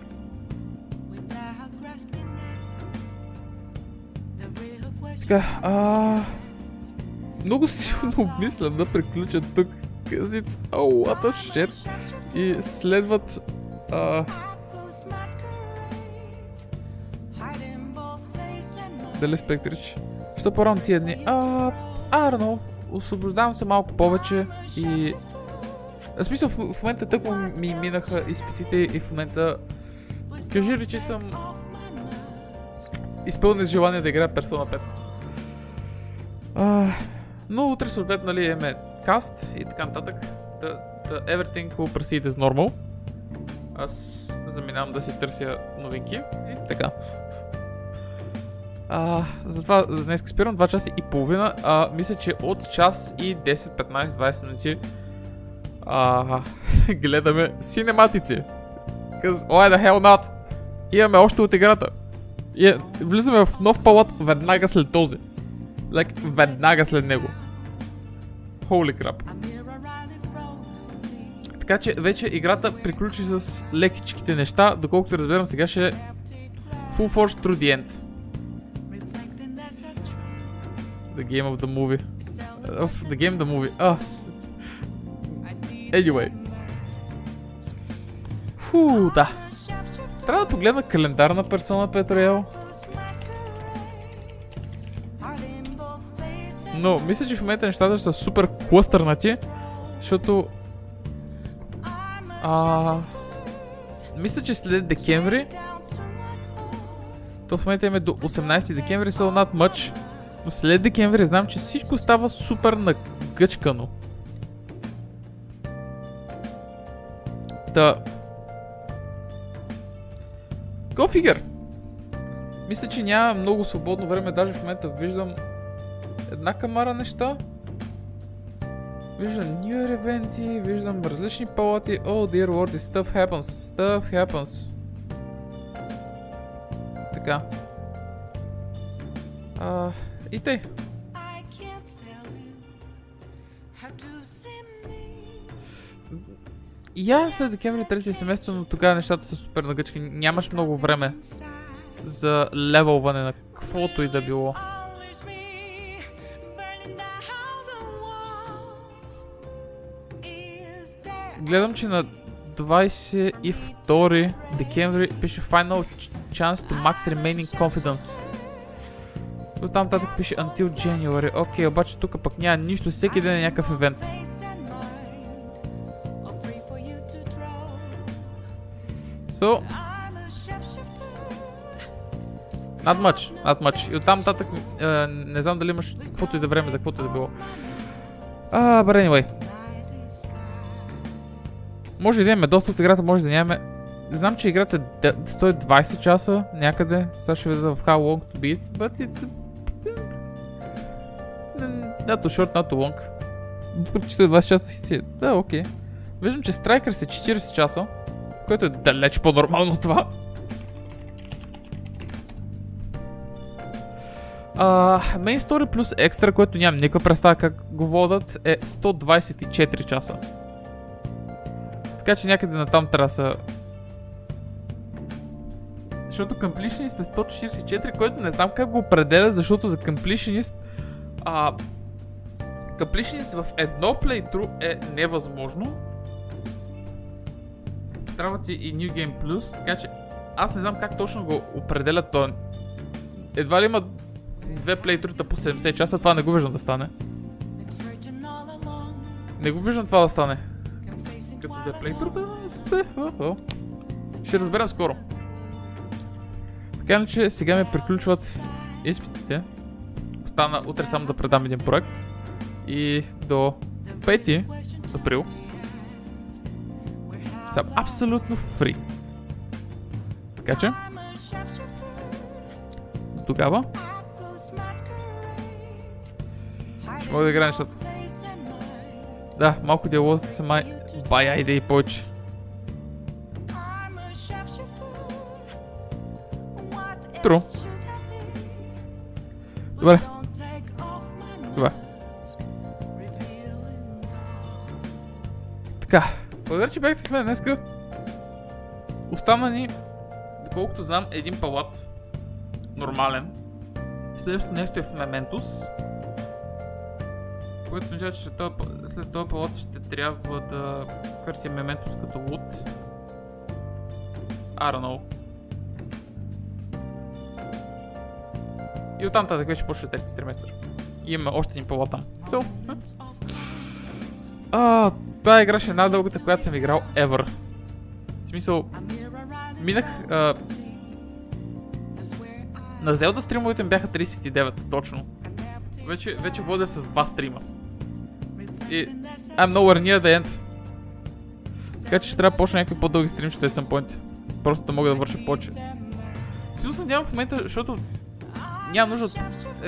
Така, много силно обмислям да приключа тук. Cause it's a lot of shit. И следват дали Спектрич? Що по-рано тия дни? I don't know. Освобождавам се малко повече и В смисъл, в момента тъкмо ми минаха изпитите и в момента кажи ли, че съм изпълнен с желание да играя Persona 5. Но утре съответно, нали, имаме каст и така нататък. Everything will proceed as normal. Аз заминавам да си търся новинки и така. Затова за днес спирам 2 часа и половина. Мисля, че от час и 10, 15, 20 минути гледаме синематици. Why the hell not? Имаме още от играта. Влизаме в нов палат веднага след този. Веднага след него. Holy crap. Така че вече играта приключи с лекичките неща, доколкото разбирам сега ще е full force through the end. The game of the movie. The game of the movie. Anyway. Да. Трябва да погледна календар на Persona 5 Royal. Но мисля, че в момента нещата са супер клъстърнати, защото мисля, че след декември, то в момента имаме до 18 декември, so not much, но след декември знам, че всичко става супер нагъчкано. Go figure! Мисля, че няма много свободно време, даже в момента виждам една камара неща. Виждам new евенти, виждам различни палати. Oh dear lord, stuff happens. Така. И тъй. След декември 3 семестър, но тогава нещата са супер нагъчки. Нямаш много време за левелване на каквото и да било. Гледам, че на 22 декември пише Final Chance to Max Remaining Confidence. До там татък пише Until January. Окей, обаче тук пък няма нищо, всеки ден е някакъв евент. So, not much. И оттам татък не знам дали имаш каквото и да време за каквото и да било. But anyway. Може да имаме доста от играта, може да нямаме. Знам, че играта е 120 часа някъде. Сега ще видя в how long to beat, but it's not too short, not too long. Въпреки 120 часа си да, окей. Виждам, че Strikers е 40 часа, което е далеч по-нормално от това. Main Story плюс екстра, което нямам никаква представа как го водят, е 124 часа. Така че някъде натам трябва да са... Защото Completionist е 144, който не знам как го определя, защото за Completionist... Completionist в едно playthrough е невъзможно. Трябва ти и New Game Plus, така че аз не знам как точно го определят то. Едва ли има 2 плейтрута по 70 часа, това не го виждам да стане. Не го виждам това да стане. Като 2 плейтрута ще разберем скоро. Така иначе сега ми приключват изпитите. Остана утре само да предам един проект. И до 5 април съм абсолютно фри. Така че до тогава ще мога да играя нещата. Да, малко диалозите са май бая идеи повече. Тру. Добре. Така. Благодаря, че бяхте с мен днеска. Остана ни, доколкото знам, един палат. Нормален. Следващото нещо е в Мементус. Което означава, че след този палат ще трябва да търся Мементус като лут. I don't know. И оттам татък вече почва трети триместър. И имаме още един палат там. So, Това игра ще е най-дългата, която съм играл ever. В смисъл, минах... На Zelda стримовете ми бяха 39, точно. Вече водя с 2 стрима. И I'm nowhere near the end. Така че ще трябва да почна някакви по-дълги стримчета at some point. Просто да мога да върша повече. Сигурно се надявам в момента, защото нямам нужда от...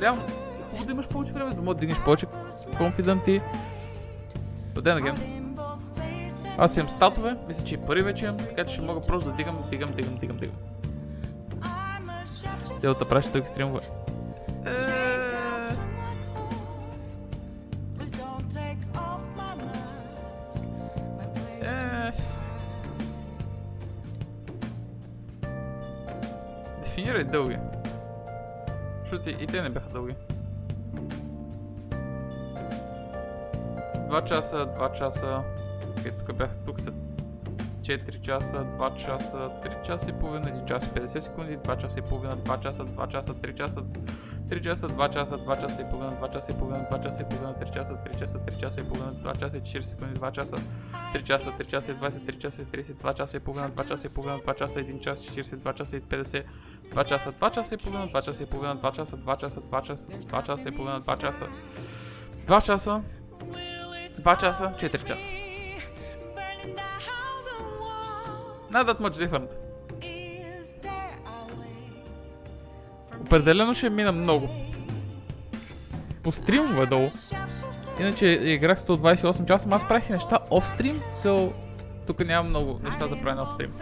Реално, хубаво да имаш повече време, да мога да дигнеш повече конфиденти. But then again. Аз имам статове, мисля, че и пари вече имам, така че ще мога просто да дигам. Целата праща дълги стримове. Дефинирай дълги. Защото и те не бяха дълги. 2 часа. Окей, тук са 4 часа, 2 часа, 3 часа и половина, 1 час и 50 секунди, 2 часа и половина, 2 часа, 3 часа, 3 часа, 2 часа, 2 часа и половина, 2 часа и половина, 2 часа и половина, 3 часа, 3 часа, 3 часа и половина, 2 часа и 40 секунди, 2 часа, 3 часа, 3 часа и 20, 3 часа и 30, 2 часа и половина, 2 часа и половина, 2 часа и 1 час, 40, 2 часа и 50, 2 часа, 2 часа и половина, 2 часа и половина, 2 часа, 2 часа, 2 часа, 2 часа и половина, 2 часа, 2 часа, 2 часа, 4 часа. Not that much different. Определено ще мина много. По стримове долу. Иначе играх 128 часа, аз правих неща офстрим, so тук няма много неща за правене офстрим.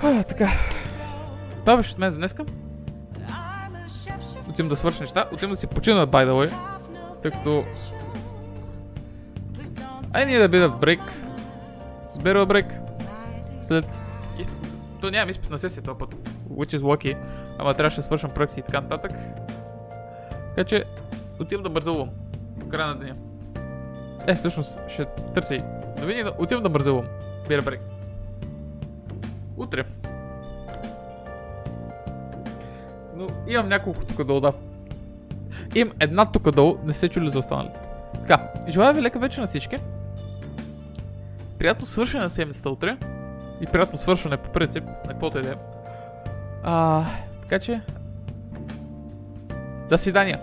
Така. Това беше от мен за днеска. Отивам да свърша неща, отивам да си почина, by the way. Тъй като... I need a bit of break. Сберва брек. След... То нямам изпит на сесия този път. Which is lucky. Ама трябваше да свършам проекти и така нататък. Така че отивам да мързелувам. В края на деня. Всъщност ще търся и новини, но отивам да мързелувам. Бира брек. Утре. Но имам няколко тук долу, да. Имам една тук долу, не сте чули за останалите. Така, желая ви лека вечер на всички. Приятно свършване на седмицата утре. И приятно свършване по принцип, на каквото и да е. Така че... До свидания!